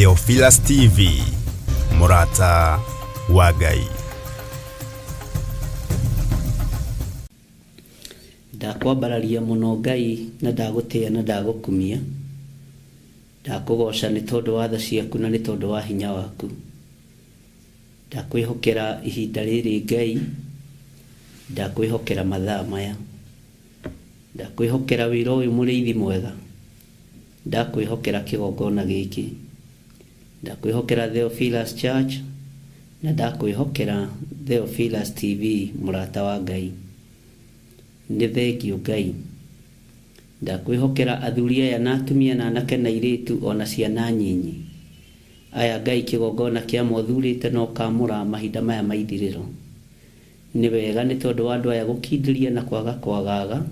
Theophilus TV, Murata wa Ngai. Ndakwambararia muno Ngai na ndagutia na ndagukumia. Ndakugoca ni tondu wa tha ciaku na ni tondu wa hinya waku. Ndakwihokera ihinda riri Ngai. Ndakwihokera mathaa maya. Ndakwihokera wira uyu muriithi mwega. Ndakwihokera kigongona giki. Ndakwihokera Theophilus Church na ndakwihokera Theophilus TV, Murata wa Ngai. Nĩ thengio Ngai. Ndakwihokera athuri aya na atumia na anake na airĩtu ona ciana nyinyi. Aya Ngai kigongona kia mothurite no kamũra mahinda maya maithirĩro. Nĩ wega nĩ tondũ wa andũ aya gũkindĩria na kwaga kwagaga.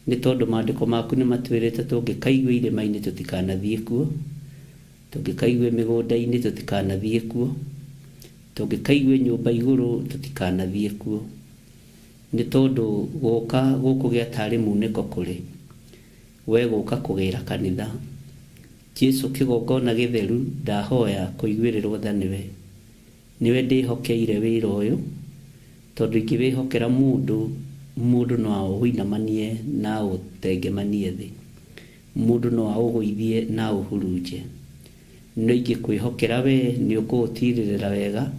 Nĩ tondũ maandĩko maku nĩ matwĩrĩte tũngĩkaigua irĩma-inĩ tũtikanathiĩ kuo. Tũngĩkaigua mĩgũnda-inĩ tũtikanathiĩ kuo. Tũngĩkaigua nyũmba igũrũ tũtikanathiĩ kuo. Nĩ tondũ gũka gũkũgĩa tarĩ munĩko kũrĩ. We gũka kũgĩra kanitha. Jesu kigongona gĩtheru ndahoya kũiguĩrĩrwo tha nĩwe. Nĩwe ndĩhokeire wĩra ũyũ. Tondũ ingĩwĩhokera mũndũ no aũinamanie na ũtengemanie thĩ. Mũndũ no aũgũithie na ũhurunje. No ingĩkwĩhokera we nĩ ũkũũtirĩrĩra wega.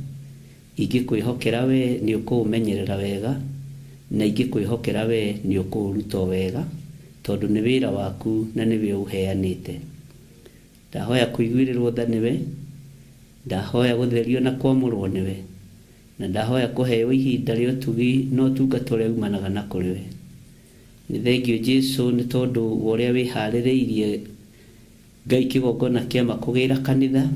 Ingĩkwĩhokera we nĩ ũkũũmenyerera wega. Na ingĩkwĩhokera we nĩ ũkũũruta wega. Tondũ nĩ wĩra waku na nĩwe ũheanĩte. Ndahoya kũiguĩrĩrwo tha nĩwe. Ndahoya gũtherio na kwamũrwo nĩwe. Na ndahoya kũheo ihinda rĩa ũtugi no ũtungata ũrĩa umanaga na kũrĩ we. Nĩ thengio Jesu nĩ tondũ wa ũrĩa wĩharĩrĩirie Ngai kigongona kĩama kũgĩra kanitha.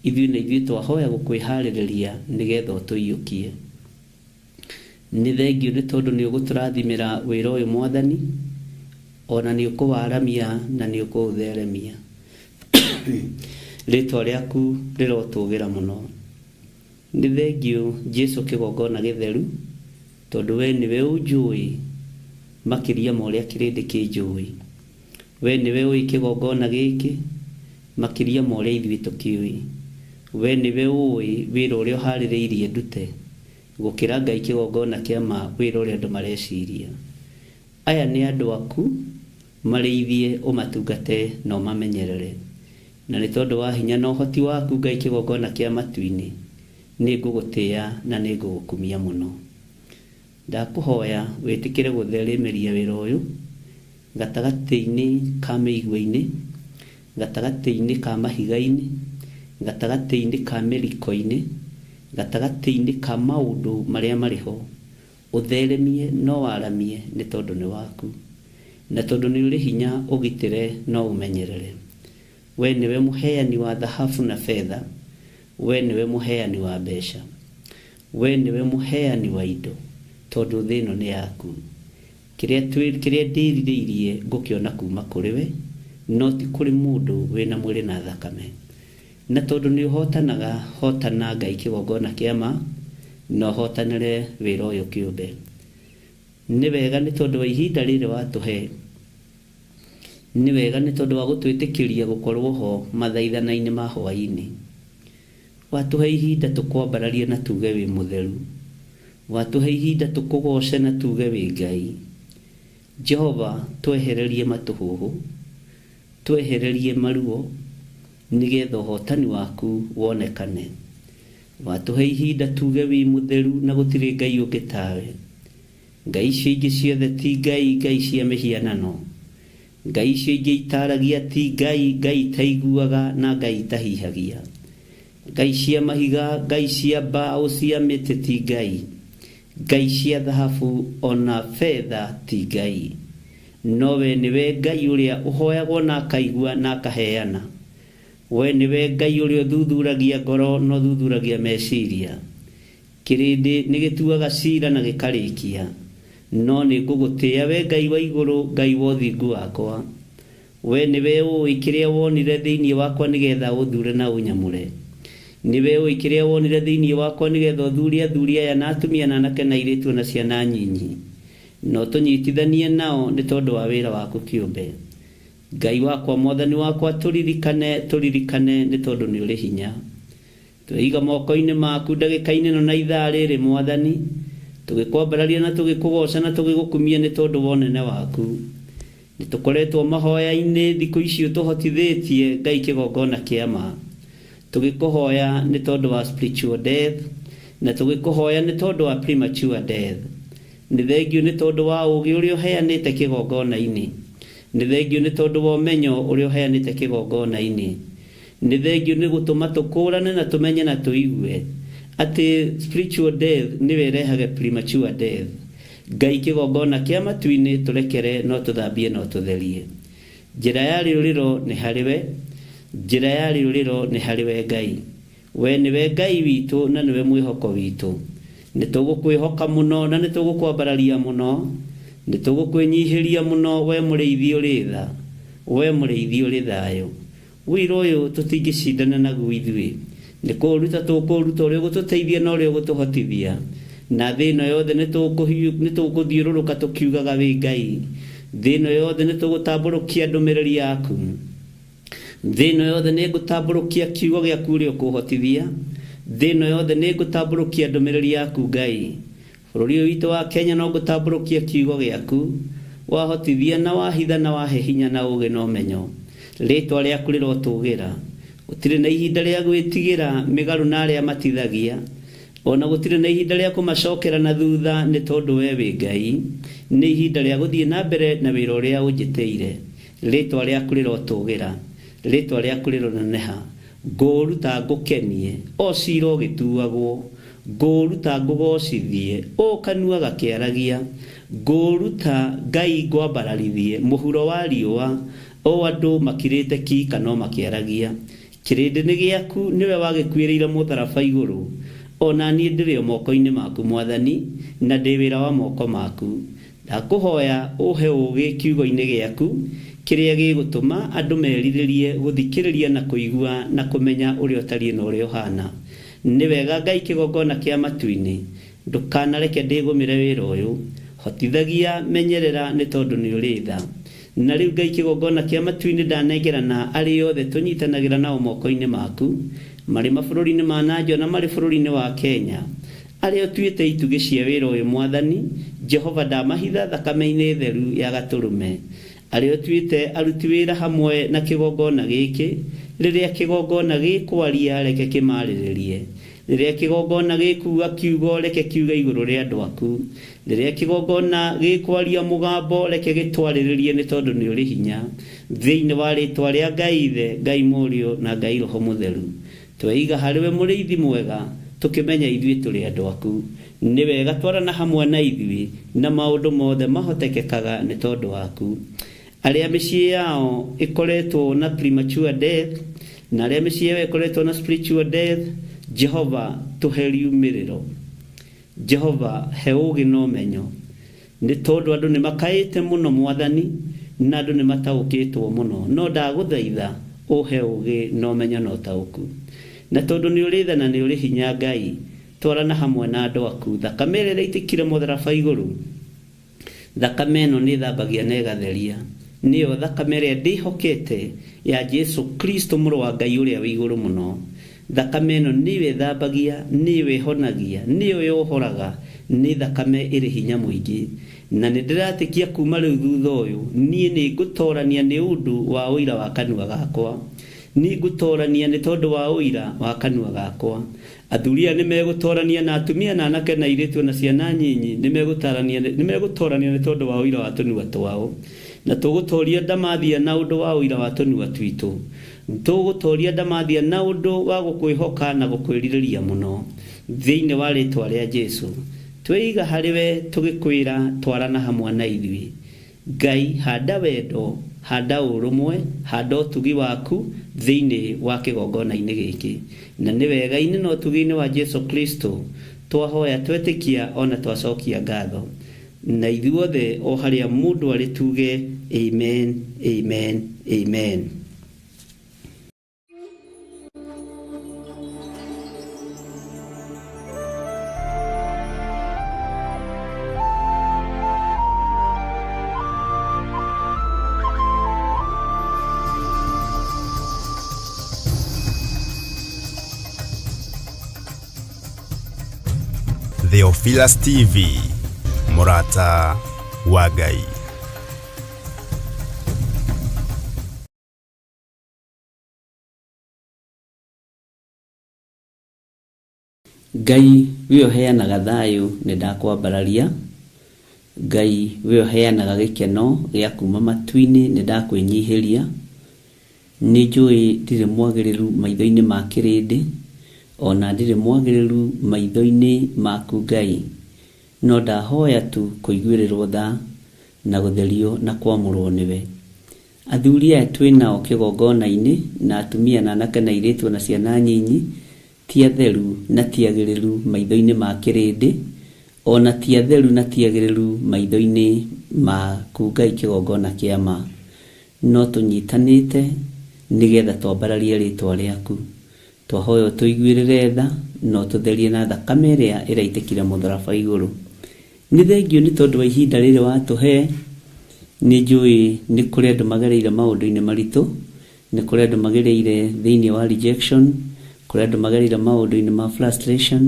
Ithuĩ na ithuĩ twahoya gũkwĩharĩrĩria nĩgetha ũtũiyũkie. Nĩ thengio nĩ tondũ nĩ ũgũtũrathimĩra wĩra ũyũ Mwathani. Ona nĩ ũkũwaramia na nĩ ũkũũtheremia. Rĩtwa rĩaku rĩrotũgĩra mũno. Nĩ thengio Jesu kigongona gĩtheru. Tondũ we nĩwe ũnjũĩ makĩria ma ũrĩa kĩrĩndĩ kĩnjũĩ. We nĩwe ũĩ kigongona gĩkĩ makĩria ma ũrĩa ithuĩ tũkĩũĩ. We nĩwe ũĩ wĩra ũrĩa ũharĩrĩirie ndute gũkĩra Ngai kigongona kĩama wĩra ũrĩa andũ mareciria. Aya nĩ andũ aku marĩithie ũmatungate na ũmamenyerere. Na nĩ tondũ wa hinya na ũhoti waku Ngai kigongona kĩa matu-inĩ nĩ ngũgũtĩĩa na nĩ ngũgũkumia mũno. Ndakũhoya wĩtĩkĩre gũtheremeria wĩra ũyũ gatagatĩ-inĩ ka mĩigua-inĩ, gatagatĩ-inĩ ka mahiga-inĩ, gatagatĩ-inĩ ka mĩriko-inĩ, gatagatĩ-inĩ ka maũndũ marĩa marĩ ho. Ũtheremie no waramie nĩ tondũ nĩ waku. Na tondũ nĩ ũrĩ hinya ũgitĩre no ũmenyerere. We nĩwe mũheani wa thahabu na fedha. We nĩwe mũheani wa mbeca. We nĩwe mũheani wa indo. Tondũ thĩ ĩno nĩ yaku. Kĩrĩa ndĩrirĩirie ngũkĩona kuma kũrĩ we, no ti kũrĩ mũndũ wĩna mwĩrĩ na thakame. Na tondũ nĩ ũhotanaga, hotana Ngai kigongona kĩama na ũhotanĩre wĩra ũyũ kĩũmbe. Nĩ wega nĩ tondũ wa ihinda rĩrĩ watũhe. Nĩ wega nĩ tondũ wa gũtwĩtĩkĩria gũkorwo ho mathaithana-inĩ ma hwaĩ-inĩ. Watũhe ihinda tũkwambararie na tuge wĩ mũtheru. Watũhe ihinda tũkũgoce na tuge wĩ Ngai. Jehova, twehererie matũhũhũ, twehererie maruo, nĩgetha ũhotani waku wonekane. Watũhe ihinda tuge wĩ mũtheru na gũtirĩ Ngai ũngĩ tawe. Ngai icio ingĩ ciothe ti Ngai, Ngai cia mĩhianano. Ngai icio ingĩ itaragia ti Ngai, Ngai itaiguaga na Ngai itahihagia. Ngai cia mahiga, Ngai cia mbaũ cia mĩtĩ ti Ngai. Ngai cia thahabu ona fedha ti Ngai. No we nĩwe Ngai ũrĩa ũhoyagwo na akaigua na akaheana. We nĩwe Ngai ũrĩa ũthuthuragia ngoro no thuthuragia meciria. Kĩrĩndĩ nĩ gĩtuaga cira na gĩkarĩkia. No nĩ ngũgũtĩĩa we Ngai wa igũrũ, Ngai wa ũthingu wakwa. We nĩwe ũĩ kĩrĩa wonire thĩinĩ wakwa nĩgetha ũthure na ũnyamũre. Niwe ũĩ kĩrĩa wonire thĩinĩ wakwa nĩgetha ũthurie athuri aya na atumia na anake na airĩtu na ciana nyinyi. No tũnyitithanie nao nĩ tondũ wa wĩra waku kĩũmbe. Ngai wakwa mwathani wakwa turirikane nĩ tondũ nĩ ũrĩ hinya. Tweiga moko-inĩ maku ndagĩka-inĩ ĩno na ithaa rĩrĩ mwathani, tũgĩkwambararia na tũgĩkũgoca na tũgĩgũkumia nĩ tondũ wa ũnene waku. Nĩ tũkoretwo mahoya-inĩ thikũ icio tũhotithĩtie Ngai kĩgongona kĩa ma. Tũgĩkũhoya nĩ tondũ wa spiritual death, na tũgĩkũhoya nĩ tondũ wa premature death. Nĩ thengiũ nĩ tondũ wa ũũgĩ ũrĩa ũheanĩte kĩgongona-inĩ. Nĩ thengiũ nĩ tondũ wa ũmenyo ũrĩa ũheanĩte kĩgongona-inĩ. Nĩ thengiũ nĩ gũtũma tũkũrane na tũmenye na tũigue atĩ spiritual death nĩwe ĩrehaga premature death. Ngai kĩgongona kĩa matu-inĩ tũrekere no tũthambie no tũtherie. Njĩra ya rĩũrĩro nĩ harĩwe, njĩra ya rĩũrĩro nĩ harĩwe Ngai. We nĩwe Ngai witũ na nĩwe mwĩhoko witũ. Nĩ tũgũkwĩhoka mũno na nĩ tũgũkwambararia mũno. Nĩ tũgũkwĩnyihĩria mũno we mũrĩithi ũrĩ tha, we mũrĩithi ũrĩ thayũ. Wĩra ũyũ tũtingĩcindana naguo ithuĩ. Nĩ kũũruta tũkũũruta ũrĩa ũgũtũteithia na ũrĩa ũgũtũhotithia. Na thĩ ĩno yothe nĩ tũgũthiũrũrũka tũkiugaga wĩ Ngai. Thĩ ĩno yothe nĩ tũgũtambũrũkia ndũmĩrĩri yaku. Thĩ ĩno yothe nĩ ngũtambũrũkia kiugo gĩaku ũrĩa ũkũhotithia. Thĩ ĩno yothe nĩ ngũtambũrũkia ndũmĩrĩri yaku Ngai. Bũrũri ũyũ witũ wa Kenya no ngũtambũrũkia kiugo gĩaku. Wahotithia na wahitha na wahe hinya na ũũgĩ na ũmenyo. Rĩĩtwa rĩaku rĩrotũũgĩra. Gũtirĩ na ihinda rĩa gwĩtigĩra mĩgarũ na arĩa matithagia. Ona gũtirĩ na ihinda rĩa kũmacokera na thutha nĩ tondũ we wĩ Ngai. Nĩ ihinda rĩa gũthiĩ na mbere na wĩra ũrĩa ũnjĩtĩire. Rĩĩtwa rĩaku rĩrotũũgĩra. Rĩĩtwa rĩaku rĩroneneha. Ngũruta ngũkenie, o ciira ũgĩtuagwo. Ngũruta ngũgocithie, o kanua gakĩaragia. Ngũruta Ngai ngwambararithie, mũhuro wa riũa, o andũ makirĩte ki kana makĩaragia. Kĩrĩndĩ nĩ gĩaku, nĩwe wagĩkuĩrĩire mũtharaba igũrũ. Ona niĩ ndĩrĩ o moko-inĩ maku mwathani, na ndĩ wĩra wa moko maku. Ndakũhoya ũhe ũũgĩ kiugo-inĩ gĩaku, kĩrĩa gĩgũtũma andũ merirĩrie gũthikĩrĩria na kũigua na kũmenya ũrĩa ũtariĩ na ũrĩa ũhana. Nĩ wega Ngai kĩgongona kĩa matu-inĩ, ndũkanareke ndĩgũmĩre wĩra ũyũ. Hotithagia, menyerera nĩ tondũ nĩ ũrĩ tha. Na rĩu Ngai kĩgongona kĩa matu-inĩ ndanengerana arĩ othe tũnyitanagĩra nao moko-inĩ maku, marĩ mabũrũri-inĩ ma nanja na marĩ bũrũri-inĩ wa Kenya. Arĩa ũtuĩte itugĩ cia wĩra ũyũ mwathani, Jehova ndamahitha thakame-inĩ theru ya Gatũrũme. Arĩa ũtuĩte aruti wĩra hamwe na kĩgongona gĩkĩ, rĩrĩa kĩgongona gĩkwaria reke kĩmarĩrĩrie. Rĩrĩa kĩgongona gĩkuga kiugo reke kiuga igũrũ rĩa andũ aku. Rĩrĩa kĩgongona gĩkwaria mũgambo reke gĩtwarĩrĩrie nĩ tondũ nĩ ũrĩ hinya. Thĩinĩ wa rĩĩtwa rĩa Ngai Ithe, Ngai Mũriũ na Ngai Roho Mũtheru. Tweiga harĩwe mũrĩithi mwega, tũkĩmenya ithuĩ tũrĩ andũ aku. Nĩ wega twarana hamwe na ithuĩ, na maũndũ mothe mahotekekaga nĩ tondũ waku. Arĩa mĩciĩ yao ĩkoretwo na premature death, na arĩa mĩciĩ yao ĩkoretwo na spiritual death, Jehova tũhe riumĩrĩro. Jehova he ũũgĩ na ũmenyo. Nĩ tondũ andũ nĩ makaĩte mũno mwathani, na andũ nĩ mataũkĩtwo mũno. No ndagũthaitha ũhe ũũgĩ na ũmenyo na ũtaũku. Na tondũ nĩ ũrĩ tha na nĩ ũrĩ hinya Ngai, twarana hamwe na andũ aku. Thakame ĩrĩa ĩitĩkire mũtharaba igũrũ, thakame ĩno nĩ thambagia na ĩgatheria. Nĩyo thakame ĩrĩa ndĩhokete ya Jesu Kristo mũrũ wa Ngai ũrĩa wĩ igũrũ mũno. Thakame ĩno nĩyo ĩthambagia, nĩyo ĩhonagia, nĩyo yohoraga, nĩ thakame ĩrĩ hinya mũingĩ. Na nĩ ndĩratĩkia kuma rĩu thutha ũyũ, niĩ nĩ ngũtorania nĩ ũndũ wa ũira wa kanua gakwa. Nĩ ngũtorania nĩ tondũ wa ũira wa kanua gakwa. Athuri aya nĩ megũtorania na atumia na anake na airĩtu na ciana nyinyi, nĩ megũtorania nĩ tondũ wa ũira wa tũnua twao. Na tũgũtoria ndamathia na ũndũ wa ũira wa tũnua twitũ. Tũgũtoria ndamathia na ũndũ wa gũkwĩhoka na gũkwĩrirĩria mũno. Thĩinĩ wa rĩĩtwa rĩa Jesu, tweiga harĩwe tũgĩkwĩra twarana hamwe na ithuĩ. Ngai, handa wendo, handa ũrũmwe, handa ũtugi waku thĩinĩ wa kĩgongona-inĩ gĩkĩ. Na nĩ wega-inĩ na ũtugi-inĩ wa Jesu Kristo twahoya twetĩkia ona twacokia ngatho. Na ithuothe o harĩa mũndũ arĩ tuge amen, amen, amen. Theophilus TV, Murata wa Ngai. Ngai we uheanaga thayu nĩ ndakwambararia. Ngai we uheanaga gĩkeno gĩa kuma matu-inĩ nĩ ndakwĩnyihĩria. Nĩ njũĩ ndirĩ mwagĩrĩru maitho-inĩ ma kĩrĩndĩ, ona ndirĩ mwagĩrĩru maitho-inĩ maku Ngai, no ndahoya tu kũiguĩrĩrwo tha na gũtherio na kwamũrwo nĩwe. Athuri aya twĩnao kĩgongona-inĩ na atumia na anake na airĩtu na ciana nyinyi ti atheru na ti agĩrĩru maitho-inĩ ma kĩrĩndĩ, ona ti atheru na ti agĩrĩru maitho-inĩ maku Ngai kĩgongona kĩa ma, no tũnyitanĩte nĩgetha twambararie rĩtwa rĩaku. Twahoya tũiguĩrĩre tha no tũtherie na thakame ĩrĩa ĩraitĩkire mũtharaba igũrũ. Nĩ thengio nĩ tondũ wa ihinda rĩrĩ watũhe. Nĩ njũĩ nĩ kũrĩ andũ magereire maũndũ-inĩ maritũ, nĩ kũrĩ andũ magereire thĩinĩ wa rejection, kũrĩ andũ magereire maũndũ-inĩ ma frustration,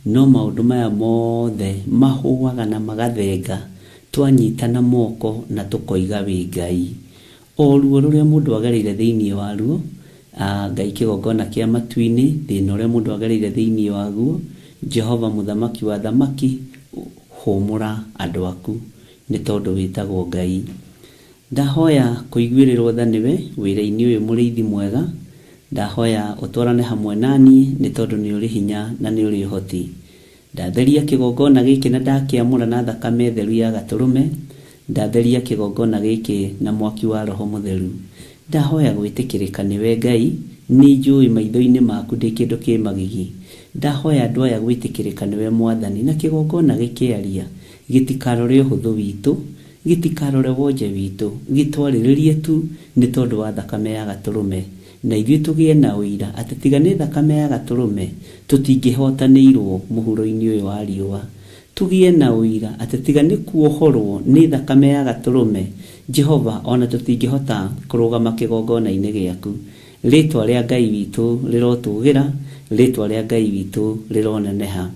no maũndũ maya mothe mahũaga na magathenga twanyitana moko na tũkoiga wĩ Ngai. O ruo rũrĩa mũndũ agereire thĩinĩ waruo, Ngai kĩgongona kĩa matu-inĩ, thĩna ũrĩa mũndũ agereire thĩinĩ waguo, Jehova mũthamaki wa thamaki, hũmũra andũ aku nĩ tondũ wĩtagwo Ngai. Ndahoya kũiguĩrĩrwo tha nĩwe wĩra-inĩ ũyũ mũrĩithi mwega. Ndahoya ũtwarane hamwe nani nĩ tondũ nĩ ũrĩ hinya na nĩ ũrĩ ũhoti. Ndatheria kĩgongona gĩkĩ na ndakĩamũra na thakame theru ya Gatũrũme. Ndatheria kĩgongona gĩkĩ na mwaki wa Roho Mũtheru. Ndahoya gwĩtĩkĩrĩka nĩwe Ngai, nĩ njũĩ maitho-inĩ maku ndĩ kĩndũ kĩ magigi. Ndahoya andũ aya gwĩtĩkĩrĩka nĩwe Mwathani, na kĩgongona gĩkĩaria gĩtikarore ũhũthũ witũ, gĩtikarore wonje witũ, gĩtwarĩrĩrie tu nĩ tondũ wa thakame ya Gatũrũme, na ithuĩ tũgĩe na ũira atĩ tiga nĩ thakame ya Gatũrũme tũtingĩhotanĩirwo mũhuro-inĩ ũyũ wa riũa. Tũgĩe na ũira atĩ tiga nĩ kuohorwo nĩ thakame ya Gatũrũme, Jehova, ona tũtingĩhota kũrũgama kĩgongona-inĩ gĩaku. Rĩtwa rĩa Ngai witũ rĩrotũgĩra, rĩtwa rĩa Ngai witũ rĩroneneha.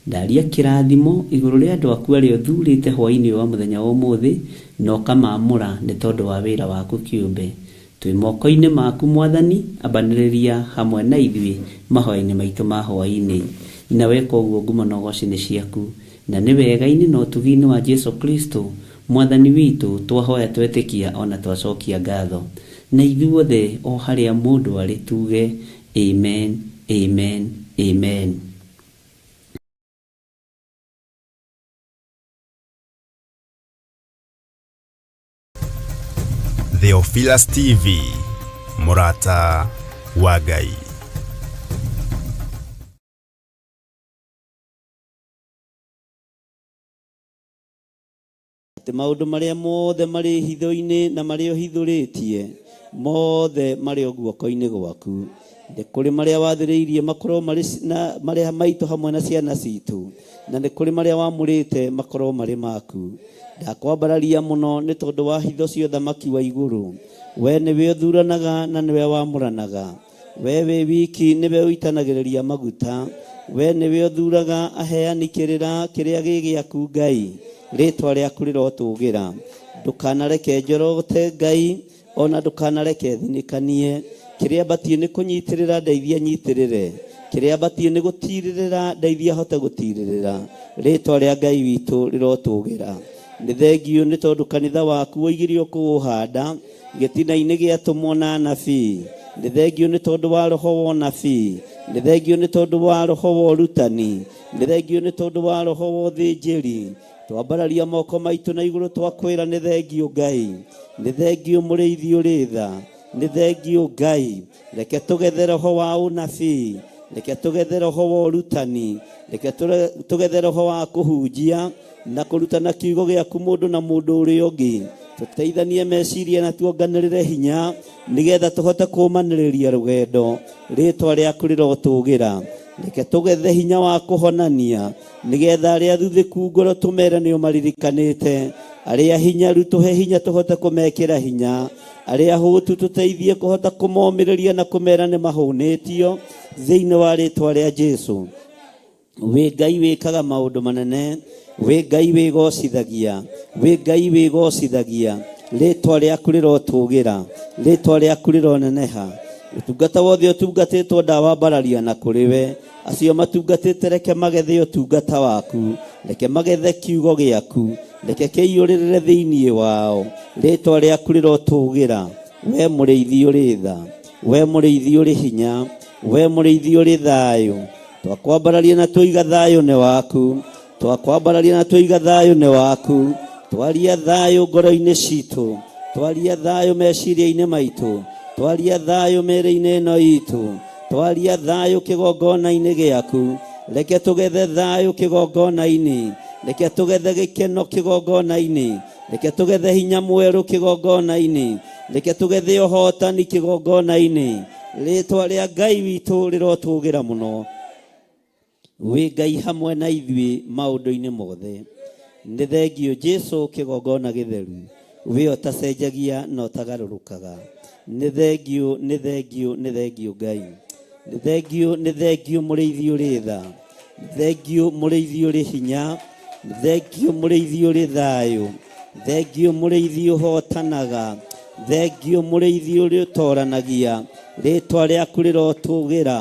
Ndaria kĩrathimo igũrũ rĩa andũ aku arĩa ũthurĩte hwaĩ-inĩ wa mũthenya wa ũmũthĩ, na ũkamamũra nĩ tondũ wa wĩra waku kĩũmbe. Twĩ moko-inĩ maku Mwathani, ambanĩrĩria hamwe na ithuĩ mahoya-inĩ maitũ ma hwaĩ-inĩ. Na weka ũguo ngumo na ũgooci nĩ ciaku, na nĩ wega-inĩ na ũtugi-inĩ wa Jesu Kristo Mwathani witũ twahoya twetĩkia ona twacokia ngatho. Na ithuothe o harĩa mũndũ arĩ tuge amen, amen, amen. Theophilus TV, Murata wa Ngai. Maũndũ marĩa mothe marĩ hitho-inĩ na marĩa ũhithũrĩtie mothe marĩ o guoko-inĩ gwaku. Nĩ kũrĩ marĩa wathĩrĩirie makorwo marĩ maitũ hamwe na ciana citũ, na nĩ kũrĩ marĩa wamũrĩte makorwo marĩ maku. Ndakwambararia mũno nĩ tondũ wa hitho cia ũthamaki wa igũrũ. We nĩwe ũthuranaga na nĩwe wamũranaga. We wĩ wiki nĩwe ũitanagĩrĩria maguta. We nĩwe ũthuraga aheani kĩrĩra kĩrĩa gĩ gĩaku Ngai. Rĩtwa rĩaku rĩrotũgĩra. Ndũkanareke njorote Ngai, ona ndũkanareke thinĩkanie. Kĩrĩa mbatie nĩ kũnyitĩrĩra ndeithia nyitĩrĩre. Kĩrĩa mbatie nĩ gũtirĩrĩra ndeithia hote gũtirĩrĩra. Rĩtwa rĩa Ngai witũ rĩrotũgĩra. Nĩ thengio nĩ tondũ kanitha waku woigirio kũũhanda gĩtina-inĩ gĩatũmwo na anabii. Nĩ thengio nĩ tondũ wa roho wa ũnabii. Nĩ thengio nĩ tondũ wa roho wa ũrutani. Nĩ thengio nĩ tondũ wa roho wa ũthĩnjĩri. Twambararia moko maitũ na igũrũ twakwĩra nĩ thengio Ngai. Nĩ thengio mũrĩithi ũrĩ tha. Nĩ thengio Ngai. Reke tũgethe roho wa ũnabii. Reke tũgethe roho wa ũrutani. Reke tũgethe roho wa kũhunjia na kũrutana kiugo gĩaku mũndũ na mũndũ ũrĩa ũngĩ. Tũteithanie meciria na tuonganĩrĩre hinya nĩgetha tũhote kũmanĩrĩria rũgendo. Rĩtwa rĩaku rĩrotũgĩra. Reke tũgethe hinya wa kũhonania nĩgetha arĩa thuthĩku ngoro tũmere nĩo maririkanĩte. Arĩa hinyaru tũhe hinya tũhote kũmekĩra hinya. Arĩa hũtu tũteithie kũhota kũmomĩrĩria na kũmera nĩ mahũnĩtio thĩinĩ wa rĩtwa rĩa Jesu. wĩ Ngai wĩkaga maũndũ manene, wĩ Ngai wĩgocithagia, wĩ Ngai wĩgocithagia, rĩtwa rĩaku rĩrotũgĩra, rĩtwa rĩaku rĩroneneha. Ũtungata wothe ũtungatĩtwo ndawambararia na kũrĩ we, acio matungatĩte reke magethe ũtungata waku, reke magethe kiugo gĩaku, reke kĩiyũrĩrĩre thĩinĩ wao, rĩtwa rĩaku rĩrotũgĩra. We mũrĩithi ũrĩ tha, we mũrĩithi ũrĩ hinya, we mũrĩithi ũrĩ thayũ. Twakwambararia na tũiga thayũ nĩ waku, twakwambararia na tũiga thayũ nĩ waku. Twaria thayũ ngoro-inĩ citũ, twaria thayũ meciria-inĩ maitũ, twaria thayũ mĩĩrĩ-inĩ ĩno itũ, twaria thayũ kĩgongona-inĩ gĩaku. Reke tũgethe thayũ kĩgongona-inĩ, reke tũgethe gĩkeno kĩgongona-inĩ, reke tũgethe hinya mwerũ kĩgongona-inĩ, reke tũgethe ũhotani kĩgongona-inĩ. Rĩtwa rĩa Ngai witũ rĩrotũgĩra mũno. Wĩ Ngai hamwe na ithuĩ maũndũ-inĩ mothe. Nĩ thengio Jesũ kĩgongona gĩtheru, we ũtacenjagia na ũtagarũrũkaga. Nĩ thengio, nĩ thengio, nĩ thengio Ngai. Nĩ thengio, nĩ thengio mũrĩithi ũrĩ tha, thengio mũrĩithi ũrĩ hinya, thengio mũrĩithi ũrĩ thayũ, thengio mũrĩithi ũhotanaga, thengio mũrĩithi ũrĩ ũtoranagia. Rĩtwa rĩaku rĩrotũgĩra,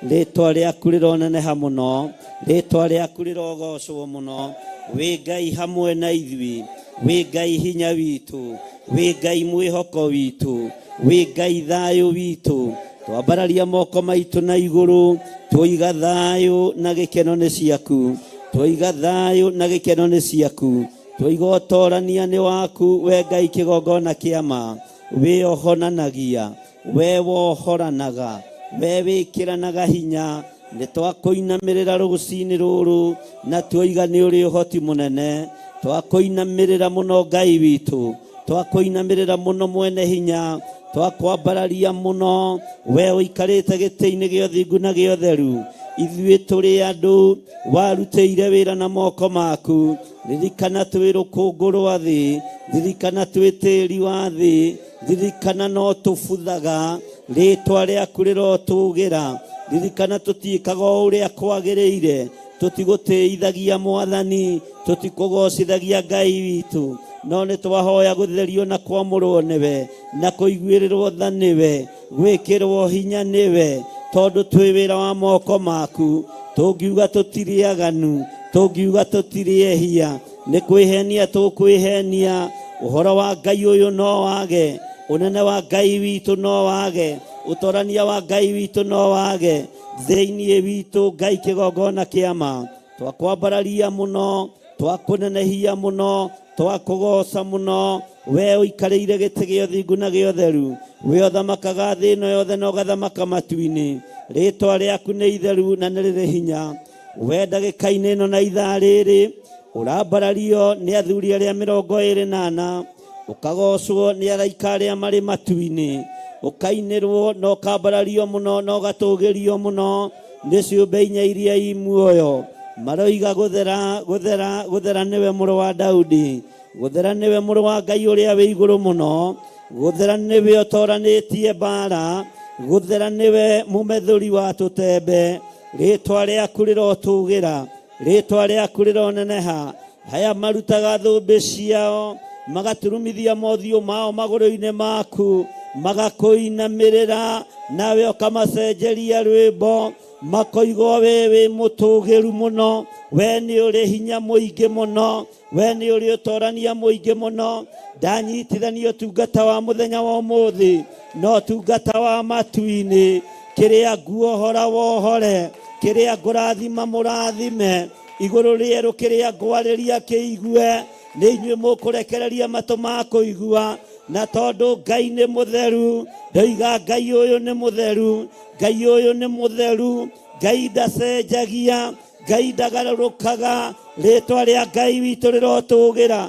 rĩtwa rĩaku rĩroneneha mũno, rĩtwa rĩaku rĩrogocwo mũno. Wĩ Ngai hamwe na ithuĩ, wĩ Ngai hinya witũ, wĩ Ngai mwĩhoko witũ, wĩ Ngai thayũ witũ. Twambararia moko maitũ na igũrũ, twoiga thayũ na gĩkeno nĩ ciaku, twoiga thayũ na gĩkeno nĩ ciaku, twoiga ũtorania nĩ waku. We Ngai kĩgongona kĩa ma, we ohonanagia, we wohoranaga, we wĩkĩranaga hinya. Nĩ twakũinamĩrĩra rũciinĩ rũrũ na twoiga nĩ ũrĩ ũhoti mũnene. Twakũinamĩrĩra mũno Ngai witũ, twakũinamĩrĩra mũno mwene hinya, twakwambararia mũno. We ũikarĩte gĩtĩ-inĩ gĩa ũthingu na gĩa ũtheru, ithuĩ tũrĩ andũ warutĩire wĩra na moko maku. Ririkana twĩ rũkũngũ rwa thĩ, ririkana twĩ tĩĩri wa thĩ, ririkana no tũbuthaga, rĩtwa rĩaku rĩrotũgĩra. Ririkana tũtiĩkaga o ũrĩa kwagĩrĩire, tũtigũtĩithagia Mwathani, tũtikũgocithagia Ngai witũ, no nĩ twahoya gũtherio na kwamũrwo nĩwe, na kũiguĩrĩrwo tha nĩwe, gwĩkĩrwo hinya nĩwe, tondũ twĩ wĩra wa moko maku. Tũngiuga tũtirĩ aganu, tũngiuga tũtirĩ ehia, nĩ kwĩhenia tũkwĩhenia. Ũhoro wa Ngai ũyũ no wage, ũnene wa Ngai witũ no wage, ũtorania wa Ngai witũ no wage thĩinĩ witũ. Ngai kĩgongona kĩa ma, twakwambararia mũno, twakũnenehia mũno, twakũgoca mũno. We ũikarĩire gĩtĩ gĩa ũthingu na gĩa ũtheru, we ũthamakaga thĩ ĩno yothe na ũgathamaka matu-inĩ. Rĩtwa rĩaku nĩ itheru na nĩ rĩrĩ hinya. We ndagĩka-inĩ ĩno na ithaa rĩrĩ ũrambarario nĩ athuri arĩa 24, ũkagocwo nĩ araika arĩa marĩ matu-inĩ, ũkainĩrwo na ũkambarario mũno na ũgatũgĩrio mũno nĩ ciũmbe inya iria i muoyo. Maroiga gũthera, gũthera, gũthera nĩwe mũrũ wa Daudi, gũthera nĩwe mũrũ wa Ngai ũrĩa wĩ igũrũ mũno, gũthera nĩwe ũtoranĩtie mbara, gũthera nĩwe mũmethũri wa tũtembe. Rĩtwa rĩaku rĩrotũgĩra, rĩtwa rĩaku rĩroneneha. Haya marutaga thũmbĩ ciao, magaturumithia mothiũ mao magũrũ-inĩ maku, magakũinamĩrĩra, nawe ũkamacenjeria rwĩmbo, makoigwo we wĩ mũtũgĩru mũno. We nĩ ũrĩ hinya mũingĩ mũno, we nĩ ũrĩ ũtorania mũingĩ mũno. Ndanyitithania ũtungata wa mũthenya wa ũmũthĩ no ũtungata wa matu-inĩ. Kĩrĩa nguohora wohore, kĩrĩa ngũrathima mũrathime, igũrũ rĩerũ kĩrĩa ngwarĩria kĩigue. Nĩ inyuĩ mũkũrekereria matũ ma kũigua, na tondũ Ngai nĩ mũtheru, ndoiga Ngai ũyũ nĩ mũtheru, Ngai ũyũ nĩ mũtheru, Ngai ndacenjagia, Ngai ndagarũrũkaga. Rĩtwa rĩa Ngai witũ rĩrotũgĩra,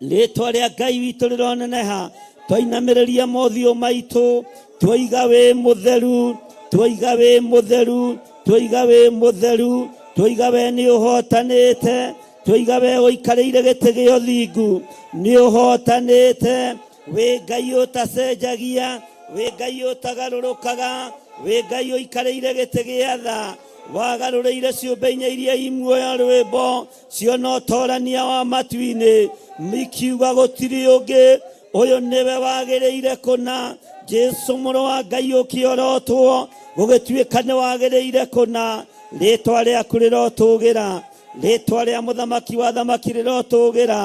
rĩtwa rĩa Ngai witũ rĩroneneha. Twainamĩrĩria mothiũ maitũ, twoiga wĩ mũtheru, twoiga wĩ mũtheru, twoiga wĩ mũtheru, twoiga we nĩ ũhotanĩte, twoiga we ũikarĩire gĩtĩ gĩa ũthingu nĩ ũhotanĩte. Wĩ Ngai ũtacenjagia, wĩ Ngai ũtagarũrũkaga, wĩ Ngai ũikarĩire gĩtĩ gĩa tha, wagarũrĩire ciũmbe inya iria imuoya rwĩmbo ciona ũtorania wa matu-inĩ mikiuga gũtirĩ ũngĩ ũyũ nĩwe wagĩrĩire kũna Jesu mũrũ wa Ngai ũkĩorotwo gũgĩtuĩka nĩ wagĩrĩire kũna rĩtwa rĩaku rĩrotũgĩra rĩtwa rĩa mũthamaki wa thamaki rĩrotũgĩra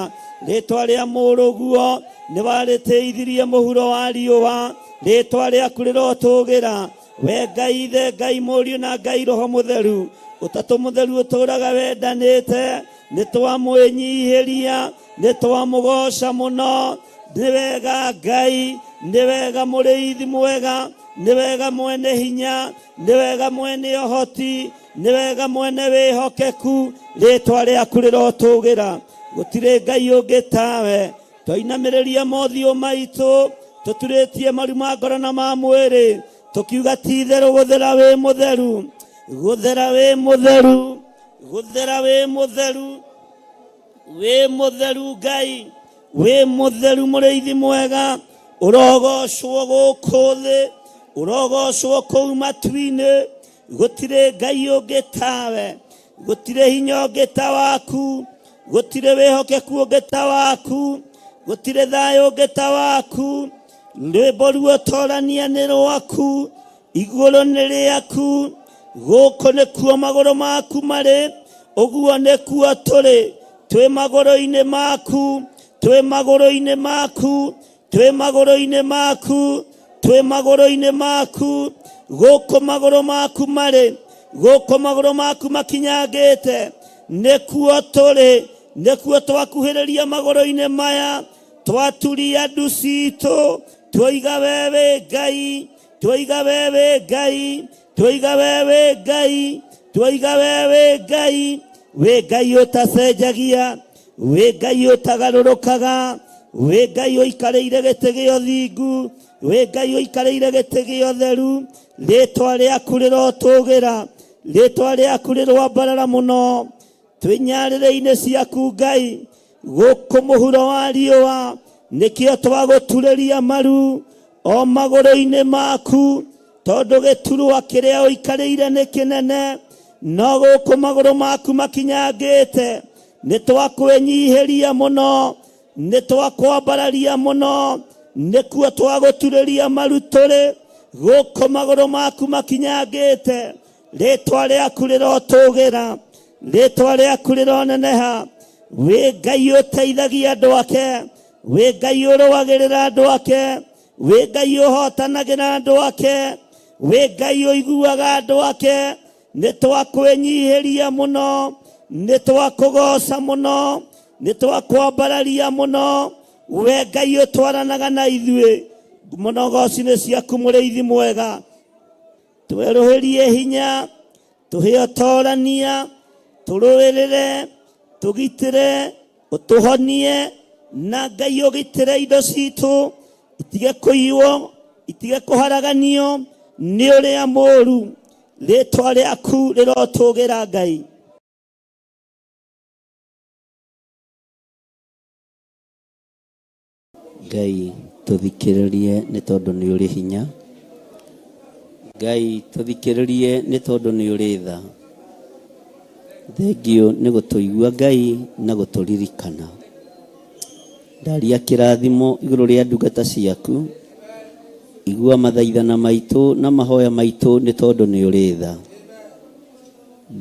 rĩtwa rĩa mũrũguo nĩ warĩteithirie mũhuro wa riũa rĩtwa rĩaku rĩrotũgĩra we Ngai ithe Ngai mũriũ na Ngai roho mũtheru ũtatũ mũtheru ũtũraga wendanĩte nĩ twamwĩnyihĩria nĩ twamũgoca mũno nĩ wega Ngai nĩ wega mũrĩithi mwega nĩ wega mwene hinya nĩ wega mwene ũhoti nĩ wega mwene wĩhokeku rĩtwa rĩaku rĩrotũgĩra gũtirĩ Ngai ũngĩ tawe twainamĩrĩria mothiũ maitũ tũturĩtie maru ma ngoro na ma mwĩrĩ tukiuga ti itherũ gũthera wĩ mũtheru gũthera wĩ mũtheru gũthera wĩ mũtheru wĩ mũtheru Ngai wĩ mũtheru mũrĩithi mwega ũrogocwo gũkũ thĩ ũrogocwo kũu matu-inĩ gũtirĩ Ngai ũngĩ tawe gũtirĩ hinya ũngĩ ta waku gũtirĩ wĩhokeku ũngĩ ta waku gũtirĩ thayũ ũngĩ ta waku rwĩmbo ruotorania nĩ rwaku igũrũ nĩ rĩaku gũkũ nĩkuo magũrũ maku marĩ ũguo nĩkuo tũrĩ twĩ magũrũ-inĩ maku twĩ magũrũ-inĩ maku twĩ magũrũ-inĩ maku twĩ magũrũ-inĩ maku gũkũ magũrũ maku marĩ gũkũ magũrũ maku makinyangĩte nĩkuo tũrĩ nĩkuo twakuhĩrĩria magũrũ-inĩ maya twaturia ndu citũ twoiga wewe Ngai twoiga wewe Ngai twoiga wewe Ngai twoiga wewe Ngai we Ngai ũtacenjagia we Ngai ũtagarũrũkaga we Ngai ũikarĩire gĩtĩ gĩa ũthingu we Ngai ũikarĩire gĩtĩ gĩa ũtheru rĩtwa rĩaku rĩrotũgĩra rĩtwa rĩaku rĩrwambarara mũno twĩ nyarĩrĩ-inĩ ciaku Ngai gũkũ mũhuro wa riũa nĩkĩo twagũturĩria maru o magũrũ-inĩ maku tondũ gĩturwa kĩrĩa ũikarĩire nĩ kĩnene no gũkũ magũrũ maku makinyangĩte nĩ twakwĩnyihĩria mũno nĩ twakwambararia mũno nĩkuo twagũturĩria maru tũrĩ gũkũ magũrũ maku makinyangĩte rĩtwa rĩaku rĩrotũgĩra rĩtwa rĩaku rĩroneneha we Ngai ũteithagia andũ ake we Ngai ũrũagĩrĩra andũ ake we Ngai ũhotanagĩra andũ ake we Ngai ũiguaga andũ ake nĩ twakwĩnyihĩria mũno nĩ twakũgoca mũno nĩ twakwambararia mũno we Ngai ũtwaranaga na ithuĩ mũnogoci-inĩ ciaku mũrĩithi mwega twerũhĩrie hinya tũhe ũtorania tũrũĩrĩre tũgitĩre ũtũhonie na Ngai ũgitĩre indo citũ itige kũiywo itige kũharaganio nĩ ũrĩa mũũru rĩtwa rĩaku rĩrotũgĩra Ngai Ngai tũthikĩrĩrie nĩ tondũ nĩ ũrĩ hinya Ngai tũthikĩrĩrie nĩ tondũ nĩ ũrĩ tha thengio nĩ gũtũigua Ngai na gũtũririkana ndaria kĩrathimo igũrũ rĩa ndungata ciaku igua mathaithana maitũ na mahoya maitũ nĩ tondũ nĩ ũrĩ tha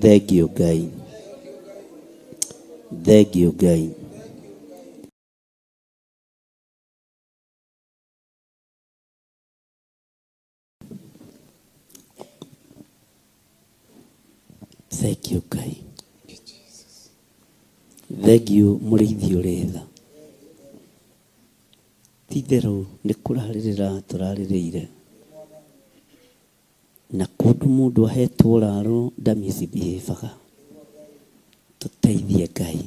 thengio Ngai thengio Ngai thengio Ngai thengio mũrĩithi ũrĩ tha ti itherũ nĩ kũrarĩrĩra tũrarĩrĩire na kũndũ mũndũ ahetwo ũraro ndamisbehaviaga tũteithie Ngai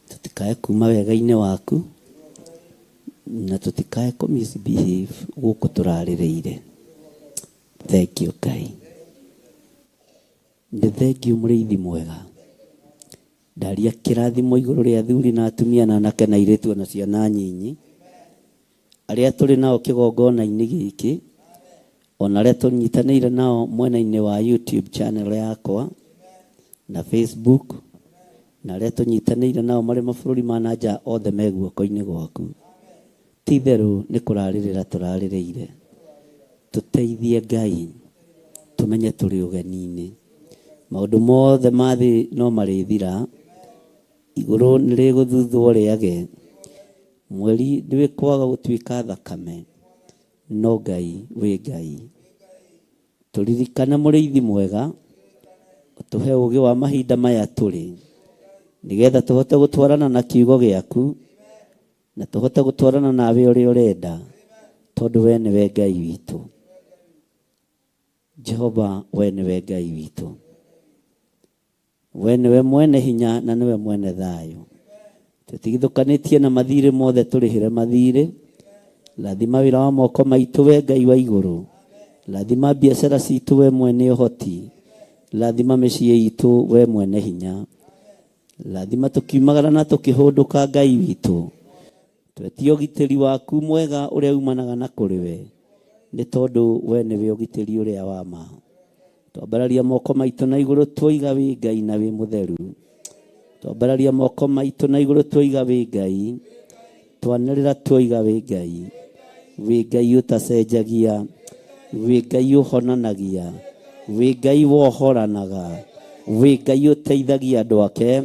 tũtikae kuma wega-inĩ waku na tũtikae kũmisbehave gũkũ tũrarĩrĩire thengio Ngai nĩ thengio mũrĩithi mwega ndaria kĩrathimo igũrũ rĩa athuri na atumia na anake na airĩtu na ciana nyinyi arĩa tũrĩ nao kĩgongona-inĩ gĩkĩ ona rĩa tũnyitanĩire nao mwena-inĩ wa YouTube channel yakwa na Facebook, na rĩa tũnyitanĩire nao marĩ mabũrũri ma nanja othe me guoko-inĩ gwaku. Ti itherũ nĩ kũrarĩrĩra tũrarĩrĩire. Tũteithie Ngai tũmenye tũrĩ ũgeni-inĩ. Maũndũ mothe ma thĩ no marĩthira, igũrũ nĩ rĩgũthuthwo rĩage. Mweri ndwĩkwaga gũtuĩka thakame, no Ngai wĩ Ngai. Tũririkane mũrĩithi mwega, ũtũhe ũũgĩ wa mahinda maya tũrĩ, nĩgetha tũhote gũtwarana na kiugo gĩaku, na tũhote gũtwarana nawe ũrĩa ũrenda, tondũ we nĩwe Ngai witũ. Jehova, we nĩwe Ngai witũ. We nĩwe mwene hinya na nĩwe mwene thayũ. Tũtigithũkanĩtie na mathirĩ mothe, tũrĩhĩre mathirĩ. Rathima wĩra wa moko maitũ, we Ngai wa igũrũ. Rathima biacara citũ, we mwene ũhoti. Rathima mĩciĩ itũ, we mwene hinya. Rathima tũkiumagara na tũkĩhũndũka, Ngai witũ. Twetie ũgitĩri waku mwega ũrĩa umanaga na kũrĩ we, nĩ tondũ we nĩwe ũgitĩri ũrĩa wa ma. Twambararia moko maitũ na igũrũ, twoiga wĩ Ngai na wĩ mũtheru. Twambararia moko maitũ na igũrũ, twoiga wĩ Ngai. Twanĩrĩra twoiga wĩ Ngai. Wĩ Ngai ũtacenjagia, wĩ Ngai ũhonanagia, wĩ Ngai wohoranaga, wĩ Ngai ũteithagia andũ ake,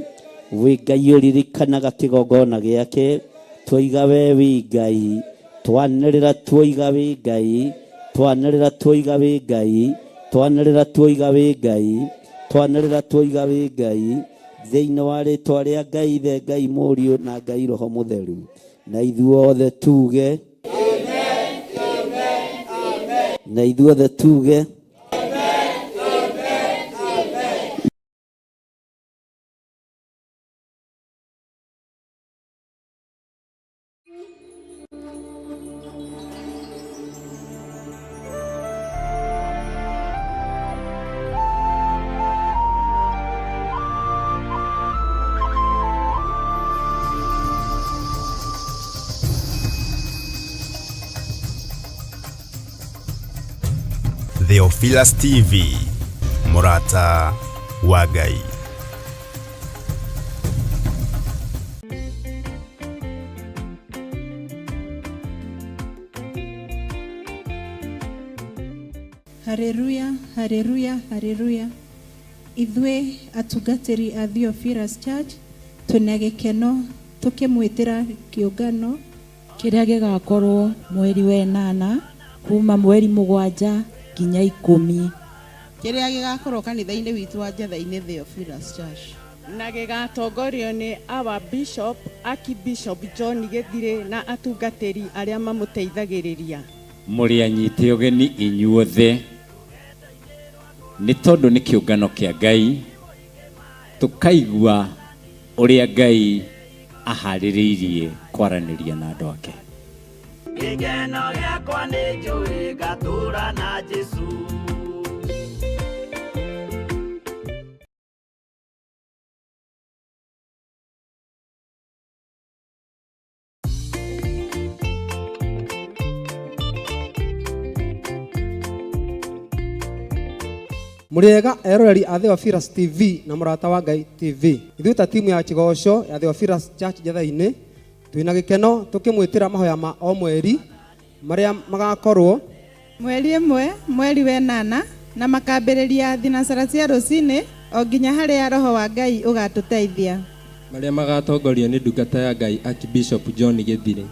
wĩ Ngai ũririkanaga kĩgongona gĩake. Twoiga we wĩ Ngai, twanĩrĩra twoiga wĩ Ngai, twanĩrĩra twoiga wĩ Ngai, twanĩrĩra twoiga wĩ Ngai, twanĩrĩra twoiga wĩ Ngai, thĩinĩ wa rĩĩtwa rĩa Ngai Ithe, Ngai Mũriũ na Ngai Roho Mũtheru. Na ithuothe tuge amen, amen, amen. Na ithuothe tuge amen, amen, amen. Theophilus TV, Murata wa Ngai. Haleluya, haleluya, haleluya. Ithuĩ atungatĩri a Theophilus Church twĩna gĩkeno tũkĩmwĩtĩra kĩũngano kĩrĩa gĩgakorwo mweri wa 8 kuma mweri 7 nginya 10, kĩrĩa gĩgakorwo kanitha-inĩ witũ wa Njatha-inĩ Theophilus Church, na gĩgatongorio nĩ our Bishop Archbishop John Gĩthirĩ na atungatĩri arĩa mamũteithagĩrĩria. Mũrĩ anyite ũgeni inyuothe, nĩ tondũ nĩ kĩũngano kĩa Ngai, tũkaigua ũrĩa Ngai aharĩrĩirie kwaranĩria na andũ ake. Gĩkeno gĩakwa nĩ njũĩ ngatũũra na Jesũ. Muriega eroreri a Theophilus TV na Murata wa Ngai TV. Ithuĩ ta timu ya Chigoco ya Theophilus Church Njatha-inĩ twĩna gĩkeno tũkĩmwĩtĩra mahoya ma o mweri marĩa magakorwo mweri 1 mweri wa 8 na makambĩrĩria thinacara cia rũcinĩ o nginya harĩa Roho wa Ngai ũgatũteithia, marĩa magatongorio nĩ ndungata ya Ngai Archbishop John Gĩthirĩ.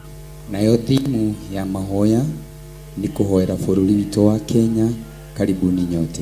Nayo timu ya mahoya ni kuhoera bũrũri witũ wa Kenya. Karibuni nyote.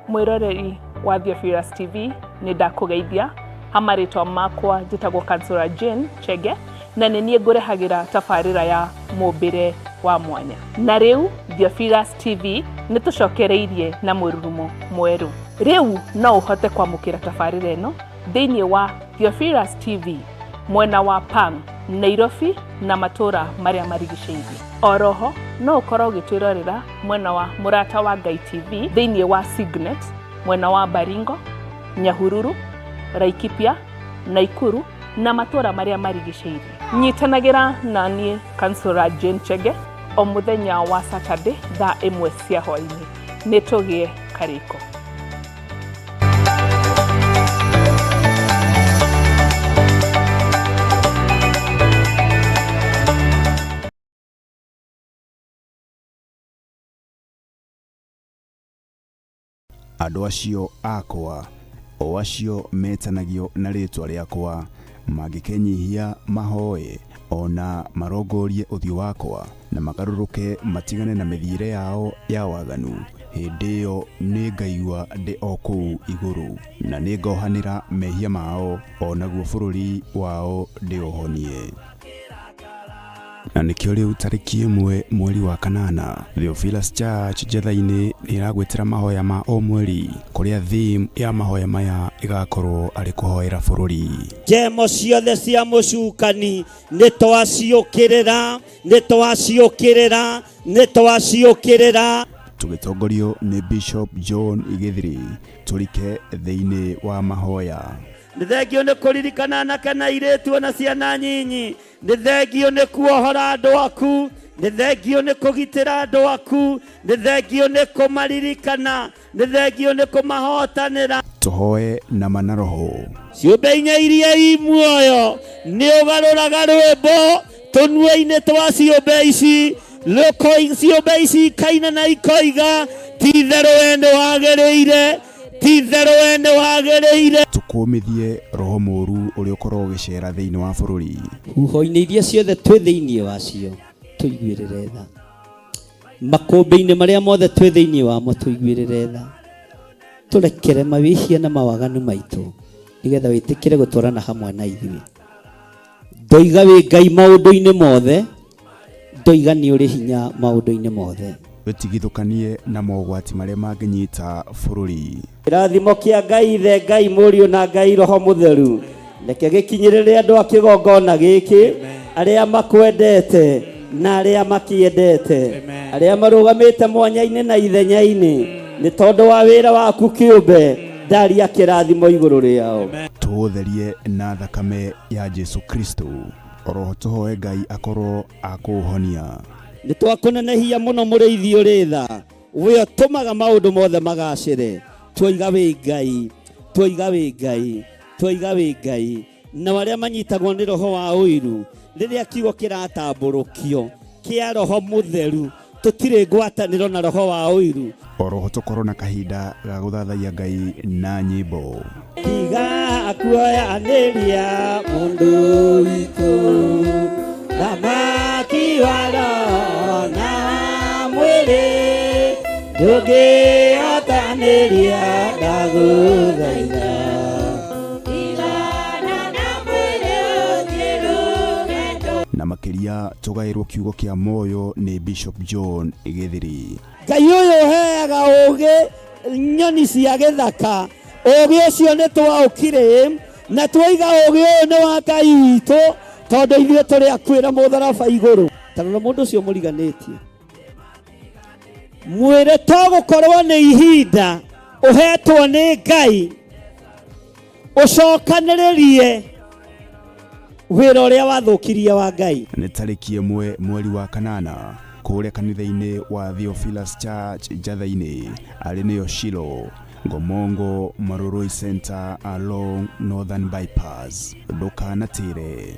Mwiroreri wa Theophilus TV nĩ ndakũgeithia. Hamarĩtwa makwa njĩtagwo Councillor Jane Chege na nĩ niĩ ngũrehagĩra tabarĩra ya mũmbĩre wa mwanya. Na rĩu Theophilus TV nĩ tũcokereirie na mũrurumo mwerũ. Rĩu no ũhote kwamũkĩra tabarĩra ĩno thĩinĩ wa Theophilus TV mwena wa Pang, Nairobi na matura maria marigiceirie. Oroho no ukorwo gitwirorera mwena wa Murata wa Ngai TV thiini wa Signet, mwena wa Baringo, Nyahururu, Laikipia, Naikuru na matura maria marigiceirie. Nyitanagira na nie Councillor Jane Chege o muthenya wa Saturday thaa 1 cia hwaini. Nitugie kariko. Andũ acio akwa o acio metanagio na rĩtwa rĩakwa mangĩkenyihia mahoe ona marongorie ũthiũ wakwa na magarũrũke matigane na mĩthiĩre yao ya waganu, hĩndĩ ĩyo nĩngaigua ndĩ o kũu igũrũ na nĩngohanĩra mehia mao onaguo bũrũri wao ndĩũhonie. Na nĩkĩo rĩu tarĩki 1 mweri wa kanana Theophilus Church Njatha-inĩ nĩragwetera mahoya ma o mweri, kũrĩa theme ya mahoya maya ĩgakorwo arĩ kũhoera bũrũri. Njemo ciothe cia mũcukani nĩtwaciũkĩrĩra, nĩtwaciũkĩrĩra, nĩtwaciũkĩrĩra. Tũgĩtongorio nĩ Bishop John Igithiri tũrike thĩinĩ wa mahoya. Nĩthengio nĩ kũririkana anake na airĩtu na ciana nyinyi. Nĩthengio nĩ kuohora andũ aku. Nĩthengio nĩ kũgitĩra andũ aku. Nĩthengio nĩ kũmaririkana. Nĩthengio nĩ kũmahotanĩra. Tũhoe na manaroho. Ciũmbe inya iria i muoyo nĩ ũgarũraga rwĩmbo tũnua-inĩ twa ciũmbe ici. Ciũmbe ici ikaina na ikoiga ti-itherũ we nĩ wagĩrĩire, ti-itherũ we nĩ wagĩrĩire. Tũkũmithie roho mũru ũrĩa ũkorwo ũgĩcera thĩinĩ wa bũrũri. Huho-inĩ iria ciothe twĩ thĩinĩ wacio tũiguĩrĩre tha. Makũmbĩ-inĩ marĩa mothe twĩ thĩinĩ wamo tũiguĩrĩre tha. Tũrekere mawĩhia na mawaganu maitũ nĩgetha wĩtĩkĩre gũtwarana hamwe na ithuĩ. Ndoiga wĩ Ngai maũndũ-inĩ mothe, ndoiga nĩ ũrĩ hinya maũndũ-inĩ mothe. Wĩtigithũkanie na mogwati marĩa mangĩnyita bũrũri. Kĩrathimo kĩa Ngai Ithe, Ngai Mũriũ na Ngai Roho Mũtheru reke gĩkinyĩrĩre andũ a kĩgongona gĩkĩ, arĩa makwendete na arĩa makĩendete, arĩa marũgamĩte mwanya-inĩ na ithenya-inĩ nĩ tondũ wa wĩra waku kĩũmbe. Ndaria kĩrathimo igũrũ rĩao. Tũũtherie na thakame ya Jesu Kristo. Oroho tũhoe Ngai akorwo akũhonia. Nĩtwakũnenehia mũno mũrĩithi ũrĩ tha, we ũtũmaga maũndũ mothe magacĩre. Twoiga wĩ Ngai, twoiga wĩ Ngai, twoiga wĩ Ngai. Na arĩa manyitagwo nĩ roho wa ũiru rĩrĩa kiugo kĩratambũrũkio kĩa Roho Mũtheru, tũtirĩ ngwatanĩro na roho wa ũiru. Oroho tũkorwo na kahinda ga gũthathaia Ngai na nyĩmbo. Tiga kuoyanĩria mũndũ witũ thamaki wa roho na mwĩrĩ, ndũngĩhotanĩria ndagũthaitha. Na makĩria tũgaĩrwo kiugo kĩa moyo nĩ Bishop John Igithiri. Ngai ũyũ ũheaga ũũgĩ nyoni cia gĩthaka, ũũgĩ ũcio nĩ twaũkire na twoiga ũũgĩ ũyũ nĩ wa Ngai witũ tondũ ithuĩ tũrĩ akwĩra mũtharaba igũrũ. Tarora mũndũ ũcio mũriganĩtie, mwĩrĩ to gũkorwo nĩ ihinda ũhetwo nĩ Ngai ũcokanĩrĩrie wĩra ũrĩa wathũkirie wa Ngai. Nĩ tarĩki 1 mweri wa kanana kũrĩa kanitha-inĩ wa Theophilus Church Njatha-inĩ arĩ nĩyo Shilo, Ngomongo Maroroi Center along Northern Bypass. Ndũkanatĩre.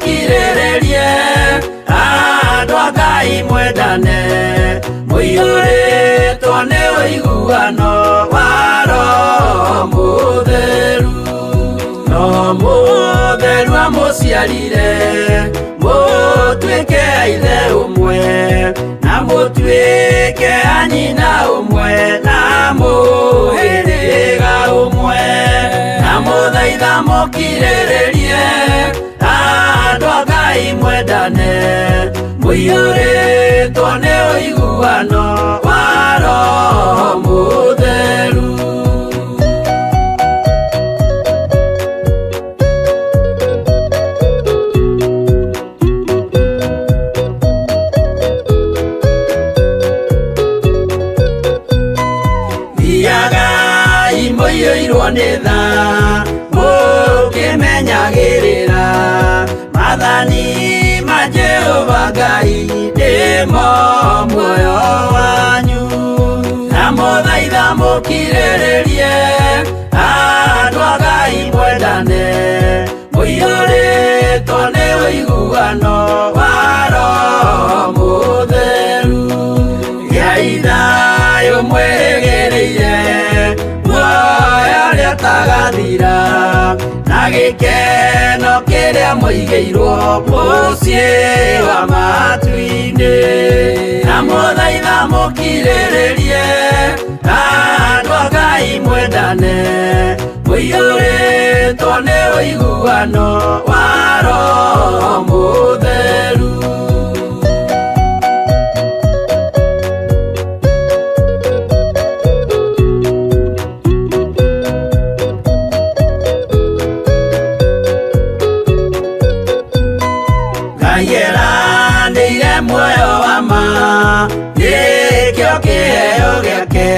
Kirĩrĩrie andũ a Ngai Ngai mwendane mũiyũrĩtwo nĩ ũiguano wa Roho Mũtheru. Roho Mũtheru amũciarire mũtuĩke a ithe ũmwe na mũtuĩke a nyina ũmwe na mũhĩrĩga ũmwe, na mũthaitha mũkirĩrĩrie andũ a Ngai mwendane mũiyũrĩtwo nĩ ũiguano wa Roho Mũtheru. Thiagai mũiyũirwo nĩ tha mũkĩmenyagĩrĩra mathani ma Jehova Ngai ndĩmo muoyo wanyu, na mũthaitha mũkirĩrĩrie andũ a Ngai mwendane mũiyũrĩtwo nĩ ũiguano wa Roho Mũtheru. Gĩai thayũ mwĩrĩgĩrĩire muoyo ũrĩa ũtagathira na gĩkeno kĩrĩa mũigĩirwo mũciĩ wa matu-inĩ, na mũthaitha mũkirĩrĩrie andũ a Ngai mwendane mũiyũrĩtwo nĩ ũiguano wa Roho Mũtheru. Nĩire muoyo wa ma nĩkĩo kĩheo gĩake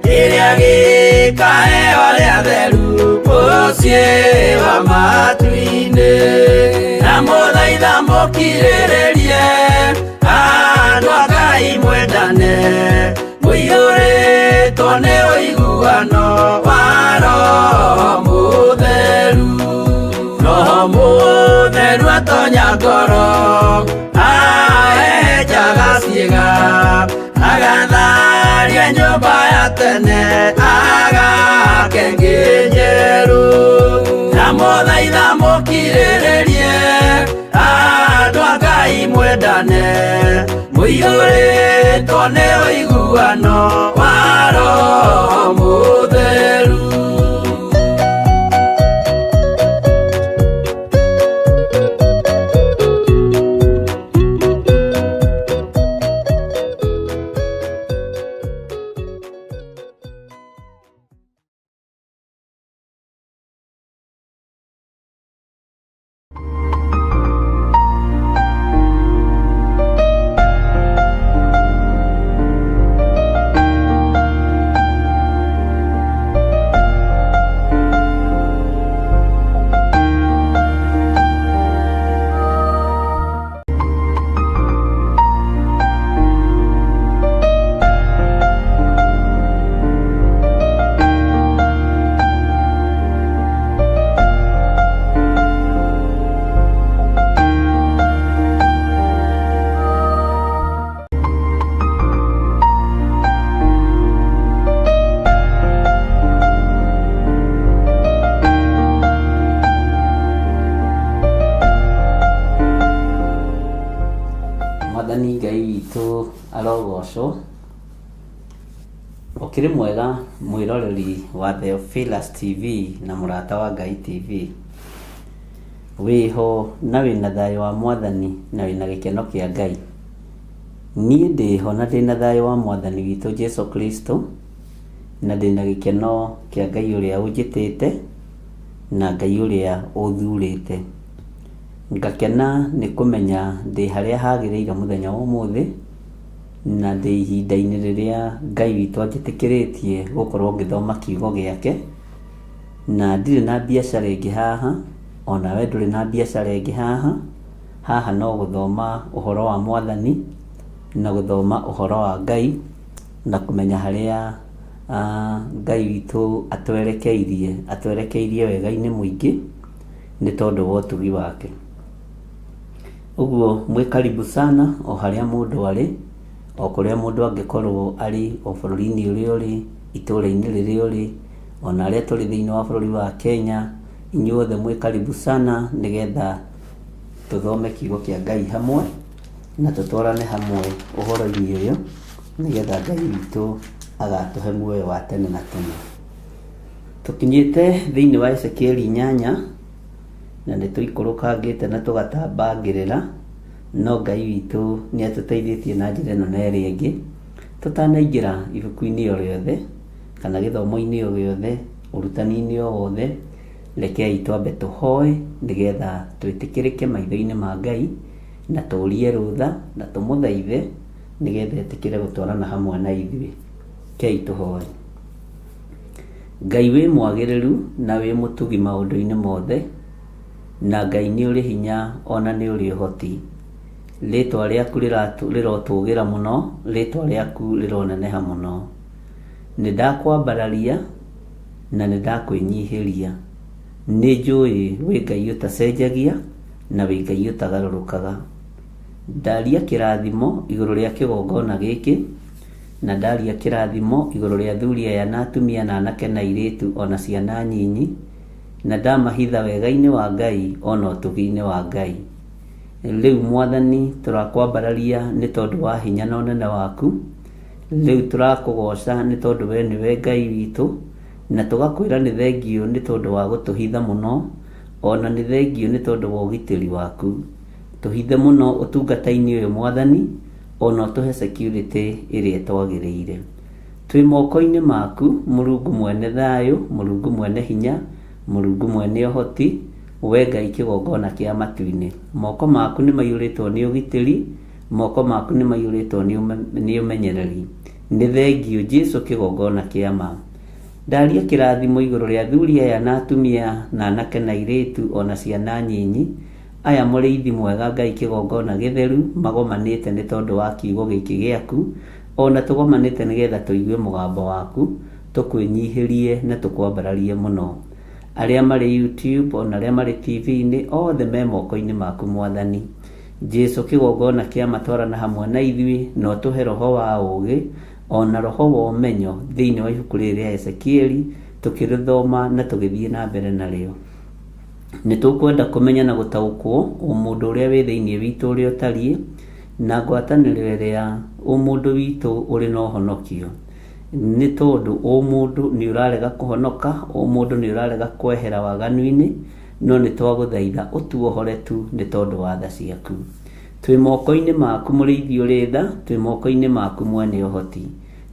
kĩrĩa gĩkaheo arĩa atheru mũciĩ wa matu-inĩ, na mũthaitha mũkirĩrĩrie andũ a Ngai mwendane mũiyũrĩtwo nĩ ũiguano wa Roho Mũtheru. Roho Mũtheru atonya ngoro ahejaga ciĩga agatharia nyũmba ya tene agake ngĩ njerũ, na mũthaitha mũkirĩrĩrie andũ a Ngai mwendane mũiyũrĩtwo nĩ ũiguano wa Roho Mũtheru. Mwathani Ngai witũ arogocwo. Ũkĩrĩ mwega mwĩroreri wa Theophilus TV na mũrata wa Ngai TV. Wĩho na wĩna thayũ wa Mwathani na wĩna gĩkeno kĩa Ngai. Niĩ ndĩho na ndĩna thayũ wa Mwathani witũ Jesu Kristo na ndĩna gĩkeno kĩa Ngai ũrĩa ũnjĩtĩte na Ngai ũrĩa ũthurĩte. Ngakena nĩ kũmenya ndĩ harĩa hagĩrĩire mũthenya wa ũmũthĩ na ndĩ ihinda-inĩ rĩrĩa Ngai witũ anjĩtĩkĩrĩtie gũkorwo ngĩthoma kiugo gĩake, na ndirĩ na biacara ĩngĩ haha, ona we ndũrĩ na biacara ĩngĩ haha. Haha no gũthoma ũhoro wa Mwathani na gũthoma ũhoro wa Ngai na kũmenya harĩa Ngai witũ atwerekeirie wega-inĩ mũingĩ nĩ tondũ wa ũtugi wake. Uguo mwe karibu sana o haria mundu ari o kuria mundu angikorwo ari o bururi-ini uria uri itura-ini riria uri ona aria turi thiini wa bururi wa Kenya inyuothe mwe karibu sana nigetha tuthome kiugo kia Ngai hamwe na tutwarane hamwe uhoro-ini uyu nigetha Ngai witu agatuhe muoyo wa tene na tene. Tukinyite thiini wa Ezekieli 8 na nituikurukangite na tugatambangirira no Ngai witu ni atuteithĩtie na njĩra ĩno na ĩrĩa ĩngĩ tutanaingira ibuku-inĩ o rĩothe kana gĩthomo-inĩ o gĩothe ũrutani-inĩ o wothe rekei twambe tũhoe nigetha twĩtĩkĩrĩke maitho-inĩ ma Ngai na tũrie rũtha na tũmũthaithe nigetha etĩkĩre gũtwarana hamwe na ithuĩ. Kei tũhoe. Ngai wĩ mwagĩrĩru na wĩ mũtugi maũndũ-inĩ mothe na Ngai nĩ ũrĩ hinya ona nĩ ũrĩ ũhoti. Rĩtwa rĩaku rĩrotũgĩra mũno, rĩtwa rĩaku rĩroneneha mũno. Nĩndakwambararia na nĩndakwĩnyihĩria. Nĩnjũĩ wĩ Ngai ũtacenjagia na wĩ Ngai ũtagarũrũkaga. Ndaria kĩrathimo igũrũ rĩa kĩgongona gĩkĩ na ndaria kĩrathimo igũrũ rĩa athuri aya na atumia na anake na airĩtu ona ciana nyinyi na ndamahitha wega-inĩ wa Ngai ona ũtugi-inĩ wa Ngai. Rĩu Mwathani tũrakwambararia nĩ tondũ wa hinya na ũnene waku. Rĩu tũrakũgoca nĩ tondũ we nĩwe Ngai witũ na tũgakwĩra nĩ thengio nĩ tondũ wa gũtũhitha mũno ona nĩ thengio nĩ tondũ wa ũgitĩri waku. Tũhithe mũno ũtungata-inĩ ũyũ Mwathani ona ũtũhe security ĩrĩa twagĩrĩire. Twĩ moko-inĩ maku Mũrungu mwene thayũ, Mũrungu mwene hinya, Mũrungu mwene ũhoti, we Ngai kĩgongona kĩa matu-inĩ. Moko maku nĩ maiyũrĩtwo nĩ ũgitĩri, moko maku nĩ maiyũrĩtwo nĩ ũmenyereri. Nĩ thengio Jesũ kĩgongona kĩa ma. Ndaria kĩrathimo igũrũ rĩa athuri aya na atumia na anake na airĩtu ona ciana nyinyi aya mũrĩithi mwega Ngai kĩgongona gĩtheru magomanĩte nĩ tondũ wa kiugo gĩkĩ gĩaku ona tũgomanĩte nĩgetha tũigue mũgambo waku tũkwĩnyihĩrie na tũkwambararie mũno. Arĩa marĩ YouTube ona arĩa marĩ TV-inĩ othe me moko-inĩ maku Mwathani. Jesũ kĩgongona kĩa matwarana hamwe na ithuĩ na ũtũhe roho wa ũũgĩ ona roho wa ũmenyo thĩinĩ wa ibuku rĩrĩ rĩa Ezekieli tũkĩrĩthoma na tũgĩthiĩ na mbere narĩo. Nĩ tũkwenda kũmenya na gũtaũkwo ũmũndũ ũrĩa wĩ thĩinĩ witũ ũrĩa ũtariĩ na ngwatanĩro ĩrĩa ũmũndũ witũ ũrĩ na ũhonokio. Nĩ tondũ ũmũndũ nĩ ũrarega kũhonoka, ũmũndũ nĩ ũrarega kwehera waganu-inĩ, no nĩ twagũthaitha ũtuohore tu nĩ tondũ wa tha ciaku. Twĩ moko-inĩ maku mũrĩithi ũrĩ tha, twĩ moko-inĩ maku mwene ũhoti.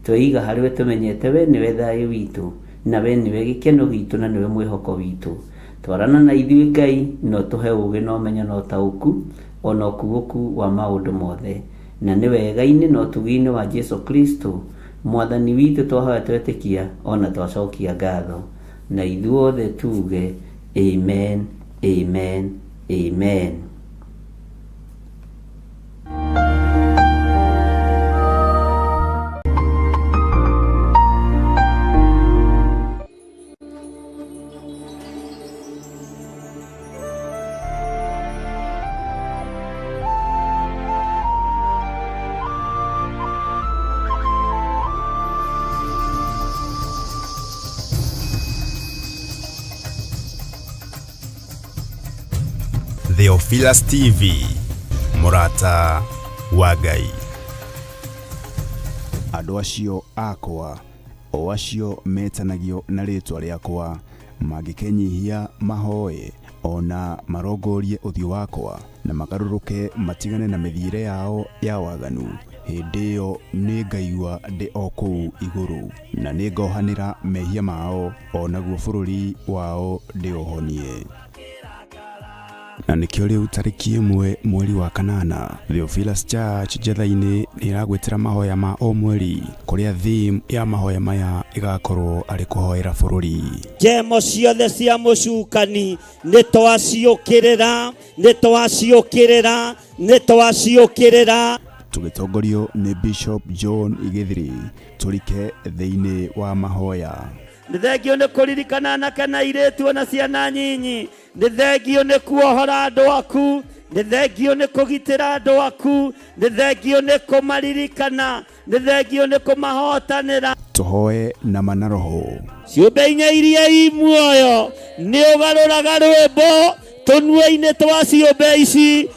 Tweiga harĩ we tũmenyete we nĩwe thayũ witũ na we nĩwe gĩkeno gitũ na nĩwe mwĩhoko witũ. Twarana na ithuĩ Ngai na ũtũhe ũũgĩ na ũmenyo na ũtaũku ona ũkuũku wa maũndũ mothe. Na nĩ wega-inĩ na ũtugi-inĩ wa Jesũ Kristo Mwathani witũ twahoya twetĩkia ona twacokia ngatho. Na ithuothe tuge amen, amen, amen. Theophilus TV, mũrata wa Ngai. Andũ acio akwa, o acio metanagio na rĩtwa rĩakwa, mangĩkenyihia mahoye ona marongorie ũthiũ wakwa na magarũrũke matigane na mĩthiĩre yao ya waganu, hĩndĩ ĩyo nĩ ngaigua ndĩ o kũu igũrũ na nĩ ngohanĩra mehia mao onaguo bũrũri wao ndĩũhonie. Na nĩkĩo rĩu tarĩki 1 mweri wa kanana Theophilus Church Njetha-inĩ nĩragwĩtĩra mahoya ma o mweri, kũrĩa theme ya mahoya maya ĩgakorwo arĩ kũhoera bũrũri. Njemo ciothe cia mũcukani nĩtwaciũkĩrĩra, nĩtwaciũkĩrĩra, nĩtwaciũkĩrĩra. Tũgĩtongorio nĩ Bishop John Igithiri tũrike thĩinĩ wa mahoya. Nĩthengio nĩ kũririkana anake na airĩtu ona ciana nyinyi. Nĩthengio nĩ kuohora andũ aku nĩ thengio nĩ kũgitĩra andũ aku, nĩ thengio nĩ kũmaririkana, nĩ thengio nĩ kũmahotanĩra. Tũhoe na manaroho. Ciũmbe inya iria i muoyo nĩ ũgarũraga rwĩmbo tũnua-inĩ twa ciũmbe ici,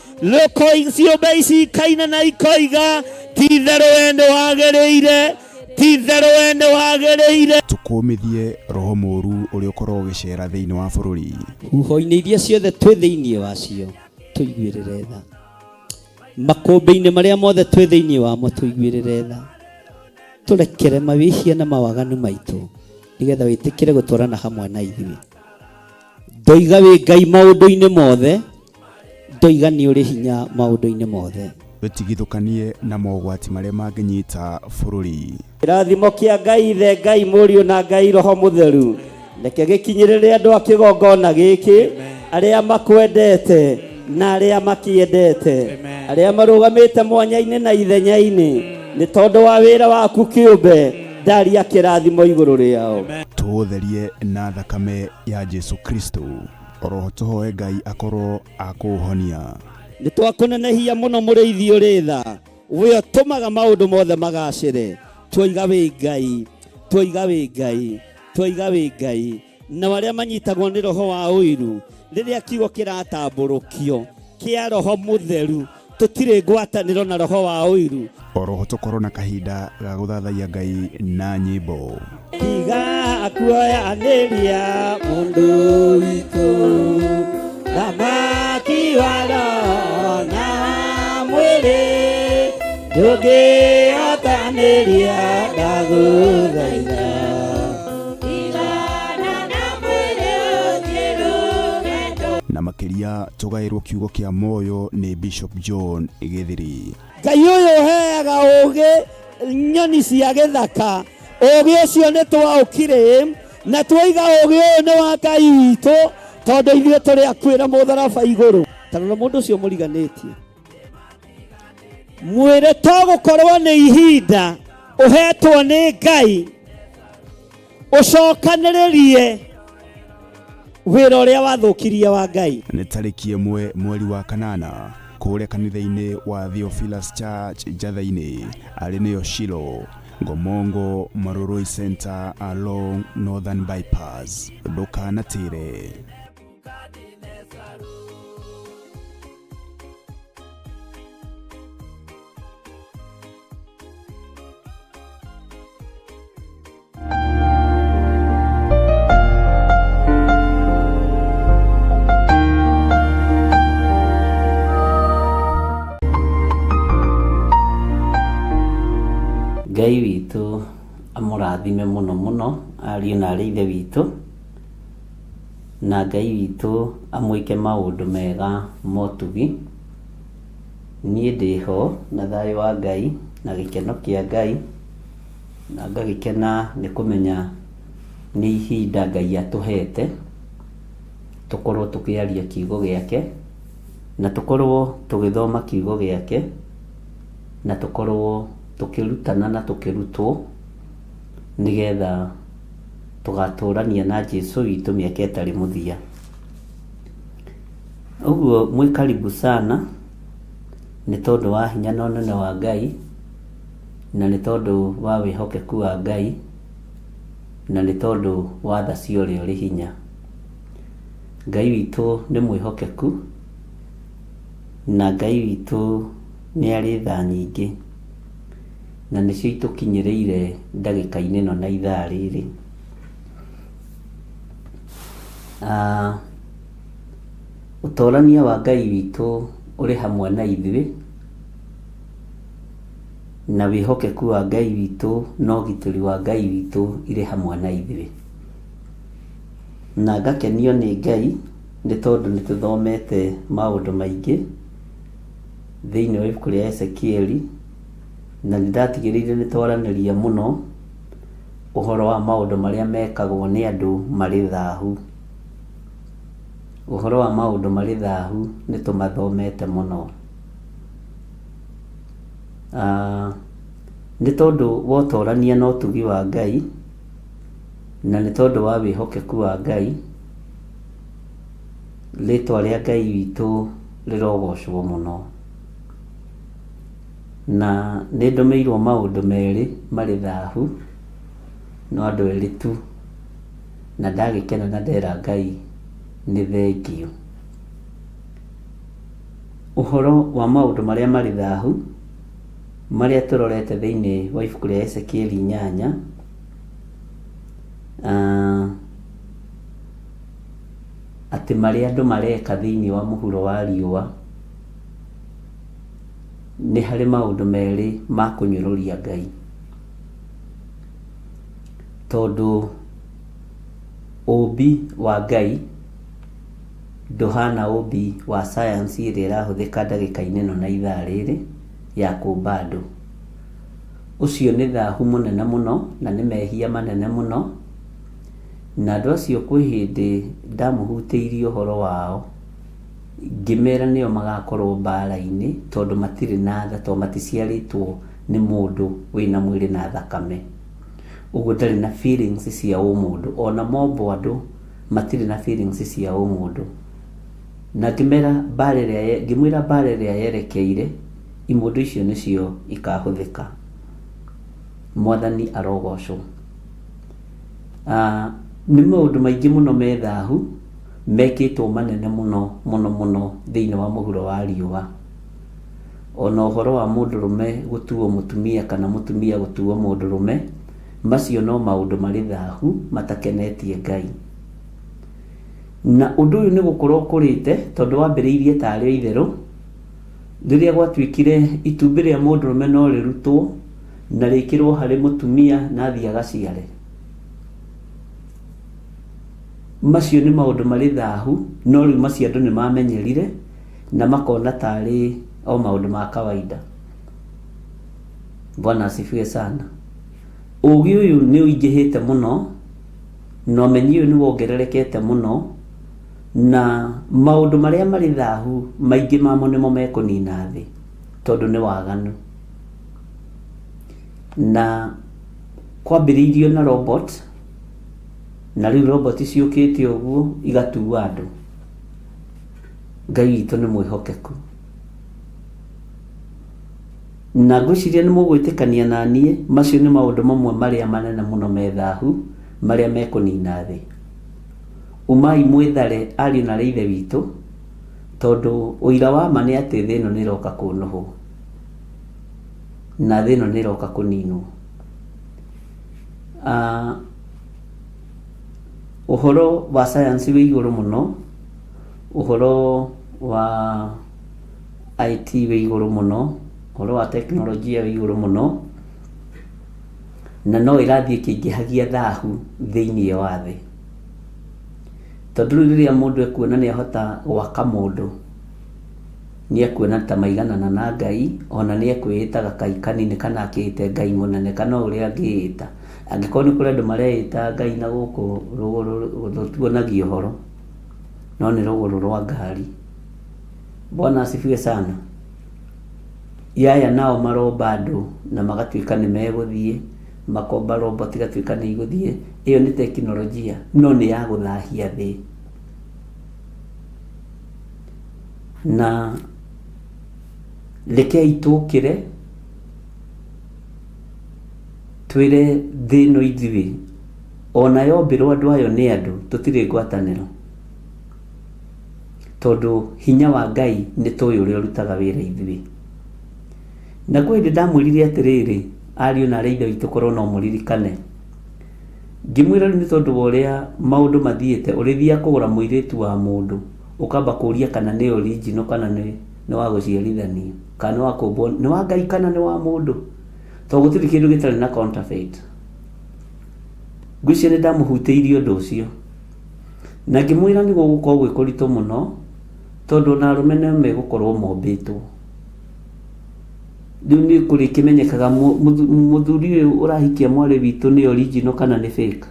ciũmbe ici ikaina na ikoiga ti-itherũ we nĩ wagĩrĩire, ti-itherũ we nĩ wagĩrĩire. Tũkũmithie roho mũũru ũrĩa ũkorwo ũgĩcera thĩinĩ wa bũrũri. Huho-inĩ iria ciothe twĩ thĩinĩ wacio tũiguĩrĩre tha, makũmbĩ-inĩ marĩa mothe twĩ thĩinĩ wamo tũiguĩrĩre tha, tũrekere mawĩhia na mawaganu maitũ nĩgetha wĩtĩkĩre gũtwarana hamwe na ithuĩ. Ndoiga wĩ Ngai maũndũ-inĩ mothe, ndoiga nĩ ũrĩ hinya maũndũ-inĩ mothe. Tũtigithũkanie na mogwati marĩa mangĩnyita bũrũri. Kĩrathimo kĩa Ngai Ithe, Ngai Mũriũ na Ngai Roho Mũtheru reke gĩkinyĩrĩre andũ a kĩgongona gĩkĩ, arĩa makwendete na arĩa makĩendete, arĩa marũgamĩte mwanya-inĩ na ithenya-inĩ nĩ tondũ wa wĩra waku kĩũmbe, ndaria kĩrathimo igũrũ rĩao. Tũũtherie na thakame ya Jesu Kristo. Oroho tũhoe Ngai akorwo akũhonia. Nĩ twakũnenehia mũno mũrĩithi ũrĩ tha, we ũtũmaga maũndũ mothe magacĩre. Twoiga wĩ Ngai, twoiga wĩ Ngai, twoiga wĩ Ngai, na marĩa manyitagwo nĩ roho wa ũiru rĩrĩa kiugo kĩratambũrũkio kĩa Roho Mũtheru, tũtirĩ ngwatanĩro na roho wa ũiru. Oroho tũkorwo na kahinda ga gũthathaiya Ngai na nyĩmbo. Tiga kuoyanĩria mũndũ witũ thamaki wa roho na mwĩrĩ, ndũngĩhotanĩria ndagũthaitha. Na makĩria tũgaĩrwo kiugo kĩa moyo nĩ Bishop John Gĩthiri. Ngai ũyũ ũheaga ũũgĩ nyoni cia gĩthaka, ũũgĩ ũcio nĩ twaũkire na twoiga ũũgĩ ũyũ nĩ wa Ngai witũ tondũ ithuĩ tũrĩ akwĩra mũtharaba igũrũ. Tarora mũndũ ũcio mũriganĩtie, mwĩrĩ to gũkorwo nĩ ihinda ũhetwo nĩ Ngai ũcokanĩrĩrie wĩra ũrĩa wathũkirie wa Ngai. Nĩ tarĩki 1 mweri wa kanana kũrĩa kanitha-inĩ wa Theophilus Church Njatha-inĩ arĩ nĩyo Shilo, Ngomongo Maroroi Center along Northern Bypass. Ndũkanatĩre. Ngai witũ amũrathime mũno mũno ariũ na arĩ ithe witũ, na Ngai witũ amwĩke maũndũ mega motugi. Niĩ ndĩho na thayũ wa Ngai na gĩkeno kĩa Ngai, na ngagĩkena nĩ kũmenya nĩ ihinda Ngai atũhete tũkorwo tũkĩaria kiugo gĩake, na tũkorwo tũgĩthoma kiugo gĩake, na tũkorwo tũkĩrutana na tũkĩrutwo nĩgetha tũgatũrania na Jesu witũ mĩaka ĩtarĩ mũthia. Ũguo mwĩ karibu sana nĩ tondũ wa hinya na ũnene wa Ngai, na nĩ tondũ wa wĩhokeku wa Ngai, na nĩ tondũ wa tha cia ũrĩa ũrĩ hinya. Ngai witũ nĩ mwĩhokeku, na Ngai witũ nĩ arĩ tha nyingĩ, na nĩcio itũkinyĩrĩire ndagĩka-inĩ ĩno na ithaa rĩrĩ. Ũtorania wa Ngai witũ ũrĩ hamwe na ithuĩ, na wĩhokeku wa Ngai witũ na ũgitĩri wa Ngai witũ irĩ hamwe na ithuĩ. Na ngakenio nĩ Ngai nĩ tondũ nĩ tũthomete maũndũ maingĩ thĩinĩ wa ibuku rĩa Ezekieli, na nĩndatigĩrĩire nĩ twaranĩria mũno ũhoro wa maũndũ marĩa mekagwo nĩ andũ marĩ thahu. Ũhoro wa maũndũ marĩ thahu nĩ tũmathomete mũno. Nĩ tondũ wa ũtorania na ũtugi wa Ngai, na nĩ tondũ wa wĩhokeku wa Ngai, rĩtwa rĩa Ngai witũ rirogocwo muno na nä ndåmĩirwo maũndũ merĩ marĩ thahu no andũ erĩ tu na ndagĩkena na ndera Ngai nĩ thengio. Ũhoro wa maũndũ marĩa marĩ thahu marĩa tũrorete thĩinĩ wa ibuku rĩa Ezekieli 8 atĩ marĩa andũ mareka thĩinĩ wa mũhuro wa riũa nĩ harĩ maũndũ merĩ ma kũnyũrũria Ngai, tondũ ũmbi wa Ngai ndũhana ũmbi wa science ĩrĩa ĩrahũthĩka ndagĩka-inĩ ĩno na ithaa rĩrĩ ya kũmba andũ. Ũcio nĩ thahu mũnene mũno na nĩ mehia manene mũno, na andũ acio kwĩ hĩndĩ ndamũhutĩirie ũhoro wao ngĩmera nĩo magakorwo mbara-inĩ tondũ matirĩ na tha, tondũ maticiarĩtwo nĩ mũndũ wĩna mwĩrĩ na thakame, ũguo ndarĩ na feelings cia ũmũndũ, ona mombo andũ matirĩ na feelings cia ũmũndũ. Na ngĩmera ngĩmwĩra mbara ĩrĩa yerekeire imũndũ icio nĩcio ikahũthĩka. Mwathani arogocwo. Nĩ maũndũ maingĩ mũno me thahu mekĩtwo manene mũno mũno mũno thĩinĩ wa mũhuro wa riũa. Ona ũhoro wa mũndũrũme gũtuo mũtumia kana mũtumia gũtuo mũndũrũme, macio no maũndũ marĩ thahu matakenetie Ngai. Na ũndũ ũyũ nĩ gũkorwo ũkũrĩte tondũ wambĩrĩirie tarĩ o itherũ rĩrĩa gwatuĩkire itumbĩ rĩa mũndũrũme no rĩrutwo na rĩkĩrwo harĩ mũtumia na athiĩ agaciare. Macio nĩ maũndũ marĩ thahu, no rĩu macio andũ nĩ mamenyerire na makona tarĩ o maũndũ ma kawaida. Bwana asifiwe sana. Ũgĩ ũyũ nĩ ũingĩhĩte mũno na ũmenyi ũyũ nĩ wongererekete mũno, na maũndũ marĩa marĩ thahu maingĩ mamo nĩmo mekũnina thĩ tondũ nĩ waganu. Na kwambĩrĩirio na robot, na rĩu robot ciũkĩte ũguo igatua andũ. Ngai witũ nĩ mwĩhokeku. Na ngwĩciria nĩ mũgwĩtĩkania na niĩ macio nĩ maũndũ mamwe marĩa manene mũno me thahu marĩa mekũnina thĩ. Umai mwĩthare ariũ na ithe witũ, tondũ ũira wa ma nĩ atĩ thĩ ĩno nĩ ĩroka kũnũhwo na thĩ ĩno nĩ ĩroka kũninwo. Ũhoro wa science wĩ igũrũ mũno, ũhoro wa IT wĩ igũrũ mũno, ũhoro wa teknolojia wĩ igũrũ mũno, na no ĩrathiĩ ĩkĩingĩhagia thahu thĩinĩ wa thĩ. Tondũ rĩu rĩrĩa mũndũ ekuona nĩ ahota gwaka mũndũ, nĩ ekuona ta maiganana na Ngai, ona nĩ ekwĩĩtaga Ngai kanini kana akĩĩte Ngai mũnene kana ũrĩa angĩĩta. Angĩkorwo nĩ kũrĩ andũ mareĩta Ngai na gũkũ rũtuonagia ũhoro, no nĩ rũgũrũ rwa ngari. Bwana asifiwe sana. Yaya nao maromba andũ na magatuĩka nĩ megũthiĩ, makomba robot igatuĩka nĩ igũthiĩ. Ĩyo nĩ teknolojia, no nĩ ya gũthahia thĩ. Na rekei tũkĩre twĩre thĩ ĩno ithuĩ ona yombĩrwo andũ ayo nĩ andũ tũtirĩ ngwatanĩro, tondũ hinya wa Ngai nĩ tũĩ ũrĩa ũrutaga wĩra ithuĩ. Na kwĩ hĩndĩ ndamwĩrire atĩrĩrĩ, ariũ na ithe witũ korwo no mũririkane, ngĩmwĩra rĩu nĩ tondũ wa ũrĩa maũndũ mathiĩte, ũrĩthiaga kũgũra mũirĩtu wa mũndũ ũkamba kũria kana nĩ original kana nĩ wa gũciarithanio, kana nĩ wa kũmbwo, nĩ wa Ngai kana nĩ wa mũndũ, tondũ gũtirĩ kĩndũ gĩtarĩ na counterfeit. Ngwĩciria nĩ ndamũhutĩirie ũndũ ũcio na ngĩmwĩra nĩ gũgũkorwo gwĩ kũritũ mũno, tondũ ona arũme nĩ megũkorwo mombĩtwo. Rĩu nĩ kũrĩkĩmenyekaga mũthuri ũyũ ũrahikia mwarĩ witũ nĩ original kana nĩ fake.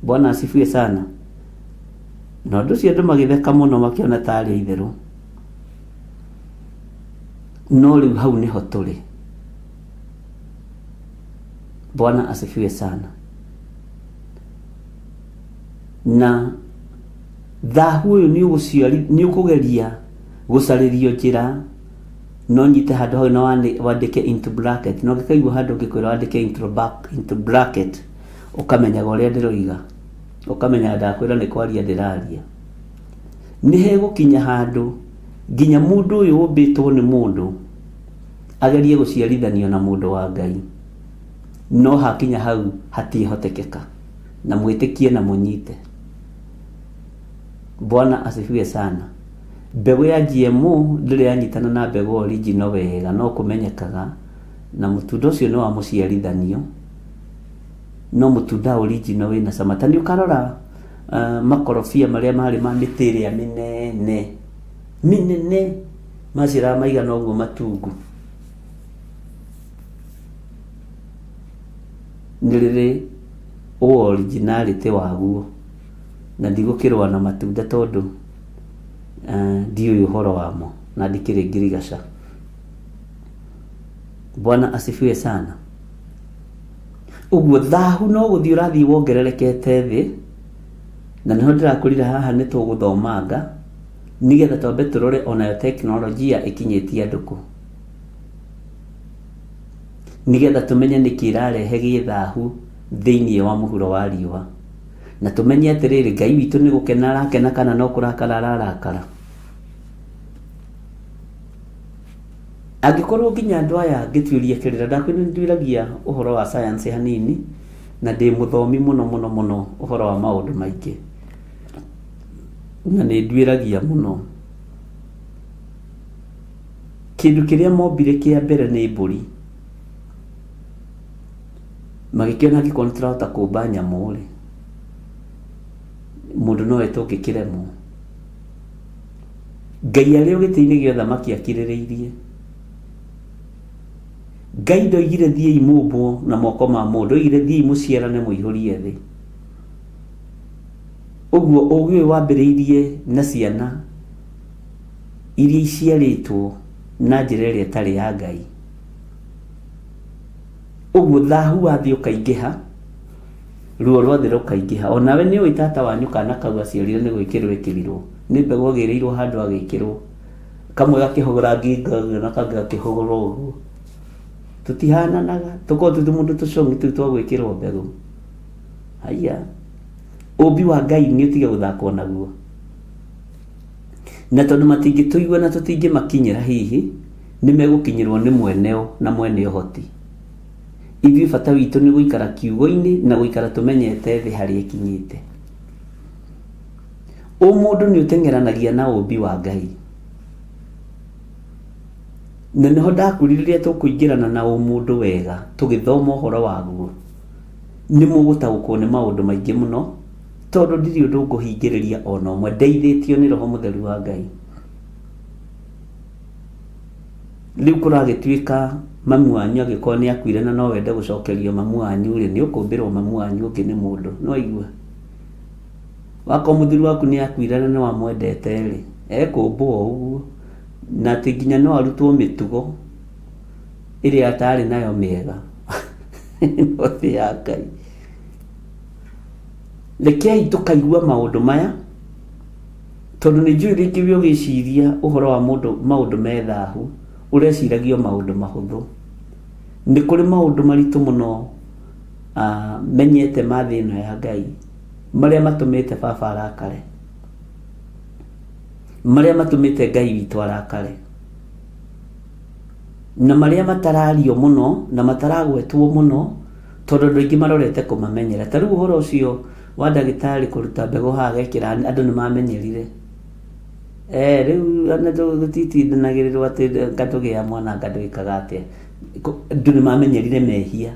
Bwana asifiwe sana. Na ũndũ ũcio andũ magĩtheka mũno makĩona tarĩ itherũ, no rĩu hau nĩho tũrĩ. Bwana asifiwe. asifiwe sana. Na thahu uyu ni ukugeria gucaririo njira no nyite handu hau na wandike into bracket no gikaigua handu ngikwira wandike into bracket ukamenya uria ndiroiga ukamenya ndakwira ni kwaria ndiraria ni hegukinya handu nginya mundu uyu umbitwo ni mundu agerie guciarithanio na mundu wa Ngai no hakinya hau hatihotekeka na mwitikie na munyite. Bwana asifiwe sana. Mbegu ya GMO ndire yanyitana na mbegu original wega no kumenyekaga na mutunda ucio no wa muciarithanio no mutunda original wina cama tani ukarora makorofia maria mari ma mitiria minene macira maiga no guo matungu ndirire originality waguo na ndigukirwa na matunda tondu ndiyo uhoro wamo na ndikire ngirigaca. Bwana asifiwe sana. Uguo thahu no guthii urathii wongererekete thi na niho ndirakurira haha ni tuguthomanga nigetha twambe turore onayo teknolojia ikinyitie anduku nigetha tumenye niki irarehe githahu thiini wa muhuro wa riua na tumenye atiriri Ngai witu ni gukena arakena kana no kurakara ararakara. Angikorwo nginya andu aya ngituiria kirira ndakwira ndwiragia uhoro wa science hanini na ndi muthomi muno uhoro wa maundu maingi na ni ndwiragia muno kindu kiria mombire kia mbere ni mburi magikiona gikontrata kumba nyamu ri mundu no etoke kiremo Ngai ario gitiini gio thamaki akiririirie Ngai ndoigire thie imumbo na moko ma mundu oigire thie muciarane muihurie thi uguo ugi wambiriirie na ciana iria iciaritwo na njira iria tari ya Ngai uguo thahu wathi ukaingiha ruo rwothe rukaingiha onawe ni uitata wanyu kana kau aciarire ni gwikirwo ikirirwo ni mbegu agirirwo handu agikirwo kamwe gakihogora nginga na kangi gakihogora uguo tutihananaga tuko mundu tucongi tu twagwikirwo mbegu haya ubi wa Ngai ni utige guthakwo naguo na tondu matingituigwa na tutingi makinyira hihi ni megukinyirwo ni mweneo na mwene uhoti ithi bata witu ni guikara kiugo-ini na guikara tumenyete thi hari ikinyite mundu ni utengeranagia na ubi wa Ngai na niho ndakuririria tukuingirana na mundu wega tugithoma uhoro waguo ni mugutaukwo ni maundu maingi muno tondu ndiri undu nguhingiriria ona umwe ndeithitio ni roho mutheru wa Ngai riu kuragituika mamu wanyu agikorwo ni akuire na no wende gucokerio mamu wanyu ri ni ukumbirwo mamu wanyu ungi ni mundu no igua wako muthiru waku ni akuire na no amwendete ri ekumbwo uguo na tinginya no arutwo mitugo iria atari nayo miega no thi ya Ngai rekei tukaigua maundu maya tondu ni njui ringi wi ugiciria uhoro wa maundu methahu ureciragio maundu mahuthu ni kuri maundu maritu muno menyete mathino ya Ngai maria matumite baba arakare maria matumite Ngai witu arakare na maria matarario muno na mataragwetwo muno tondu andu aingi marorete kumamenyera tariu uhoro ucio wa ndagitari kuruta mbegu hagekira andu ni mamenyerire riu ana tutitithanagirirwo ati ngatugia mwana ngatwikaga atia andu ni mamenyerire mehia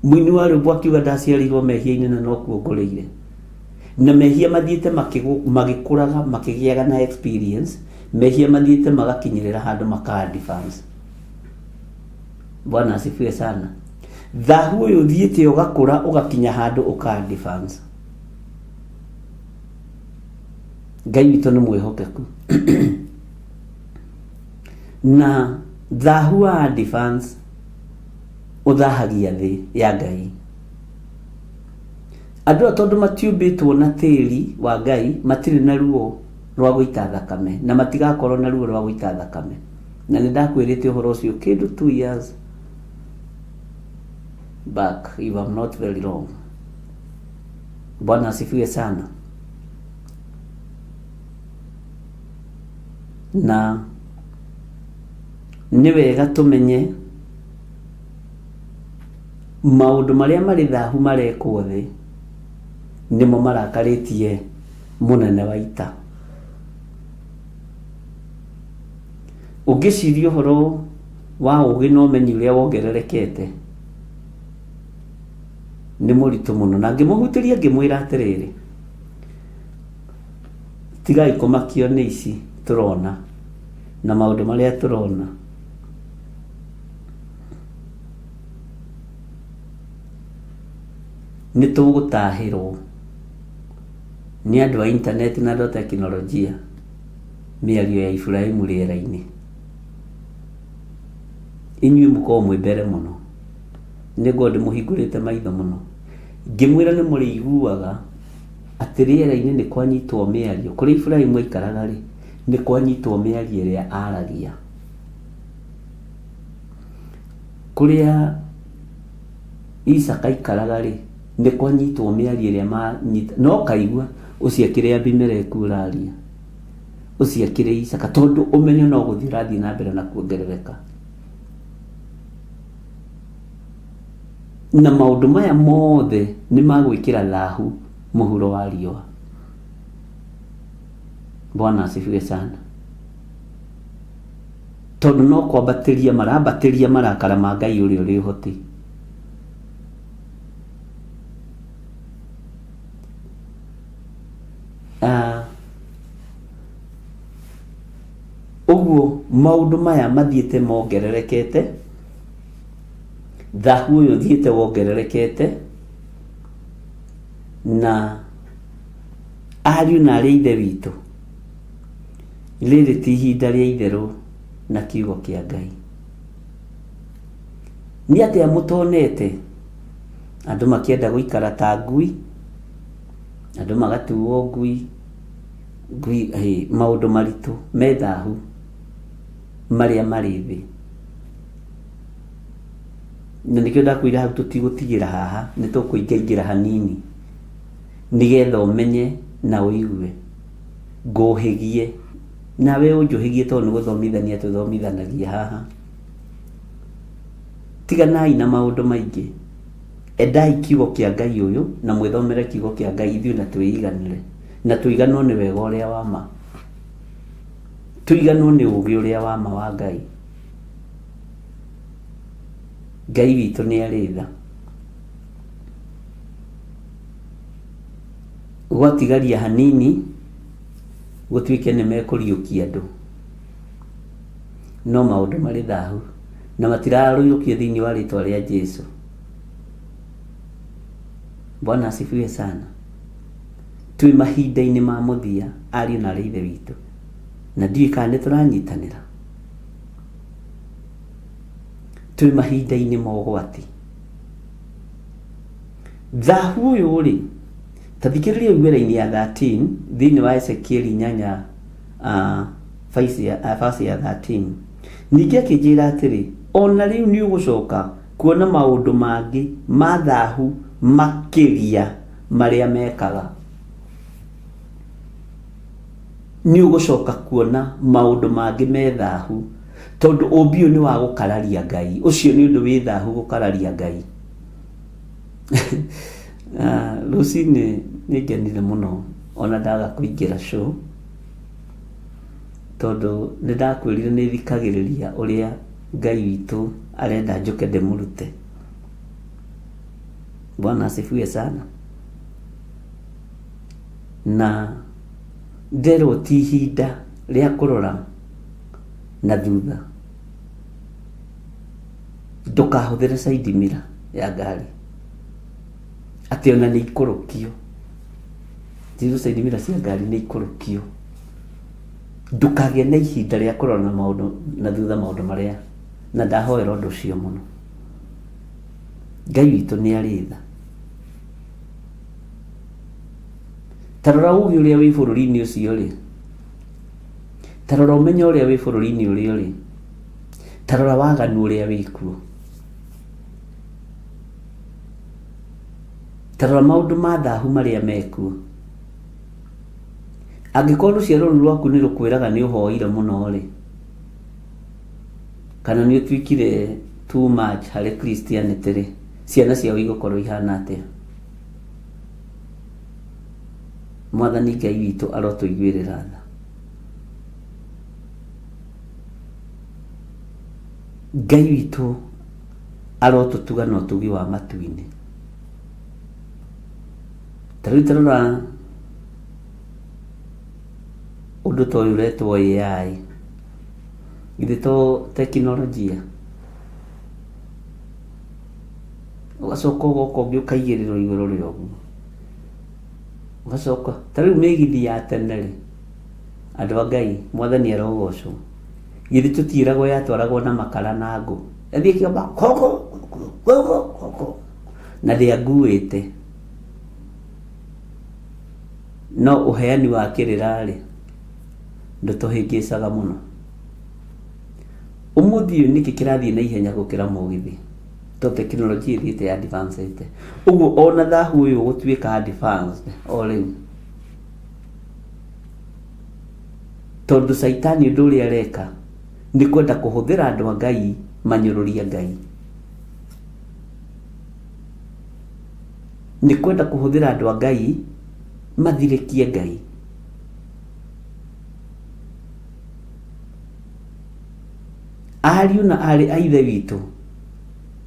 mwini wa rwimbo akiuga ndaciarirwo mehia-ini na no kuongoreire na mehia mathiite magikuraga makigiaga na experience mehia mathiite magakinyirira handu maka-advance. Bwana asifiwe sana. Thahu uyu uthiite ugakura ugakinya handu uka-advance. Ngai witu ni mwihokeku na thahu wa advance uthahagia thi ya Ngai andũ tondu matiumbĩtwo na tĩri wa Ngai matirĩ na ruo rwa gũita thakame na matigakorwo na ruo rwa gũita thakame. Na nĩ ndakwĩrĩte ũhoro ũcio kĩndũ 2 years back, if I'm not very wrong. Bwana asifiwe sana. Na nĩ wega tũmenye maũndũ marĩa marĩ thahu marekwo thĩ nĩmo marakarĩtie mũnene wa ita. Ũngĩciria ũhoro wa ũgĩ na ũmenyi ũrĩa wongererekete nĩ mũritũ mũno, na ngĩmũhutĩria ngĩmwĩra atĩrĩrĩ, tigai kũmakio nĩ ici tũrona na maũndũ marĩa tũrona. Nĩ tũgũtahĩrwo nĩ andũ a internet na andũ a teknolojia mĩario ya Ibrahimu rĩera-inĩ. Inyuĩ mũkorwo mwĩ mbere mũno, nĩguo ndĩmũhingũrĩte maitho mũno, ngĩmwĩra nĩ mũrĩiguaga atĩ rĩera-inĩ nĩ kwanyitwo mĩario kũrĩa Ibrahimu aikaraga rĩ, nĩ kwanyitwo mĩario ĩrĩa aragia. Kũrĩa Isaka aikaraga rĩ, nĩ kwanyitwo mĩario ĩrĩa manyita, no kaigua ũcio akĩrĩ Abimeleku ũraria, ũcio akĩrĩ Isaka, tondũ ũmenyo no gũthiĩ ũrathiĩ na mbere na kuongerereka. Na maũndũ maya mothe nĩ magwĩkĩra thahu mũhuro wa riũa. Bwana asifiwe sana. Tondũ no kwambatĩria marambatĩria marakara ma Ngai ũrĩa ũrĩ ũhoti. Ũguo maũndũ maya mathiĩte mongererekete, thahu ũyũ thiĩte wongererekete, na ariũ na arĩa ithe witũ, rĩrĩ ti ihinda rĩa itherũ na kiugo kĩa Ngai. Nĩ atĩa mũtonete andũ makĩenda gũikara ta ngui, andũ magatuo ngui, maũndũ maritũ me thahu marĩa marĩ thĩ. Na nĩkĩo ndakwĩra hau tũtigũtigĩra haha, nĩ tũkũingĩra hanini nĩgetha ũmenye na ũigue, ngũhĩgie nawe ũnjũhĩgie, tondũ nĩ gũthomithania tũthomithanagia haha. Tiganai na maũndũ maingĩ, endai kiugo kĩa Ngai ũyũ na mwĩthomere kiugo kĩa Ngai, ithuĩ na twĩiganĩre na tũiganwo nĩ wega ũrĩa wa ma, tũiganwo nĩ ũũgĩ ũrĩa wa ma wa Ngai. Ngai witũ nĩ arĩ tha. Gwatigaria hanini gũtuĩke nĩ mekũriũkia andũ, no maũndũ marĩ thahu na matirarũyũkio thĩinĩ wa rĩtwa rĩa Jesũ. Bwana asifiwe sana. Twĩ mahinda-inĩ ma mũthia, ariũ na arĩa ithe witũ, na ndiũĩ kana nĩ tũranyitanĩra. Twĩ mahinda-inĩ ma ũgwati. Thahu ũyũ rĩ, ta thikĩrĩria wĩra-inĩ ya 13 thĩinĩ wa Ezekieli nyanya verse ya 13. Ningĩ akĩnjĩra atĩrĩ, ona rĩu nĩ ũgũcoka kuona maũndũ mangĩ ma thahu makĩria marĩa mekaga. Nĩ ũgũcoka kuona maũndũ mangĩ me thahu, tondũ ũmbi ũyũ nĩ wa gũkararia Ngai. Ũcio nĩ ũndũ wĩ thahu, gũkararia Ngai. Rũcinĩ nĩ ngenire mũno ona ndaga kũingĩra show, tondũ nĩ ndakwĩrire nĩ thikagĩrĩria ũrĩa Ngai witũ arenda njoke ndĩmũrute. Bwana asifiwe sana. Na nderwo ti ihinda rĩa kũrora na thutha, ndũkahũthĩre side mirror ya ngari atĩ ona nĩ ikũrũkio. Tizo side mirror cia ngari nĩ ikũrũkio. Ndũkagĩe na ihinda rĩa kũrora na maũndũ na thutha maũndũ marĩa, na ndahoera ũndũ ũcio mũno. Ngai witũ nĩ arĩ tha. tarora ugi uria wi bururi-ini ucio ri, tarora umenyo uria wi bururi-ini urio ri, tarora waganu uria wi kuo, tarora maundu ma thahu maria mekuo. Angikorwo ruciaro ruru rwaku ni rukwiraga ni uhoire muno ri, kana ni utwikire too much hari Christianity ri, ciana ciao igukorwo ihana atia? Mwathani Ngai witũ arotuiguĩrĩra tha. Ngai witũ arotutuga na ũtugi wa matu-inĩ. Tarĩu tarora ũndũ ta ũyũ ũretwo AI, githĩ to teknolojia? Ũgacoka ũgoka ũngĩ ũkaigĩrĩrwo igũrũ rĩa ũguo, ũgacoka tarĩu mĩgithi ya tene rĩ, andũ a Ngai, Mwathani arogocwo, githĩ tũtiĩragwo yatwaragwo na makara na ngũ, athiĩ kĩamba koko na ndĩanguĩte. No ũheani wa kĩrĩra rĩ, ndũtũhĩngĩcaga mũno. Ũmũthĩ ũyũ nĩkĩ kĩrathiĩ na ihenya gũkĩra mũgithi? To teknolojia ĩthiĩte advanced. Ũguo ona thahu ũyũ gũtuĩka advanced o rĩu, tondũ Saitani ũndũ ũrĩa areka nĩ kwenda kũhũthĩra andũ a Ngai manyũrũrie Ngai, nĩ kwenda kũhũthĩra andũ a Ngai mathirĩkie Ngai. Ariũ na arĩ a ithe witũ,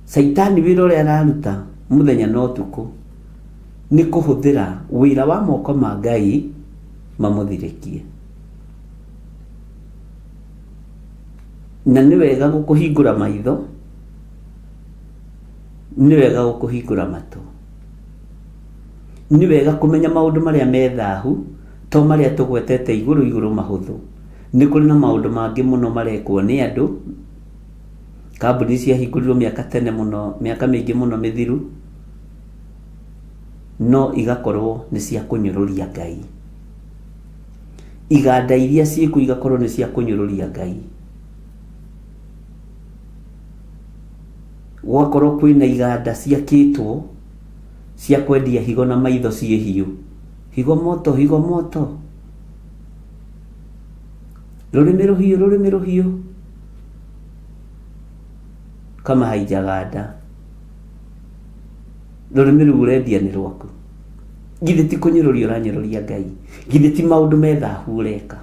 Saitani wĩra ũrĩa araruta mũthenya na ũtukũ nĩ kũhũthĩra wĩra wa moko ma Ngai mamũthirĩkie. Na nĩ wega gũkũhingũra maitho, nĩ wega gũkũhingũra matũ, nĩ wega kũmenya maũndũ marĩa me thahu to marĩa tũgwetete igũrũ mahũthũ. Nĩ kũrĩ na maũndũ mangĩ mũno marekwo nĩ andũ, kambuni ciahingũrirwo mĩaka tene mũno, mĩaka mĩingĩ mũno mĩthiru, no igakorwo nĩ cia kũnyũrũria Ngai. Iganda iria ciĩkuo igakorwo nĩ cia kũnyũrũria Ngai. Gwakorwo kwĩna iganda ciakĩtwo cia kwendia higo na maitho ciĩ hiũ, higo moto, higo moto, rũrĩmĩ rũhiũ, kama haijaganda, rũrĩmĩ rũu ũrendia nĩ rwaku. Githĩ ti kũnyũrũria ũranyũrũria Ngai? Githĩ ti maũndũ me thahu ũreka?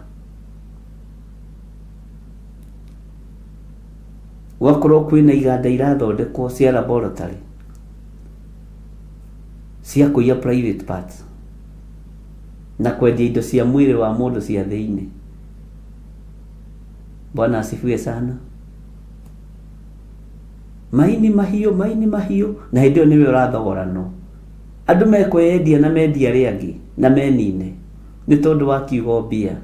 Gwakorwo kwĩna iganda irathondekwo cia laboratory cia kũiya private parts na kwendia indo cia mwĩrĩ wa mũndũ cia thĩinĩ. Bwana asifiwe sana. Maini mahiũ, na hĩndĩ ĩyo nĩwe ũrathogoranwo. Andũ mekweyendia na mendia arĩa angĩ na menine nĩ tondũ wa kiugo mbia.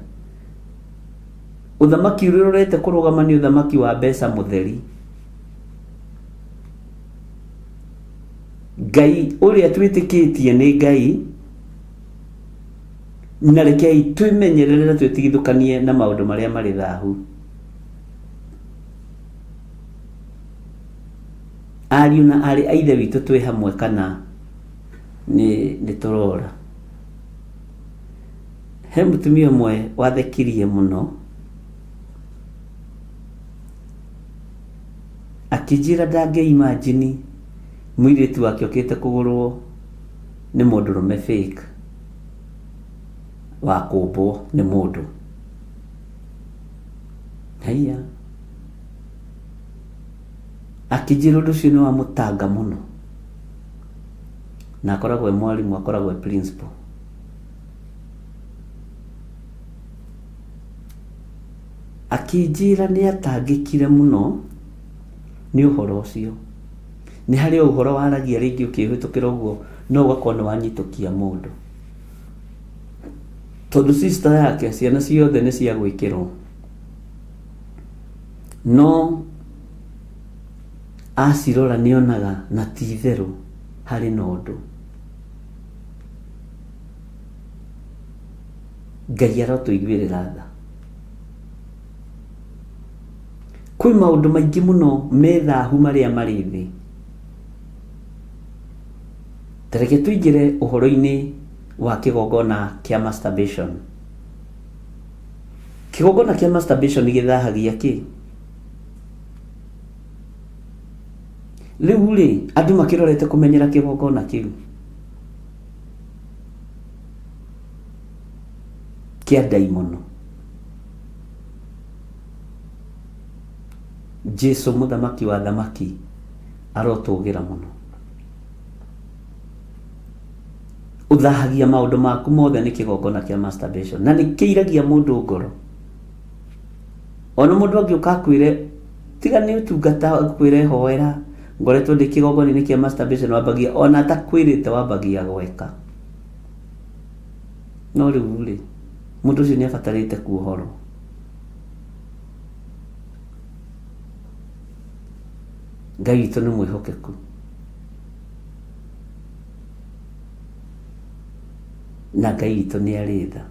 Ũthamaki ũrĩa ũrete kũrũgama nĩ ũthamaki wa mbeca mũtheri. Ngai ũrĩa twĩtĩkĩtie nĩ Ngai, na rekei twĩmenyerere na twĩtigithũkanie na maũndũ marĩa marĩ thahu. Ariũ na arĩ a ithe witũ twĩ hamwe kana nĩ tũrora. He mũtumia ũmwe wathekirie mũno, akĩnjĩra ndangĩimagine mũirĩtu wake okĩte kũgũrwo nĩ mũndũrũme fake wa kũmbwo nĩ mũndũ. Haiya, akĩnjĩra ũndũ ũcio nĩ wamũtanga mũno, na akoragwo e mwarimũ, akoragwo e principal. Akĩnjĩra nĩ atangĩkire mũno nĩ ũhoro ũcio. Nĩ harĩ ũhoro waragia rĩngĩ ũkĩhĩtũkĩra ũguo no ũgakorwo nĩ wanyitũkia mũndũ, tondũ sister yake ciana ciothe nĩ cia gwĩkĩrwo, no acirora nĩonaga na ti itherũ harĩ na ũndũ. Ngai arotũiguĩrĩra tha. Kwĩ maũndũ maingĩ mũno methahu marĩa marĩ thĩ. Tareke tũingĩre ũhoro-inĩ wa kĩgongona kĩa masturbation. Kĩgongona kĩa masturbation gĩthahagia kĩ? Rĩu rĩ, andũ makĩrorete kũmenyera kĩgongona kĩu kĩa ndaimono. Jesu mũthamaki wa thamaki arotũgĩra mũno. Ũthahagia maũndũ maku mothe nĩ kĩgongona kĩa masturbation, na nĩ kĩiragia mũndũ ngoro. Ona mũndũ angĩũka akwĩre tiga nĩ ũtungata akwĩre hoera ngoretwo ndĩ kĩgongona-inĩ kĩa masturbation, wambagia ona atakwĩrĩte wambagia gweka. No rĩu rĩ, mũndũ ũcio nĩ abatarĩte kuohorwo. Ngai witũ nĩ mwĩhokeku. Na Ngai witũ nĩ arĩ tha.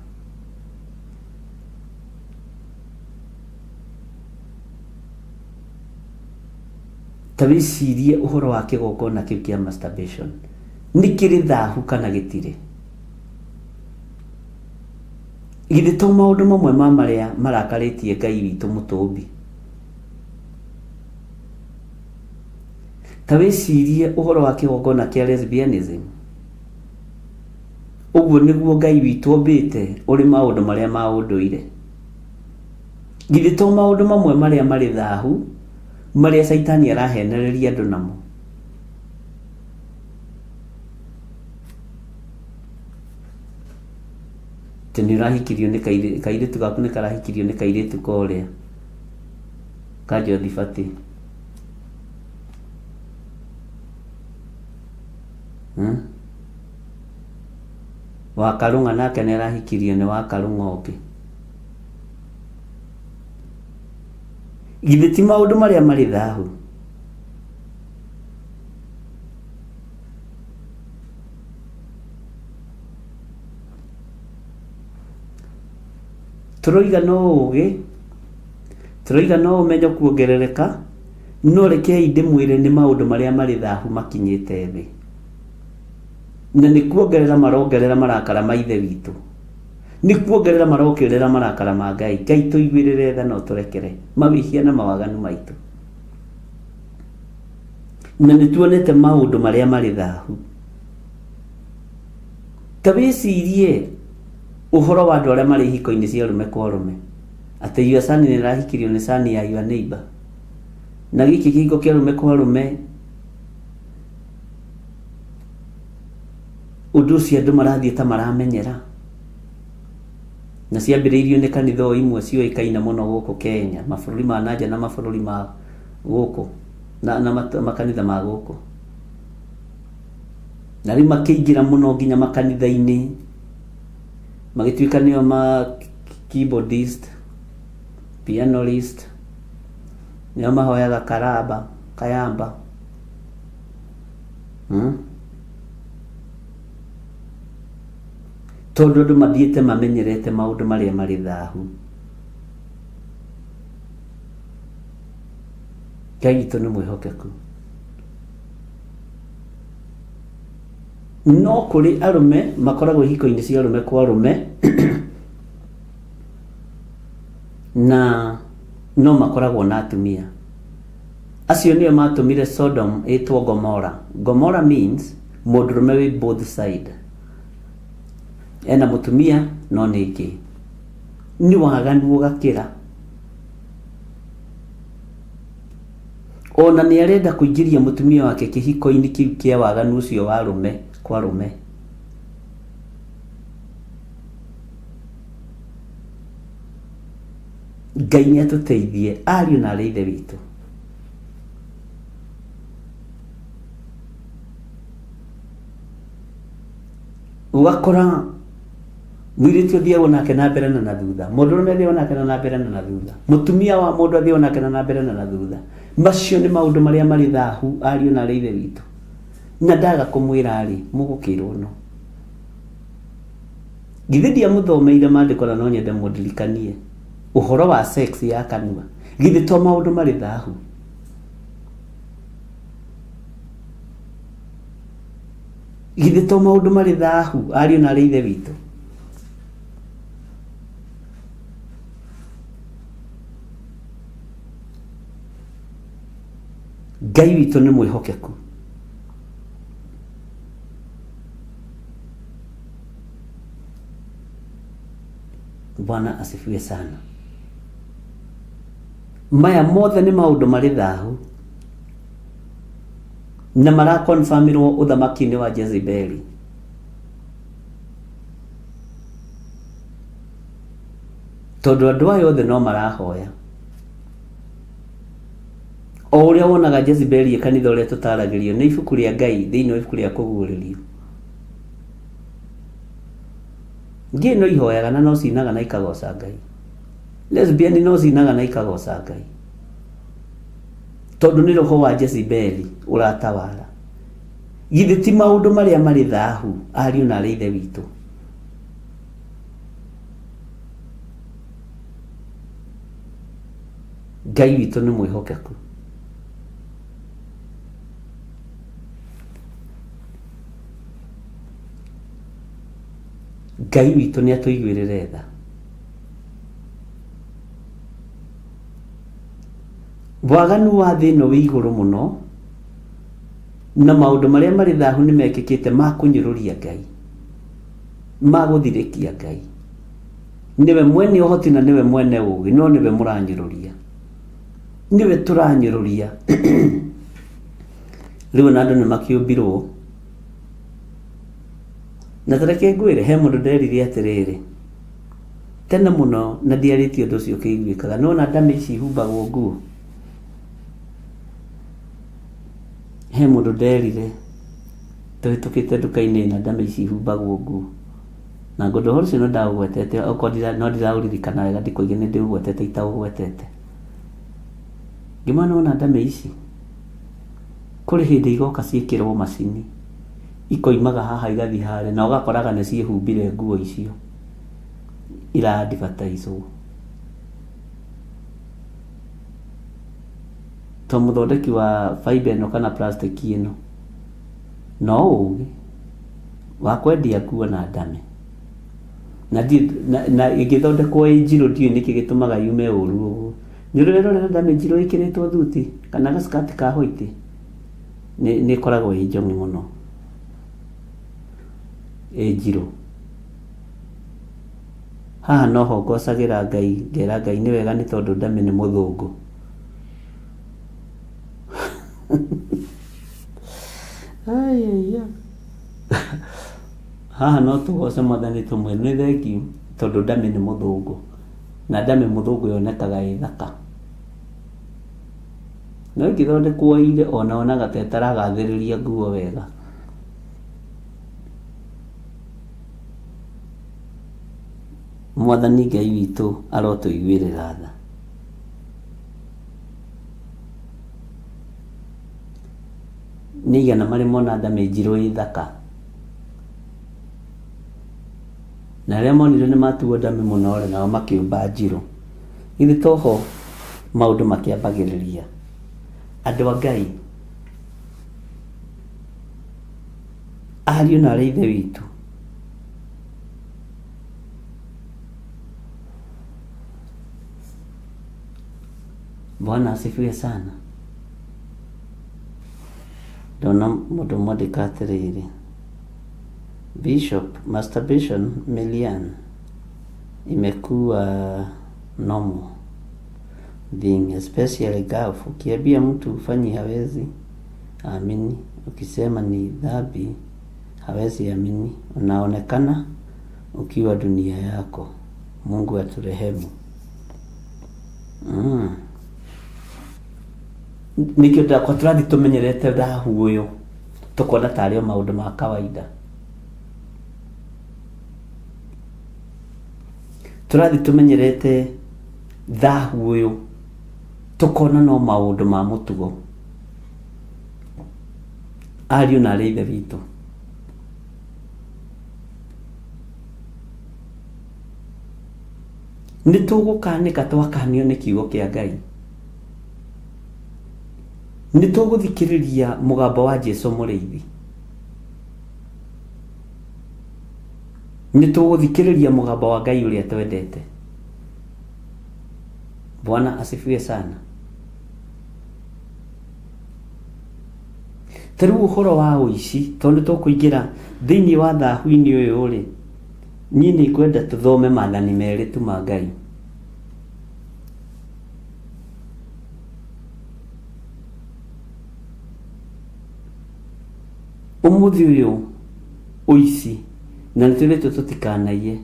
Ta wĩcirie ũhoro wa kĩgongona kĩu kĩa masturbation. Nĩ kĩrĩ thahu kana gĩtirĩ? Githĩ to maũndũ mamwe ma marĩa marakarĩtie Ngai witũ mũtũmbi. Ta wĩcirie ũhoro wa kĩgongona kĩa lesbianism. Ũguo nĩguo Ngai witũ ombĩte ũrĩ maũndũ marĩa ma ũndũire. Githĩ to maũndũ mamwe marĩa marĩ thahu marĩa Saitani arahenereria andũ namo. Tene rahikirio nĩ kairĩtu gaku nĩ karahikirio nĩ kairĩtu korĩa ka Jothifati. Wa Karũng'a nake nĩ arahikirio nĩ wa Karũng'a ũngĩ. Githĩ ti maũndũ marĩa marĩ thahu? Tũroiga no ũgĩ, tũroiga no ũmenyo kuongerereka, no rekei ndĩmwĩre nĩ maũndũ marĩa marĩ thahu makinyĩte thĩ. Na nĩ kuongerera marongerera marakara ma ithe witũ. Nĩ kuongerera marongerera marakara ma Ngai. Ngai tũiguĩrĩre tha no tũrekere mawĩhia na mawaganu maitũ. Na nĩ tuonete maũndũ marĩa marĩ thahu. Ta wĩcirie ũhoro wa andũ arĩa marĩ hiko-inĩ cia arũme kwa arũme. Atĩ your son nĩ arahikirio nĩ son ya your neighbor. Na gĩkĩ kĩhiko kĩa arũme kwa arũme, ũndũ ũcio andũ marathiĩ ta maramenyera. Na ciambĩrĩirio nĩ kanitha o imwe cioĩkaine mũno gũkũ Kenya, mabũrũri ma nanja na mabũrũri ma gũkũ na makanitha ma gũkũ. Na rĩu makĩingĩra mũno nginya makanitha-inĩ, magĩtuĩka nĩo ma keyboardist, pianist, nĩo mahoyaga kayamba. Tondũ andũ mathiĩte mamenyerete maũndũ marĩa marĩ thahu. Ngai witũ nĩ mwĩhokeku. No kũrĩ arũme makoragwo hiko-inĩ cia arũme kwa arũme na no makoragwo na atumia. Acio nĩo matũmire Sodom ĩtwo Gomora. Gomora means mũndũrũme wĩ both side. Ena mũtumia no nĩ ngĩ. Nĩ waganu ũgakĩra. Ona nĩ arenda kũingĩria mũtumia wake kĩhiko-inĩ kĩu kĩa waganu ũcio wa arũme kwa arũme. Ngai nĩ atũteithie ariũ na arĩ ithe witũ. Ugakora mwĩrĩtu athiaga nake na mbere na thutha, mũndũrũme athiaga nake na mbere na thutha, mũtumia wa mũndũ athiaga nake na mbere na thutha. Macio nĩ maũndũ marĩa marĩ thahu ariũ na arĩ ithe witũ. Na ndaga kũmwĩra rĩ, mũgũkĩrwo no. githĩ ndiamũthomeire maandĩko na no nyende mũndirikanie ũhoro wa sex ya kanua, githĩ to maũndũ marĩ thahu? Githĩ to maũndũ marĩ thahu, ariũ na arĩ ithe witũ? Ngai witũ nĩ mwĩhokeku. Bwana asifiwe sana. Maya mothe nĩ maũndũ marĩ thahu na marakonfamirwo ũthamaki-inĩ wa Jezebeli. Tondũ andũ aya othe no marahoya o ũrĩa wonaga Jezebeli kanitha ũrĩa tũtaragĩrio nĩ ibuku rĩa Ngai thĩinĩ wa ibuku rĩa kũguũrĩrio. Ngiĩ no ihoyaga na no cinaga na ikagoca Ngai. Lesbian no cinaga na ikagoca Ngai. Tondũ nĩ roho wa Jezebeli ũratawala. Githĩ ti maũndũ marĩa marĩ thahu, ariũ na arĩ ithe witũ? Ngai witũ nĩ mwĩhokeku. Ngai witũ nĩ atũiguĩrĩre tha. Waganu wa thĩ ĩno wĩ igũrũ mũno na maũndũ marĩa marĩ thahu nĩ mekĩkĩte ma kũnyũrũria Ngai, ma gũthirĩkia Ngai. Niwe mwene ũhoti na niwe mwene ũũgĩ, no niwe mũranyũrũria, niwe tũranyũrũria. Rĩu na andũ nĩ makĩũmbirwo na tareke ngwĩre, he mũndũ nderire atĩrĩrĩ tene mũno na ndiarĩtie ũndũ ũcio ũkĩiguĩkaga, no na ndame ici ihumbagwo nguo. He mũndũ nderire tũhĩtũkĩte nduka-inĩ na ndame ici ihumbagwo nguo, na ngũndũ ũhoro ũcio no ndaũgwetete, okorwo no ndiraũririkana wega ndikoige nĩ ndĩũgwetete itaũgwetete. Ngĩmana ona ndame ici kũrĩ hĩndĩ igoka ciĩkĩrwo macini ikoimaga haha igathiĩ harĩa na ũgakoraga nĩ ciĩhumbire nguo icio ira-advertise-wo. To mũthondeki wa fiber ĩno kana plastic ĩno no ũũgĩ wa kwendia nguo na ndame na ĩgĩthondekwo ĩ njirũ, ndiũĩ nĩkĩ gĩtũmaga yume ũũru ũguo. Nĩ ũrerorera ndame njirũ ĩkĩrĩtwo thuti kana gaskati ka white, nĩ ĩkoragwo ĩ njong'i mũno, ĩ njirũ. Haha noho ngocagĩra Ngai, ngera Ngai nĩ wega nĩ tondũ ndame nĩ mũthũngũ. Haha no tũgoce Mwathani tũmwe nĩ thengiũ tondũ ndame nĩ mũthũngũ, na ndame mũthũngũ yonekaga ĩ thaka. No ĩngĩthondekwo ire ona onaga ta ĩtaragathĩrĩria nguo wega. Mwathani Ngai witũ arotũiguĩrĩra tha. Nĩ igana marĩ mona ndame njirũ ĩ thaka, na arĩa monire nĩ matuo ndame mũno nao makĩũmba njirũ. Githĩ toho maũndũ makĩambagĩrĩria? Andũ a Ngai, ariũ na arĩ ithe witũ, Bwana asifiwe sana. Ndona mũndũ mwandĩka atĩrĩrĩ, Bishop, masturbation Milian imekuwa normal thing, especially Gulf. Ukiambia mtu ufanyi hawezi amini, ukisema ni dhambi hawezi amini. Unaonekana ukiwa dunia yako. Mungu aturehemu. Nikio ndakwa tũrathi tũmenyerete thahu ũyũ, tũkona tarĩ o maũndũ ma kawaida. Tũrathi tũmenyerete thahu ũyũ, tũkona no maũndũ ma mũtugo. Ariũ na arĩ ithe witũ, nĩ tũgũkanĩka twakanio nĩ kiugo kĩa Ngai, nĩ tũgũthikĩrĩria mũgambo wa Jesũ mũrĩithi, nĩ tũgũthikĩrĩria mũgambo wa Ngai ũrĩa twendete. Bwana asifiwe sana. Tarĩu ũhoro wa ũici, tondũ tũkũingĩra thĩinĩ wa thahu-inĩ ũyũ rĩ, niĩ nĩ kwenda tũthome maathani merĩ tu ma Ngai. Ũmũthĩ ũyũ ũici, na nĩ twĩrĩtwo tũtikanaiye,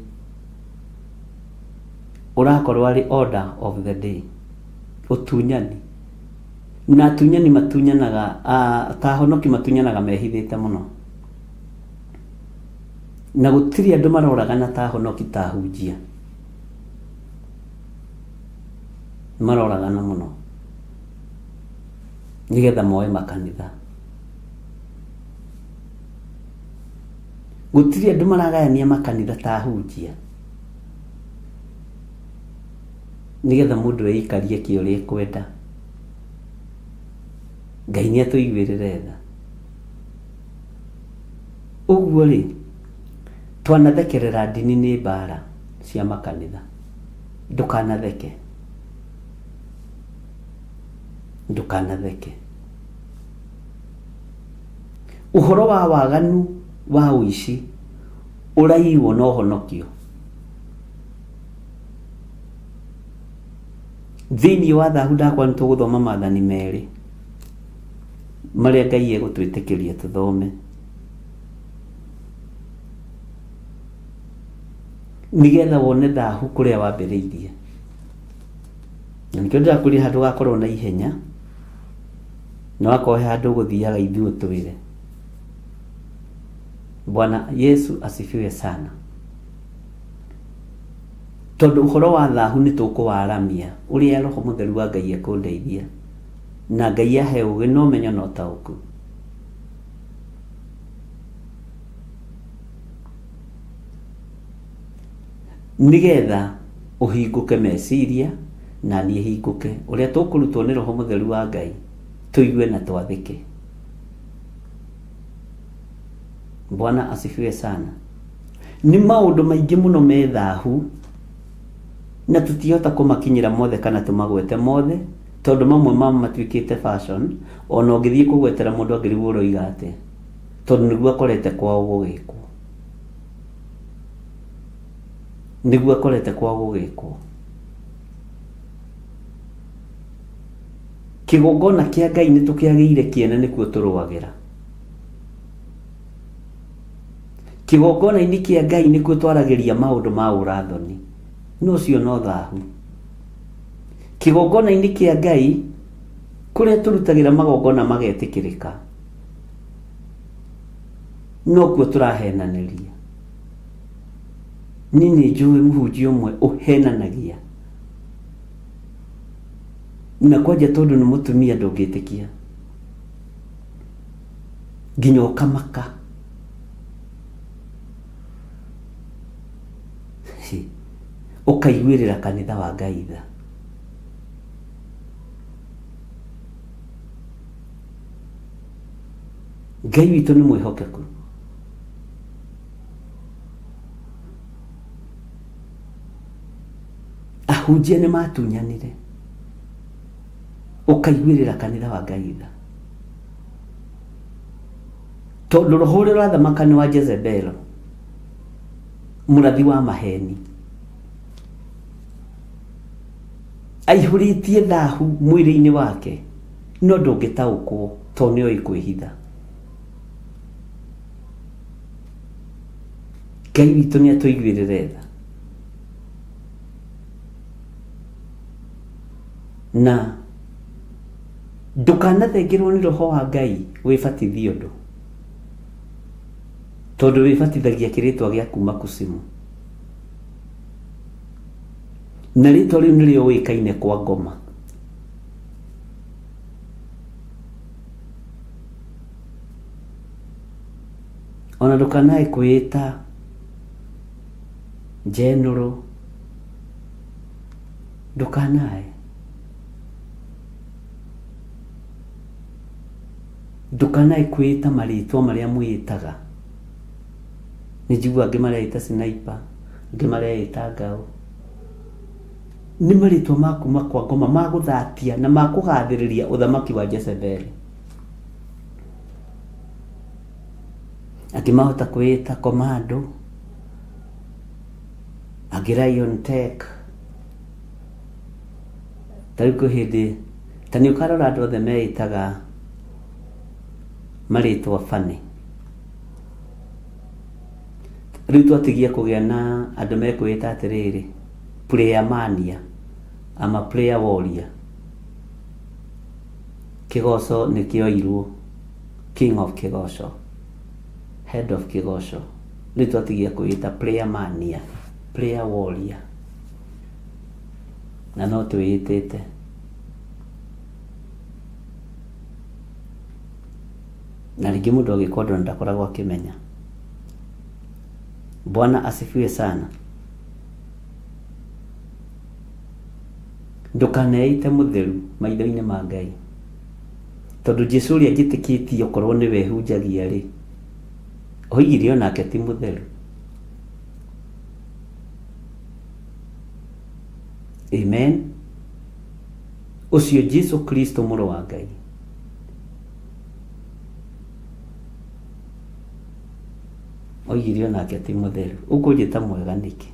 ũrakorwo arĩ order of the day. Ũtunyani, na atunyani matunyanaga, tahonoki matunyanaga mehithĩte mũno, na gũtirĩ andũ maroragana tahonoki tahunjia, maroragana mũno nĩgetha moe makanitha. Gũtirĩ andũ maragayania makanitha tahunjia nĩgetha mũndũ eikarie kĩũrĩa kwenda. Ngai nĩ atũiguĩrĩre tha. Ũguo rĩ, twanathekerera ndini nĩ mbara cia makanitha. Ndũkanatheke, ndũkanatheke. Ũhoro wa waganu wa ũici ũraiywo na ũhonokio. Thĩinĩ wa thahu ndakwa nĩ tũgũthoma maathani merĩ marĩa Ngai egũtwĩtĩkĩria tũthome, nĩgetha wone thahu kũrĩa wambĩrĩirie. Na nĩkĩo ndĩrakũria handũ gakorwo na ihenya, na wakohe handũ gũthiaga ithuĩ twĩre. Bwana Yesu asifiwe sana. Tondũ ũhoro wa thahu nĩ tũkũwaramia ũrĩa Roho Mũtheru wa Ngai ekũndeithia, na Ngai ahe ũũgĩ na ũmenyo na ũtaũku. Nĩgetha ũhingũke meciria na niĩ hingũke, ũrĩa tũkũrutwo nĩ Roho Mũtheru wa Ngai, tũigue na twathĩke. Bwana asifiwe sana. Nĩ maũndũ maingĩ mũno me thahu, na tũtihota kũmakinyĩra mothe kana tũmagwete mothe, tondũ mamwe matuĩkĩte fashion, ona ũngĩthiĩ kũgwetera mũndũ angĩrigwo ũroiga atĩa, tondũ nĩguo akorete kwao gũgĩkwo, nĩguo akorete kwao gũgĩkwo. Kĩgongona kĩa Ngai nĩ tũkĩagĩire kĩene nĩkuo tũrũagĩra. Kĩgongona-inĩ kĩa Ngai nĩkuo twaragĩria maũndũ ma ũrathoni, no ũcio no thahu. Kĩgongona-inĩ kĩa Ngai kũrĩa tũrutagĩra magongona magetĩkĩrĩka, no kuo tũrahenanĩria. Niĩ nĩ njũĩ mũhunjia ũmwe ũhenanagia, na kwanja tondũ nĩ mũtumia ndũngĩtĩkia, nginya ũkamaka. Ũkaiguĩrĩra kanitha wa Ngai tha. Ngai witũ nĩ mwĩhokeku. Ahunjia nĩ matunyanire, ũkaiguĩrĩra kanitha wa Ngai tha. Tondũ roho ũrĩa ũrathamaka nĩ wa Jezebelo, mũrathi wa maheni. Aihũrĩtie thahu mwĩrĩ-inĩ wake, no ndũngĩtaũkwo tondũ nĩoĩ kwĩhitha. Ngai witũ nĩ atũiguĩrĩre tha. Na ndũkanathengerwo nĩ roho wa Ngai wĩbatithie ũndũ, tondũ wĩbatithagia kĩrĩtwa gĩa kuma kusimu, na rĩtwa rĩu nĩrĩo ũĩkaine kwa ngoma. Ona ndũkanae kwĩĩta General, ndukanae kwita maritwa maria mwitaga. Nijigua angĩ mareita sniper, angĩ mareita ngao. Nĩ maritwa makuma kwa ngoma magũthatia na makũgathĩrĩria ũthamaki wa Jezebeli. Akimahota kwita Commando, angĩ Lion Tech. Tariko hĩndĩ tani ũkarora andũ othe meitaga maritwa fani. Rĩu twatigia kũgĩa na andũ mekwĩta atĩrĩrĩ, player mania ama player warrior. Kigoco nĩ kĩoirwo king of Kigoco, head of Kigoco. Rĩu twatigia kwĩta player mania, player warrior. Na no twĩtĩte. Na rĩngĩ mũndũ agĩkondwo ndakoragwo akĩmenya. Bwana asifiwe sana. Ndukaneite mutheru maitho-inĩ ma Ngai. Tondũ Jesũ ũrĩa njĩtĩkĩtie okorwo nĩ we hunjagia rĩ, oigire onake ti mutheru. Amen. Ũcio Jesũ Kristo mũrũ wa Ngai. Oigire onake ti mutheru. Ũkũnjĩta mwega nĩkĩ?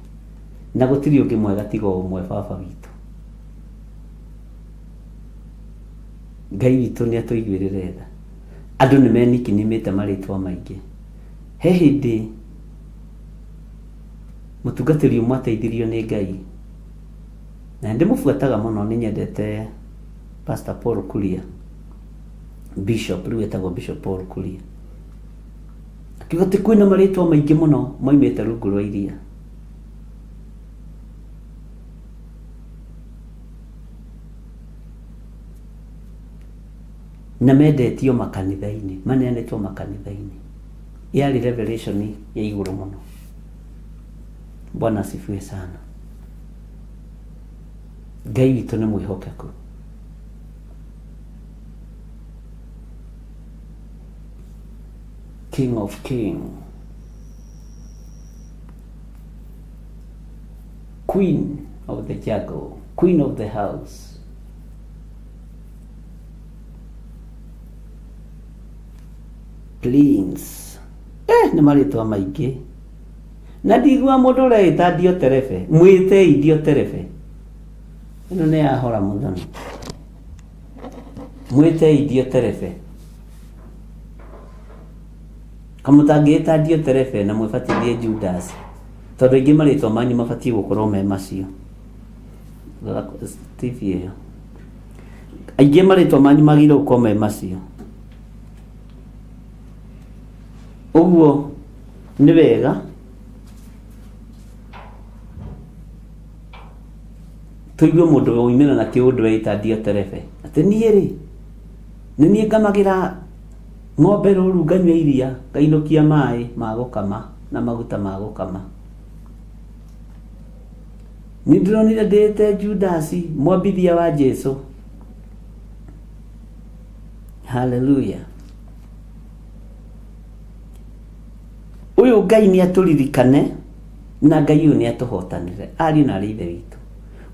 Na gũtirĩ ũngĩ mwega tiga ũmwe baba witũ. Ngai witũ nĩ atũiguĩrĩre tha. Andũ nĩ menikinimĩte marĩtwa maingĩ. He hĩndĩ mũtungatĩri ũmwe ateithirio nĩ Ngai. Na ndĩmũbuataga mũno, nĩ nyendete Pastor Paul Kuria. Bishop, rĩu etagwo Bishop Paul Kuria. Akiuga atĩ kwĩna marĩtwa maingĩ mũno moimĩte rungu rwa iria. Na mendetio makanitha-inĩ, maneanĩtwo makanitha-inĩ. Yarĩ revelation ya igũrũ mũno. Bwana asifiwe sana. Ngai witũ nĩ mwĩhokeku. King of King, Queen of the jungle, Queen of the house. Prince. Nĩ marĩtwa maingĩ. Na ndigua mũndũ ũreĩta Dioterefe, mwĩtei Dioterefe. Ĩno nĩ yahora mũthoni. Mwĩtei Dioterefe. Kamũtangĩĩta Dioterefe na mwĩbatithie Judas. Tondũ aingĩ marĩtwa manyu mabatiĩ gũkorwo me macio. TV ĩyo. Aingĩ marĩtwa manyu magĩrĩirwo gũkorwo me macio. Ũguo nĩ wega tũigue mũndũ woimĩra na kĩũndũ weita Dioterefe. Atĩ niĩ rĩ, nĩ niĩ ngamagĩra ng'ombe rũru, nganyua iria, ngainũkia maĩ ma gũkama na maguta ma gũkama. Nĩ ndĩronire ndĩĩte Judas, mwambithia wa Jesũ. Hallelujah. Ũyũ Ngai nĩ atũririkane na Ngai ũyũ nĩ atũhotanire. Ariũ na aarĩ a Ithe witũ,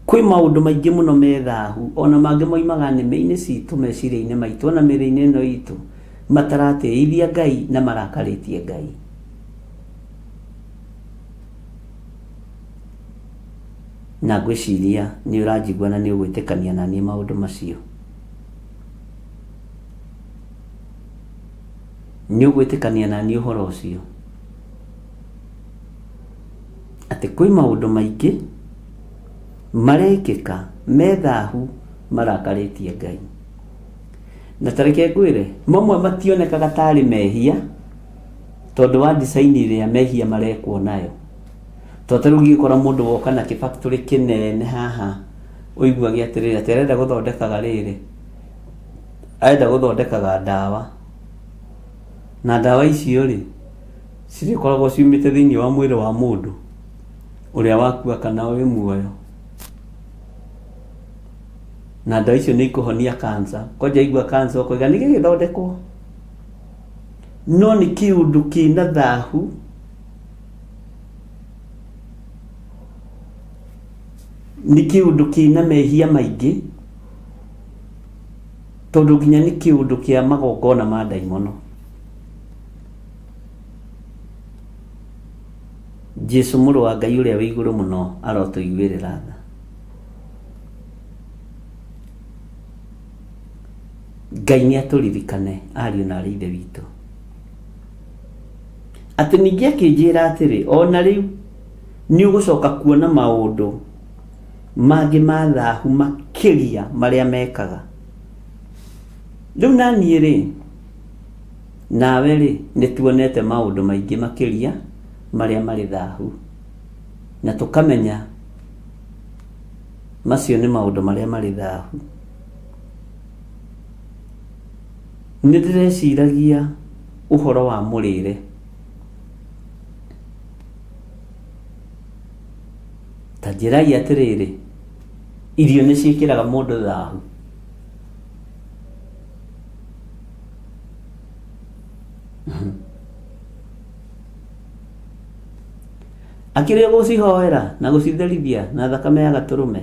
kwĩ maũndũ maingĩ mũno me thaahu, ona mangĩ moimaga nĩmĩ-inĩ citũ, meciria-inĩ maitũ, ona mĩĩrĩ-inĩ ĩno itũ, mataratĩithia Ngai na marakarĩtie Ngai. Na ngwĩciria nĩ ũranjigua na nĩ ũgwĩtĩkania na niĩ maũndũ macio. Nĩ ũgwĩtĩkania na niĩ ũhoro ũcio. Atĩ kwĩ maũndũ maingĩ marekĩka me thaahu marakarĩtie Ngai. Na tareke ngwĩre, mamwe mationekaga tarĩ mehia tondũ wa design ĩrĩa mehia marekwo nayo. Tondũ rĩu ũngĩkora mũndũ woka na kĩfactory kĩnene haha, ũiguage atĩrĩrĩ, atĩ arenda gũthondekaga rĩrĩ, arenda gũthondekaga ndawa. Na ndawa icio rĩ, cirĩkoragwo ciumĩte thĩinĩ wa mwĩrĩ wa mũndũ ũrĩa wakua kana wĩ muoyo. na ndawa icio nĩ ikũhonia cancer. Kwanja igua cancer ũkoiga nĩ gĩgĩthondekwo, no nĩ kĩũndũ kĩna thahu nĩ kĩũndũ kĩna mehia maingĩ, tondũ nginya nĩ kĩũndũ kĩa magongona ma ndaimono. Jesu mũrũ wa Ngai ũrĩa wĩ igũrũ mũno arotũiguĩrĩra tha. Ngai nĩ atũririkane ariũ na aarĩ a Ithe witũ, atĩ ningĩ akĩnjĩra atĩrĩ, ona rĩu nĩ ũgũcoka kuona maũndũ mangĩ ma thahu makĩria marĩa mekaga. Rĩu naniĩ rĩ, nawe rĩ, nĩ tuonete maũndũ maingĩ makĩria marĩa marĩ thahu, na tũkamenya macio nĩ maũndũ marĩa marĩ thahu. Nĩ ndĩreciragia ũhoro wa mũrĩre. Ta njĩrai atĩrĩrĩ, irio nĩ ciĩkĩraga mũndũ thahu. Akĩrĩa gũcihoera na gũcitherithia na thakame ya gatũrũme,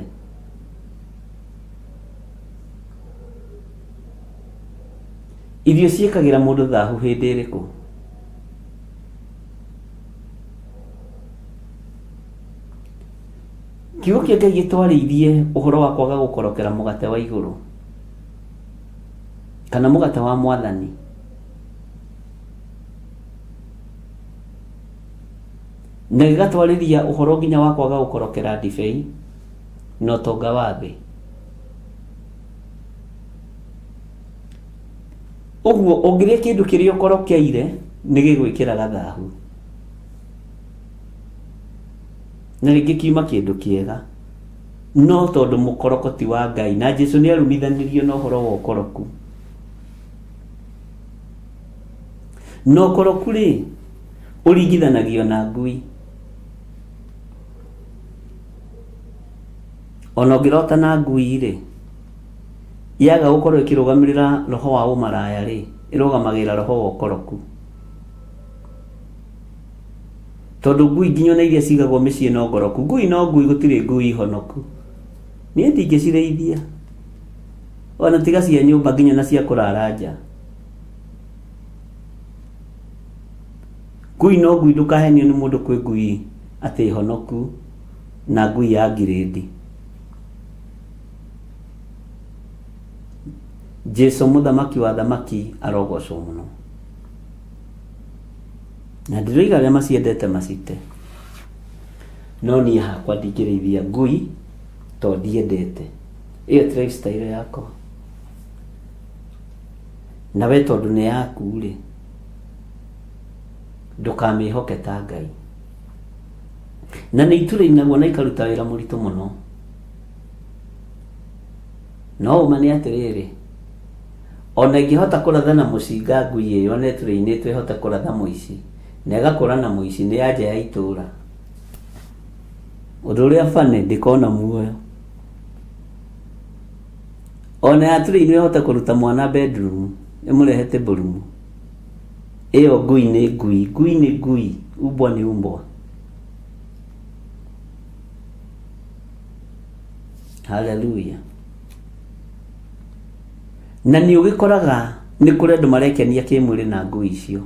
irio ciĩkagĩra mũndũ thahu hĩndĩ ĩrĩkũ? Kiugo kĩa Ngai gĩtwarĩirie ũhoro wa kwaga gũkorokera mũgate wa igũrũ kana mũgate wa Mwathani. Na gĩgatwarĩria ũhoro nginya wa kwaga gũkorokera ndibei na ũtonga wa thĩ. Ũguo ũngĩrĩa kĩndũ kĩrĩa ũkorokeire nĩ gĩgwĩkĩraga thahu, na rĩngĩ kiuma kĩndũ kĩega, no tondũ mũkorokoti wa Ngai, na Jesu nĩ arumithanĩrio na ũhoro wa ũkoroku. Na ũkoroku rĩ, ũringithanagio na ngui. Ona ũngĩrota na ngui rĩ, yaga gũkorwo ĩkĩrũgamĩrĩra roho wa ũmaraya rĩ, ĩrũgamagĩrĩra roho wa ũkoroku. Tondũ ngui nginya na iria cigagwo mĩciĩ no ngoroku. Ngui no ngui, gũtirĩ ngui honoku. Niĩ ndingĩcirĩithia, ona tiga cia nyũmba, nginya na cia kũrara nja. Ngui no ngui, ndũkahenio nĩ mũndũ kwĩ ngui atĩ honoku na ngui ya ngirĩndi. Jesu mũthamaki wa thamaki arogocwo mũno, na ndĩroiga arĩa maciendete macite, no niĩ hakwa ndingĩrĩithia ngui tondũ ndiendete. Ĩyo ti lifestyle yakwa, na we tondũ nĩ yaku rĩ, ndũkamĩhoke ta Ngai. Na nĩ itũrĩinagwo na ikaruta wĩra mũritũ mũno. No ũma nĩ atĩrĩrĩ, ona ingĩhota kũratha na mũcinga ngui ĩyo na ĩtũrĩ-inĩ ĩhote kũratha mũici, na ĩgakũra na mũici, nĩ ya nja ya itũra, ũndũ ũrĩa bane ndĩkona muoyo. Ona ya tũrĩ-inĩ ĩhote kũruta mwana bedroom, ĩmũrehete borumu, ĩyo ngui nĩ ngui, ngui nĩ ngui, umbwa nĩ umbwa. Hallelujah. Na nĩ ũgĩkoraga nĩ kũrĩ andũ marekenia kĩmwĩrĩ na ngui icio.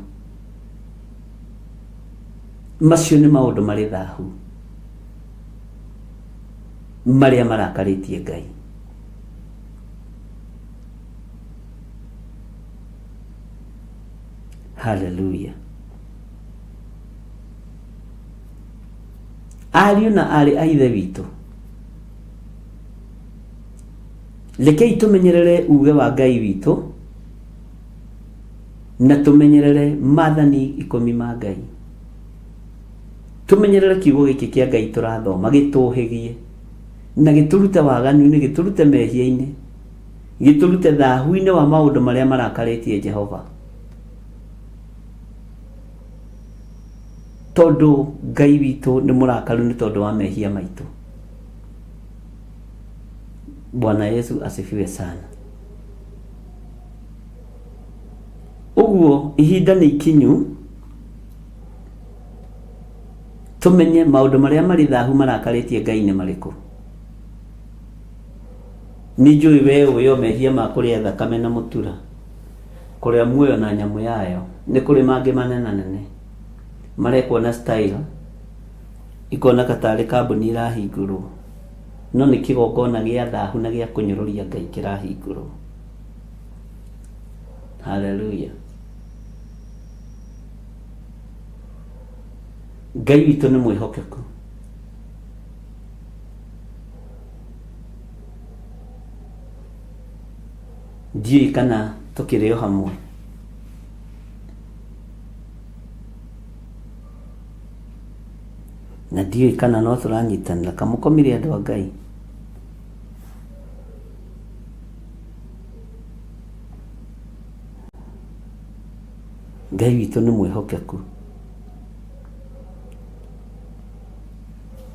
Macio nĩ maũndũ marĩ thahu, marĩa marakarĩtie Ngai. Hallelujah. Ariũ na aarĩ a Ithe witũ, rekei tũmenyerere uge wa Ngai witũ na tũmenyerere maathani 10 ma Ngai. Tũmenyerere kiugo gĩkĩ kĩa Ngai tũrathoma, gĩtũhĩgie na gĩtũrute waganu-inĩ, gĩtũrute mehia-inĩ, gĩtũrute thahu-inĩ wa maũndũ marĩa marakarĩtie Jehova. Tondũ Ngai witũ nĩ mũrakaru nĩ tondũ wa mehia maitũ. Bwana Yesu asifiwe sana. Uguo ihinda ni ikinyu tumenye maundu maria mari thahu marakaritie Ngai ni mariku. Ni njui we uyo mehia ma kuria thakame na mutura, kuria muoyo na nyamu yayo, ni kuri mangi manene nene marekwo na style ikona katari kambuni irahingurwo, no ni kigongona gia thahu na gia kunyururia Ngai kirahingurwo. Hallelujah. Ngai witũ nĩ mwĩhokeku. Ndiũĩ kana tũkĩrĩ o hamwe. Na ndiũĩ kana no tũranyitanĩra kamũkomire andũ a Ngai. Ngai witũ nĩ mwĩhokeku.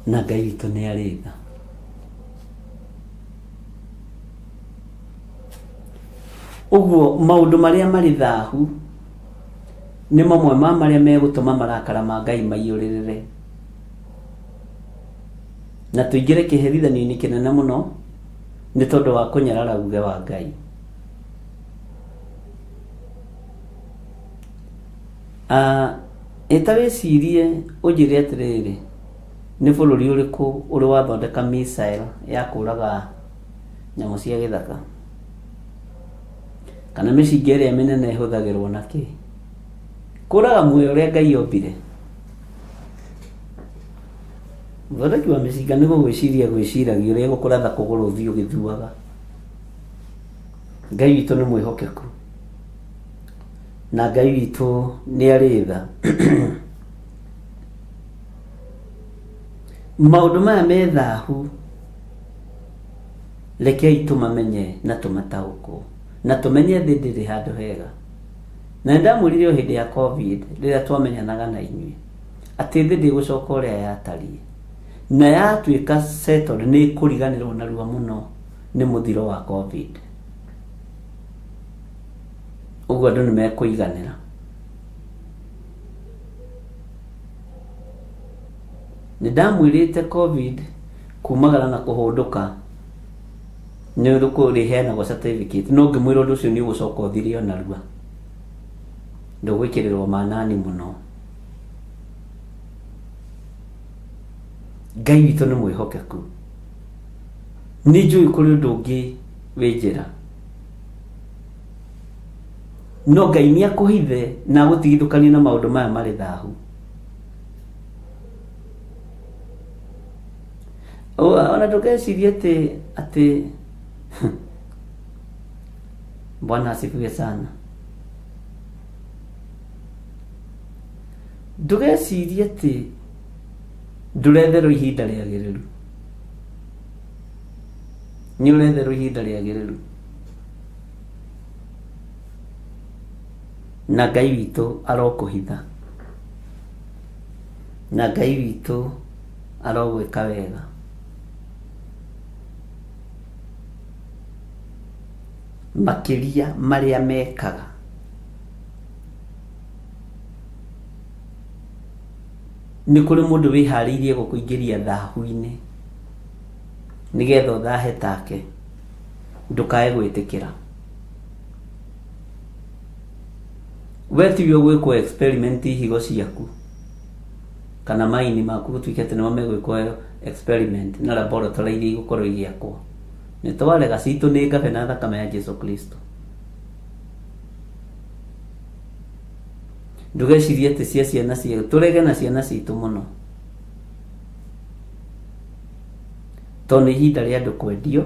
Na Ngai witũ nĩ arĩ tha. Ũguo maũndũ marĩa marĩ thahu nĩ mamwe ma marĩa megũtũma marakara ma Ngai maiyũrĩrĩre, na tũingĩre kĩherithanio-inĩ kĩnene mũno nĩ tondũ wa kũnyarara uge wa Ngai. Ĩtawĩcirie ũnjĩre atĩrĩrĩ, nĩ bũrũri ũrĩkũ ũrĩ wathondeka missile ya kũraga nyamũ cia gĩthaka, kana mĩcinga ĩrĩa mĩnene ĩhũthagĩrwo na kĩ kũraga muoyo ũrĩa Ngai ombire. Mũthondeki wa mĩcinga nĩ gwĩciragia ũrĩa gũkũratha kũgũrũ ũthiĩ ũgĩthuaga. Ngai witũ nĩ mwĩhokeku, na Ngai witũ nĩ arĩ tha. Maũndũ maya me thahu rekei tũmamenye na tũmataũkwo, na tũmenye thĩ ndĩrĩ handũ hega. Na ndamwĩrire o hĩndĩ ya COVID rĩrĩa twamenyanaga na inyuĩ atĩ thĩ ndĩgũcoka ũrĩa yatariĩ, na yatuĩka settled nĩ kũriganĩrwo narua mũno nĩ mũthiro wa COVID. Ũguo andũ nĩ mekũiganĩra. Nĩ ndamwĩrĩte COVID kumagara na kũhũndũka nĩ ũrĩheanagwo certificate, no ngĩmwĩra ũndũ ũcio nĩ ũgũcoka ũthire o narua, ndũgwĩkĩrĩrwo manani mũno. Ngai witũ nĩ mwĩhokeku. Nĩ njũĩ kũrĩ ũndũ ũngĩ wĩ njĩra, no Ngai nĩ akũhithe na agũtigithũkanie na maũndũ maya marĩ thahu. Ona ndũgecirie atĩ Bwana asifiwe sana. Ndũgecirie atĩ ndũretherwo ihinda rĩagĩrĩru. Nĩ ũretherwo ihinda rĩagĩrĩru. Na Ngai witũ arokũhitha, na Ngai witũ arogwĩka wega. Makĩria marĩa mekaga nĩ kũrĩ mũndũ wĩharĩirie gũkũingĩria thahu-inĩ nĩgetha ũthahe take, ndũkae gwĩtĩkĩra. We tiwe gwĩkwo experiment higo ciaku kana maini maku gũtuĩke atĩ nĩmo megwĩkwo experiment na laboratory iria igũkorwo igĩakwo. Nĩ twarega citũ nĩ ngabe na thakame ya Jesu Kristo. Ndũgecirie atĩ cia ciana cia tũrege na ciana citũ mũno, tondũ nĩ ihinda rĩa andũ kwendio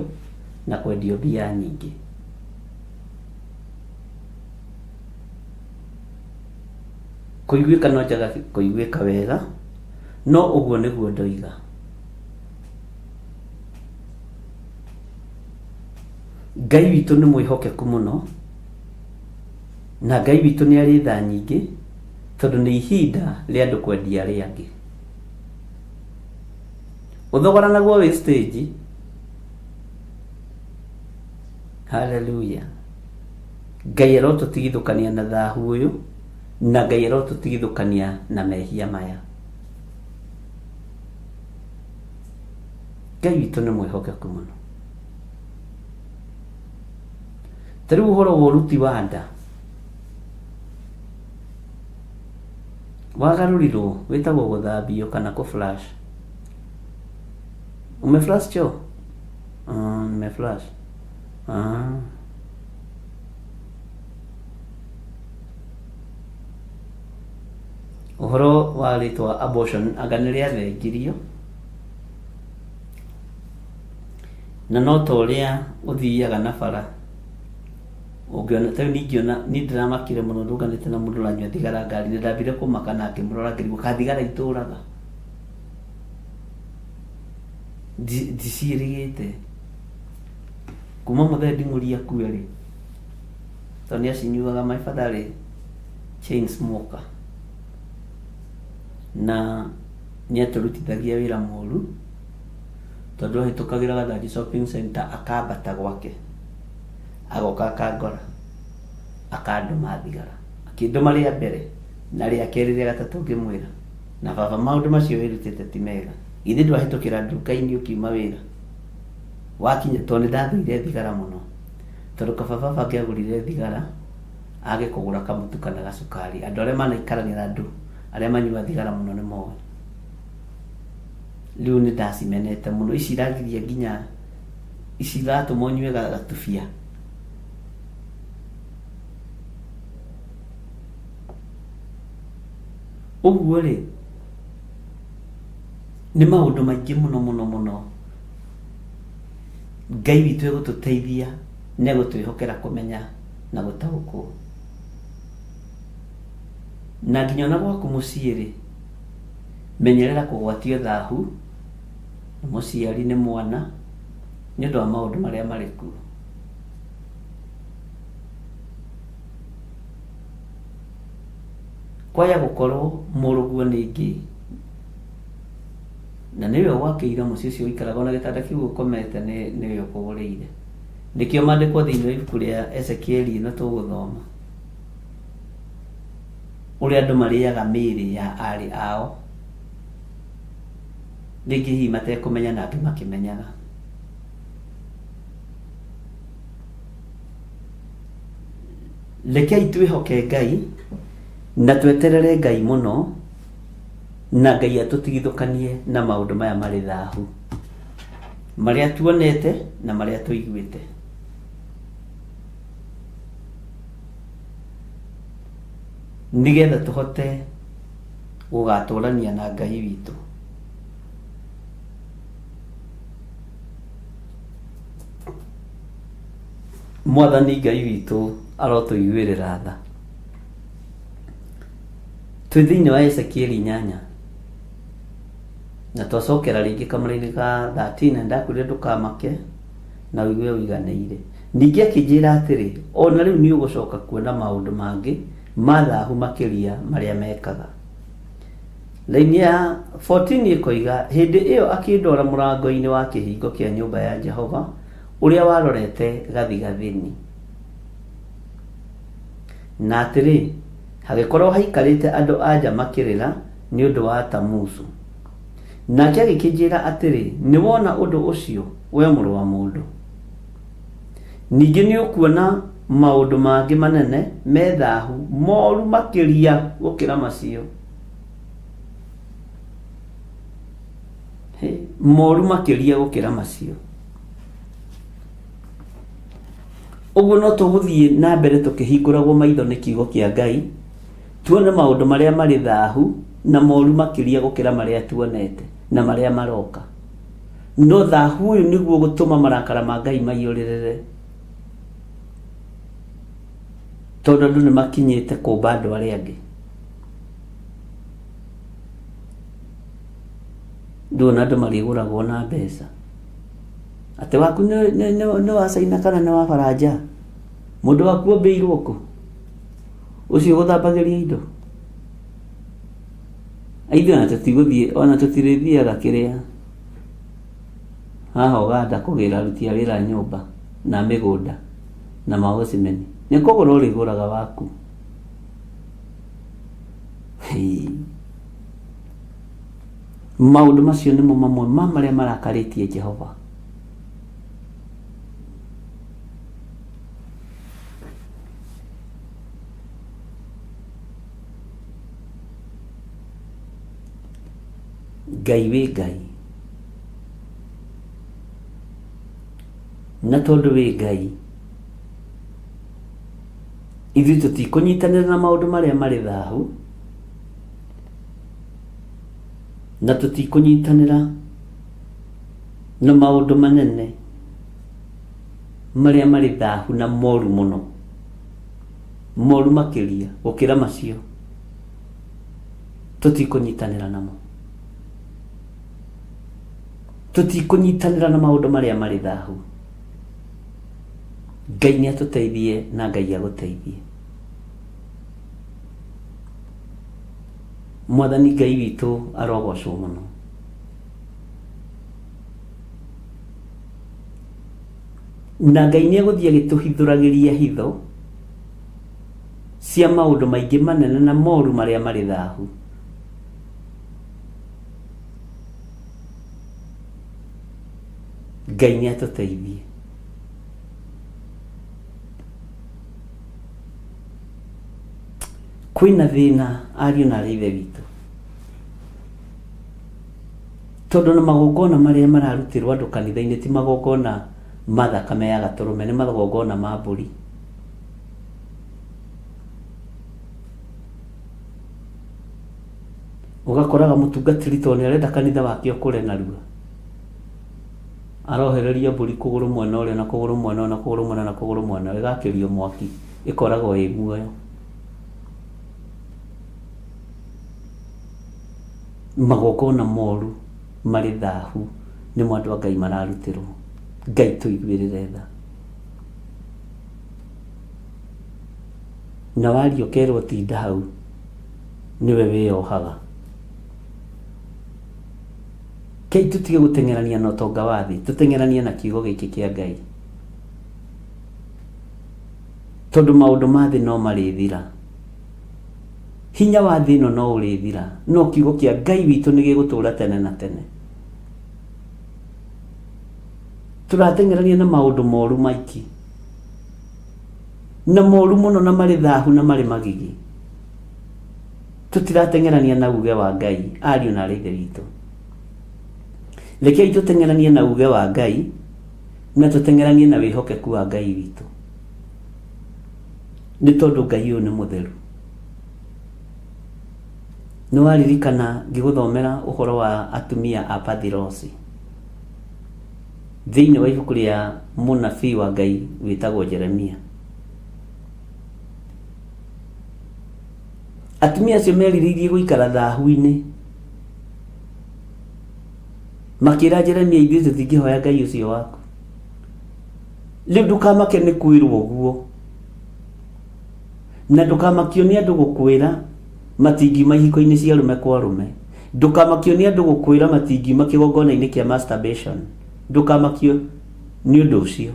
na kwendio mbia nyingĩ. Kũiguĩka no njaga kũiguĩka wega, no ũguo nĩguo ndoiga. Ngai witũ nĩ mwĩhokeku mũno, na Ngai witũ nĩ arĩ tha nyingĩ, tondũ nĩ ihinda rĩa andũ kwendia arĩa angĩ. Ũthogora naguo wĩ stage, Haleluya. Ngai arotutigithũkania na thahu ũyũ, na Ngai arotutigithũkania na mehia maya. Ngai witũ nĩ mwĩhokeku mũno. Tarĩu ũhoro wa ũruti wa nda wagarũrirwo wĩtagwo gũthambio kana kũ-flash. Ume-flash choo? Nime-flash. Ũhoro wa rĩtwa abortion anga nĩ rĩathengirio, na no ta ũrĩa ũthiaga na bara ũngĩona. Ta rĩu ningĩona nĩ ndĩramakire mũno ndũnganĩte na mũndũ ũranyua thigara ngari, nĩ ndambire kũmaka na ngĩmũrora ngĩrigwo ka thigara itũraga ndiciĩrĩgĩte kuma mũthee nding'ũria kue rĩ, tondũ nĩ acinyuaga my father rĩ chain smoker, na nĩ atũrutithagia wĩra mũru tondũ ahĩtũkagĩra Gathanji shopping center akambata gwake agoka akangora akandũma thigara, akĩndũma rĩa mbere na rĩa kerĩ rĩa gatatũ ngĩmwĩra na baba maũndũ macio wĩrutĩte ti mega, ithe ndwahĩtũkĩra nduka-inĩ ũkiuma wĩra wakinya, tondũ nĩ ndathũire thigara mũno, tondũ kaba baba angĩagũrire thigara age kũgũra kamũtu kana gacukari. Andũ arĩa manaikarania na andũ arĩa manyua thigara mũno nĩ moĩ. Rĩu nĩ ndacimenete mũno, ici iragiria nginya ici iratũma ũnyue gatubia. Ũguo rĩ nĩ maũndũ maingĩ mũno mũno mũno Ngai witũ egũtũteithia na egũtwĩhokera kũmenya na gũtaũkwo. Na nginya ona gwaku mũciĩ rĩ, menyerera kũgwatio thahu nĩ mũciari nĩ mwana nĩ ũndũ wa maũndũ marĩa marĩ kuo. Kwaya gũkorwo mũrũguo nĩ Ngai, na nĩwe wakĩire mũciĩ ũcio ũikaraga na gĩtanda kĩu ũkomete nĩwe ũkũgũrĩire. Nĩkĩo maandĩkwo thĩinĩ wa ibuku rĩa Ezekieli ĩno tũgũthoma ũrĩa andũ marĩaga mĩĩrĩ ya arĩ ao, rĩngĩ hihi matekũmenya na angĩ makĩmenyaga. Rekei twĩhoke Ngai na tweterere Ngai mũno, na Ngai atũtigithũkanie na maũndũ maya marĩ thahu, marĩa tuonete na marĩa tũiguĩte. Nĩgetha tũhote gũgatũrania na Ngai witũ. Mwathani Ngai witũ arotũiguĩrĩra tha. Twĩ thĩinĩ wa Ezekieli 8 na twacokera rĩngĩ kamũra-inĩ ka 13 na ndakwĩrire ndũkamake na ũigue ũiganĩire. Ningĩ akĩnjĩra atĩrĩ, ona rĩu nĩ ũgũcoka kuona maũndũ mangĩ ma thahu makĩria marĩa mekaga. Raini ya 14 ĩkoiga, hĩndĩ ĩyo akĩndwara mũrango-inĩ wa kĩhingo kĩa nyũmba ya Jehova ũrĩa warorete gathigathini, na atĩrĩ, hagĩkorwo haikarĩte andũ anja makĩrĩra nĩ ũndũ wa Tamuzu. Nake agĩkĩnjĩra atĩrĩ, nĩ wona ũndũ ũcio we mũrũ wa mũndũ? Ningĩ nĩ ũkuona maũndũ mangĩ manene me thahu moru makĩria gũkĩra macio. Moru makĩria gũkĩra macio. Ũguo no tũgũthiĩ na mbere tũkĩhingũragwo maitho nĩ kiugo kĩa Ngai, tuone maũndũ marĩa marĩ thahu na moru makĩria gũkĩra marĩa tuonete na marĩa maroka. No thahu ũyũ nĩguo gũtũma marakara ma Ngai maiyũrĩrĩre, tondũ andũ nĩ makinyĩte kũmba andũ arĩa angĩ. Ndũona andũ marĩgũragwo na mbeca, atĩ waku nĩ wa Caina kana nĩ wa Baranja, mũndũ waku ombĩirwo kũ, ũcio gũthambagĩria indo. Aithuĩ ona tũtigũthiĩ, ona tũtirĩthiaga kĩrĩa haha Ũganda kũgĩra aruti a wĩra nyũmba na mĩgũnda na maũcimeni nĩ kũgũra ũrĩgũraga waku. Maũndũ macio nĩmo mamwe marĩa marakarĩtie Jehova. Ngai wĩ Ngai, na tondũ wĩ Ngai ithuĩ tũtikũnyitanĩra na maũndũ marĩa marĩ thaahu, na tũtikũnyitanĩra na maũndũ manene marĩa marĩ thaahu na moru mũno, moru makĩria gũkĩra macio, tũtikũnyitanĩra namo. Tũtikũnyitanĩra na maũndũ marĩa marĩ thaahu. Ngai nĩ atũteithie na Ngai agũteithie. Mwathani Ngai witũ arogocwo mũno. Na Ngai nĩ egũthiĩ agĩtũhithũragĩria hitho cia maũndũ maingĩ manene na moru marĩa marĩ thaahu. Ngai nĩ atũteithie. Kwĩna thĩna ariũ na arĩ ithe witũ, tondũ na magongona marĩa mararutĩrwo andũ kanitha-inĩ ti magongona ma thakame ya gatũrũme, nĩ magongona ma mbũri. Ũgakoraga mũtungatĩri tondũ nĩ arenda kanitha wake ũkũre narua, arohereria mbũri kũgũrũ mwena ũrĩa na kũgũrũ mwena na kũgũrũ mwena na kũgũrũ mwena, ĩgakĩrio mwaki, ĩkoragwo ĩ muoyo. Magongona moru marĩ thaahu nĩmo andũ a Ngai mararutĩrwo. Ngai tũiguĩrĩre tha. Na waria ũkerwo tinda hau, nĩwe wĩyohaga. Kei tũtige gũteng'erania na ũtonga wa thĩ, tũteng'eranie na kiugo gĩkĩ kĩa Ngai, tondũ maũndũ ma thĩ no marĩthira. Hinya wa thĩ ĩno no ũrĩthira, no kiugo kĩa Ngai witũ nĩ gĩgũtũũra tene na tene. Tũrateng'erania na maũndũ moru maingĩ, na moru mũno na marĩ thaahu na marĩ magigi. Tũtirateng'erania na uge wa Ngai, ariũ na arĩ ithe witũ. Rekei tũteng'eranie na uge wa Ngai na tũteng'eranie na wĩhokeku wa Ngai witũ, nĩ tondũ Ngai ũyũ nĩ mũtheru. Nĩ waririkana ngĩgũthomera ũhoro wa atumia a Pathirosi thĩinĩ wa ibuku rĩa mũnabii wa Ngai wĩtagwo Jeremia. Atumia acio merirĩirie gũikara thaahu-inĩ, makĩra Jeremia, ithuĩ tũtingĩhoya Ngai ũcio waku. Rĩu ndũkamake nĩ kwĩrwo ũguo, na ndũkamakio nĩ andũ gũkwĩra matingiuma ihiko-inĩ cia arũme kwa arũme. Ndũkamakio nĩ andũ gũkwĩra matingiuma kĩgongona-inĩ kĩa masturbation. Ndũkamakio nĩ ũndũ ũcio.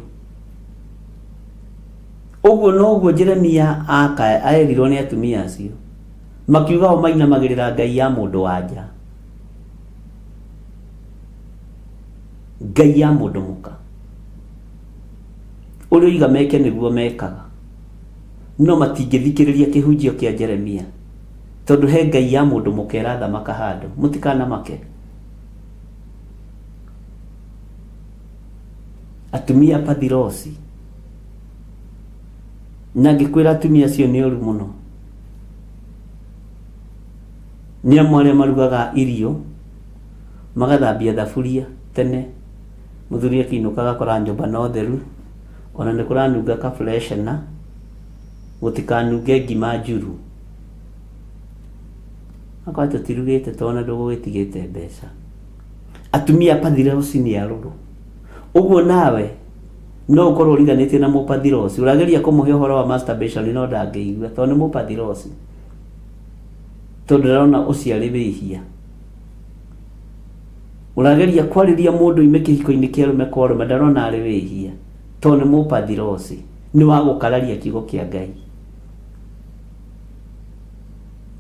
Ũguo noguo Jeremia aerirwo nĩ atumia acio, makiuga o mainamagĩrĩra ngai ya mũndũ wa nja, ngai ya mũndũ mũka, ũrĩa oiga meke nĩguo mekaga. No matingĩthikĩrĩria kĩhunjio kĩa Jeremia, tondũ he ngai ya mũndũ mũka ĩrathamaka handũ. Mũtikanamake. Atumia Pathirosi, na ngĩkwĩra atumia acio nĩ ũru mũno, nĩ amwe arĩa marugaga irio, magathambia thaburia tene, mũthuri akĩinũka agakora nyũmba no theru, ona nĩ kũranunga ka-freshner, gũtikanunge ngima njuru. Akwa tũtirugĩte tondũ ndũgũgĩtigĩte mbeca. Atumia Pathirosi nĩ arũrũ. Ũguo nawe no ũkorwo ũriganĩtie na Mũpathirosi, ũrageria kũmũhe ũhoro wa masturbation no ndangĩigua tondũ nĩ Mũpathirosi, tondũ ndĩrona ũciarĩ wĩhia. Ũrageria kwarĩria mũndũ ime kĩhiko-inĩ kĩa arũme kwa arũme, ndarona arĩ wĩhia tondũ nĩ Mũpathirosi. nĩ wa gũkararia kiugo kĩa Ngai,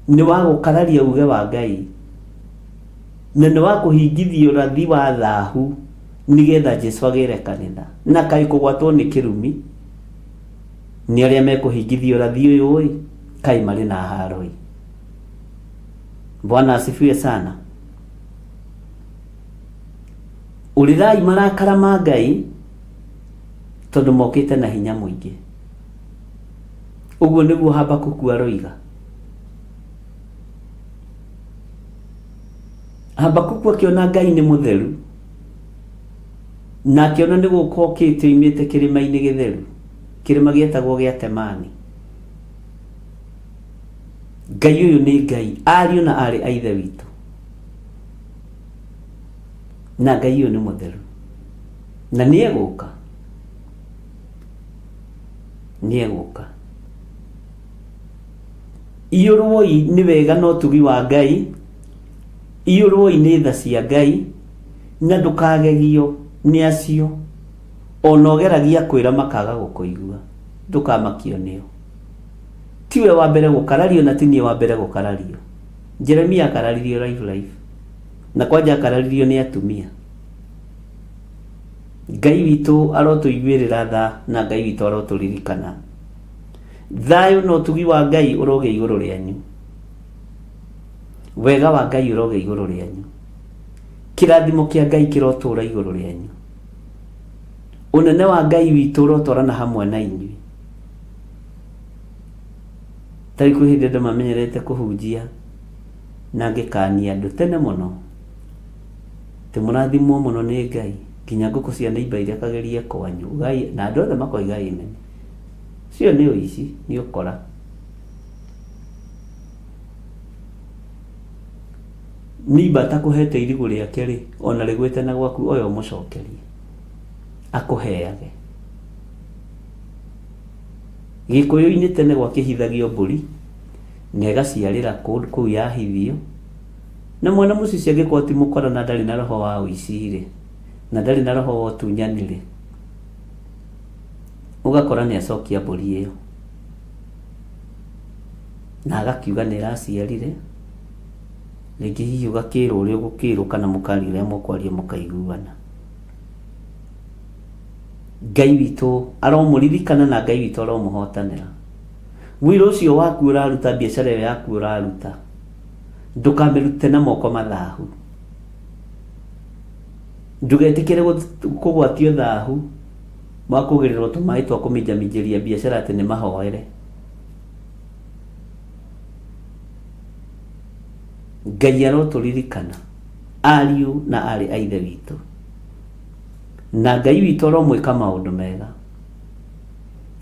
nĩ wa gũkararia uge wa Ngai, na nĩ wa kũhingithia ũrathi wa thahu nĩgetha Jesũ agĩre kanitha. Na kaĩ kũgwatwo nĩ kĩrumi nĩ arĩa mekũhingithia ũrathi ũyũ kaĩ marĩ na haro. Bwana asifiwe sana. Ũrĩrai marakara ma Ngai tondũ mokĩte na hinya mũingĩ. Ũguo nĩguo Habakuku aroiga. Habakuku akĩona Ngai nĩ mũtheru, na akĩona nĩ gũkokĩte oimĩte kĩrĩma-inĩ gĩtheru, kĩrĩma gĩetagwo gĩa Temani. Ngai ũyũ nĩ Ngai, ariũ na arĩ a ithe witũ, na Ngai ũyũ nĩ mũtheru, na nĩ egũka, nĩ egũka. Iyũrwoi nĩ wega na ũtugi wa Ngai, iyũrwoi nĩ tha cia Ngai, na ndũkagegio nĩ acio ona ũgeragia kwĩra makaga gũkũigua, ndũkamakio nĩo. Tiwe wa mbere gũkarario na tinie wa mbere gũkarario. Jeremia akararirio live, na kwanja akararirio nĩ atumia. Ngai witũ arotũiguĩrĩra tha, na Ngai witũ arotũririkana. Thayũ na ũtugi wa Ngai ũroge igũrũ rĩanyu, wega wa Ngai ũroge igũrũ rĩanyu, kĩrathimo kĩa Ngai kĩrotũra igũrũ rĩanyu, ũnene wa Ngai witũ ũrotwarana hamwe na inyuĩ. Tarĩ kwĩ hĩndĩ andũ mamenyerete kũhunjia na ngĩkania andũ tene mũno, tĩ mũrathimwo mũno nĩ Ngai, nginya ngũkũ cia neighbor iria akageria kwanyu, na andũ othe makoiga amen. Cio nĩ ũici, nĩ ũkora. Neighbor atakũhete irigũ rĩake rĩ, ona rĩgwĩte na gwaku oyo mũcokerie, akũheage. Gĩkũyũ-inĩ tene gwakĩhithagio mbũri na ĩgaciarĩra kũu yahithio, na mwana mũcici angĩkorwo ti mũkora na ndarĩ na roho wa ũici-rĩ, na ndarĩ na roho wa ũtunyani-rĩ, ũgakora nĩ acokia mbũri ĩyo na agakiuga nĩ ĩraciarire. Rĩngĩ hihi ũgakĩrwo ũrĩa ũgũkĩrwo kana mũkari ũrĩa mũkwaria mũkaiguana. Ngai witũ aromũririkana na Ngai witũ aromũhotanĩra. Wĩra ũcio waku ũraruta, biacara ĩyo yaku ũraruta, ndũkamĩrute na moko mathahu. Ndũgetĩkĩre kũgwatio thahu wa kũgererwo tũmaĩ twa kũminjaminjĩria biacara atĩ nĩ mahoere. Ngai arotũririkana, ariũ na arĩ a ithe witũ, na Ngai witũ aromwĩka maũndũ mega.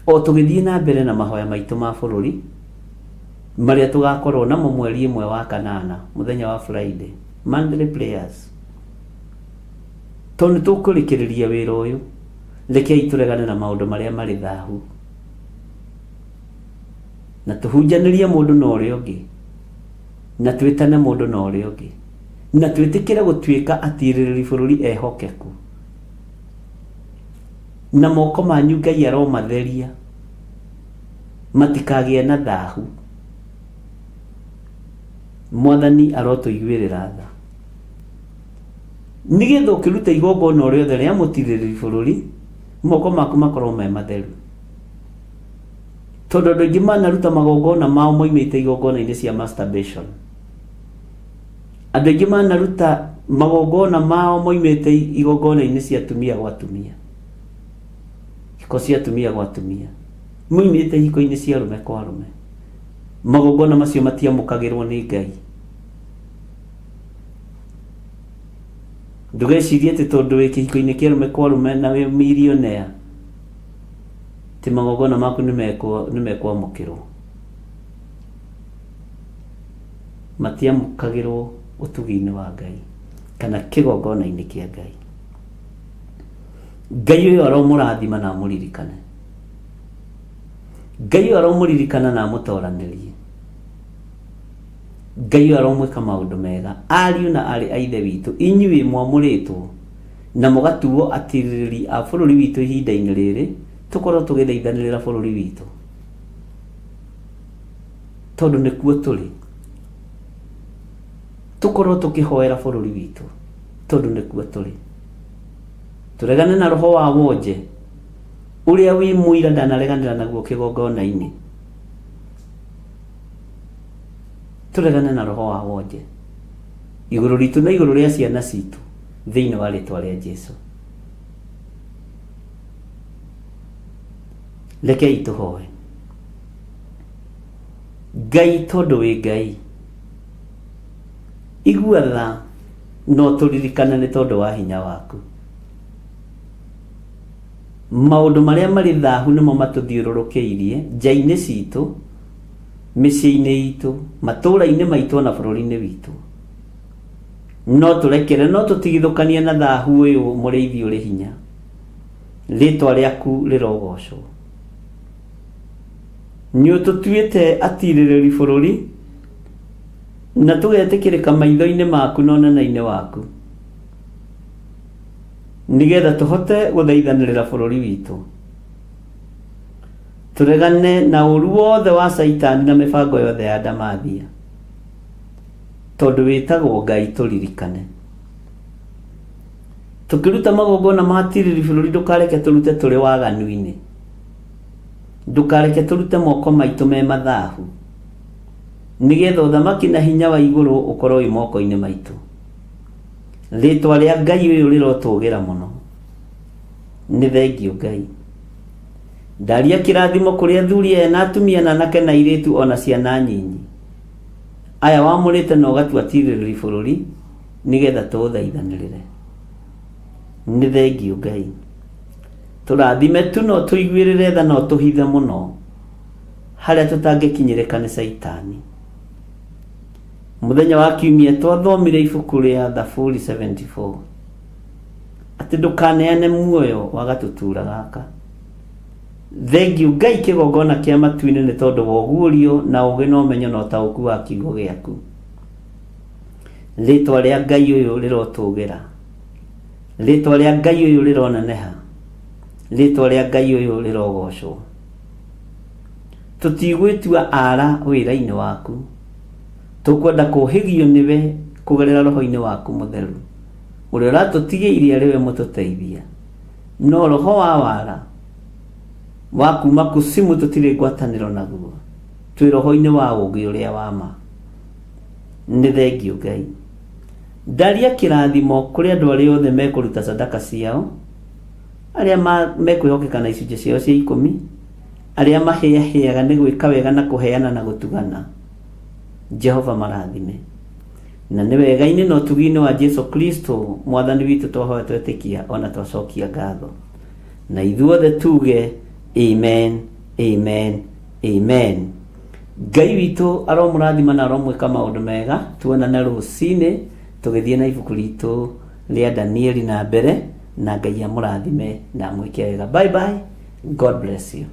O tũgĩthiĩ na mbere na mahoya maitũ ma bũrũri marĩa tũgakorwo namo mweri 1 wa kanana, mũthenya wa Friday, Monday prayers. Tondũ tũkũrĩkĩrĩria wĩra ũyũ, rekei tũregane na maũndũ marĩa marĩ thahu, na tũhunjanĩrie mũndũ na ũrĩa ũngĩ, na twĩtane mũndũ na ũrĩa ũngĩ, na twĩtĩkĩre gũtuĩka atirĩrĩri bũrũri ehokeku. Na moko manyu Ngai aromatheria matikagĩe na thahu. Mwathani arotũiguĩrĩra tha, nĩgetha ũkĩruta igongona o rĩothe rĩa mũtirĩrĩri bũrũri, moko maku makorwo me matheru. Tondũ andũ aingĩ manaruta magongona mao moimĩte igongona-inĩ cia masturbation. Andũ aingĩ manaruta magongona mao moimĩte igongona-inĩ cia atumia gwa atumia, hiko cia atumia gwa atumia, moimĩte hiko-inĩ cia arũme kwa arũme. Magongona macio matiamũkagĩrwo nĩ Ngai. Ndũgecirie atĩ tondũ wĩ kĩhiko-inĩ kĩa arũme kwa arũme na wĩ millionaire, ti magongona maku nĩ mekwamũkĩrwo. Matiamũkagĩrwo ũtugi-inĩ wa Ngai kana kĩgongona-inĩ kĩa Ngai. Ngai ũyũ aromũrathima na amũririkane. Ngai ũyũ aromũririkana na amũtoranĩrie. Ngai ũyũ aromwĩka maũndũ mega. Ariũ na arĩ a ithe witũ, inyuĩ mwamũrĩtwo na mũgatuo atirĩrĩri a bũrũri witũ ihinda-inĩ rĩrĩ, tukorwo tugithaithanirira bururi witu tondu nikuo turi tukorwo tukihoera bururi witu tondu nikuo turi turegane na roho wa wonje uria wi muira ndanareganira naguo kigongona-ini turegane na roho wa wonje iguru ritu na iguru ria ciana citu thiini wa ritwa ria Jesu. Rekei tuhoe. Ngai tondu wi Ngai igua tha no turirikana ni tondu wa hinya waku. Maundu maria mari thahu nimo matuthiururukeirie nja-ini citu, micii-ini itu, matura-ini maitu na bururi-ini witu. No turekere, no tutigithukanie na thahu uyu muriithi uri hinya. Ritwa riaku rirogocwo. Ni ututuite atiririri bururi na tugetikirika maitho-ini maku na onana-ini waku nigetha tuhote guthaithanirira bururi witu. Turegane na uru wothe wa Saitani na mibango yothe ya ndamathia tondu witagwo Ngai turirikane. Tukiruta magongona matiriri bururi ndukareke turute turi waganu-ini, ndukareke turute moko maitu me mathahu nigetha uthamaki na hinya wa iguru ukorwo wi moko-ini maitu. Ritwa ria Ngai uyu rirotugira muno. Ni thengio Ngai. Ndaria kirathimo kuri athuri na atumia na anake na iritu ona ciana nyinyi aya wamurite na ugatuatiriri bururi nigetha tuthaithanirire. Ni thengio Ngai. Turathime tu no tuiguirire tha no tuhithe muno haria tutangikinyirika ni Saitani. Muthenya wa kiumia twathomire ibuku ria Thaburi 74 ati ndukaneane muoyo wa gatutura gaka. Thengio Ngai kigongona kia matu-ini ni tondu wa uguurio na ugi na umenyo na utauku wa kiugo giaku. Ritwa ria Ngai uyu rirotugira. Ritwa ria Ngai uyu rironeneha. Ritwa ria Ngai uyu rirogocwo. Tutigwitua ara wira-ini waku. Tukwenda kuhigio niwe kugerera roho-ini waku mutheru uria uratutigiirie ariwe mututeithia. No roho wa wara wa kuma kusimu tutire ngwataniro naguo twi roho-ini wa ugi uria wa ma. Ni thengio Ngai. Ndaria kirathimo kuri andu aria othe mekuruta sadaka ciao, aria mekwihokeka na icunjĩ ciao cia 10, aria maheaga ni gwika wega na kuheana na gutugana. Jehova marathime. Na ni wega-ini no tugi-ini wa Jesu Kristo mwathani witu twahoya twetikia ona twacokia ngatho. Na ithuothe tuge amen, amen, amen. Ngai witu aromurathima na aromwika maundu mega. Tuonane rucini tugithie na ibuku ritu ria Danieli na mbere, na Ngai amurathime na amwike wega. Bye bye. God bless you.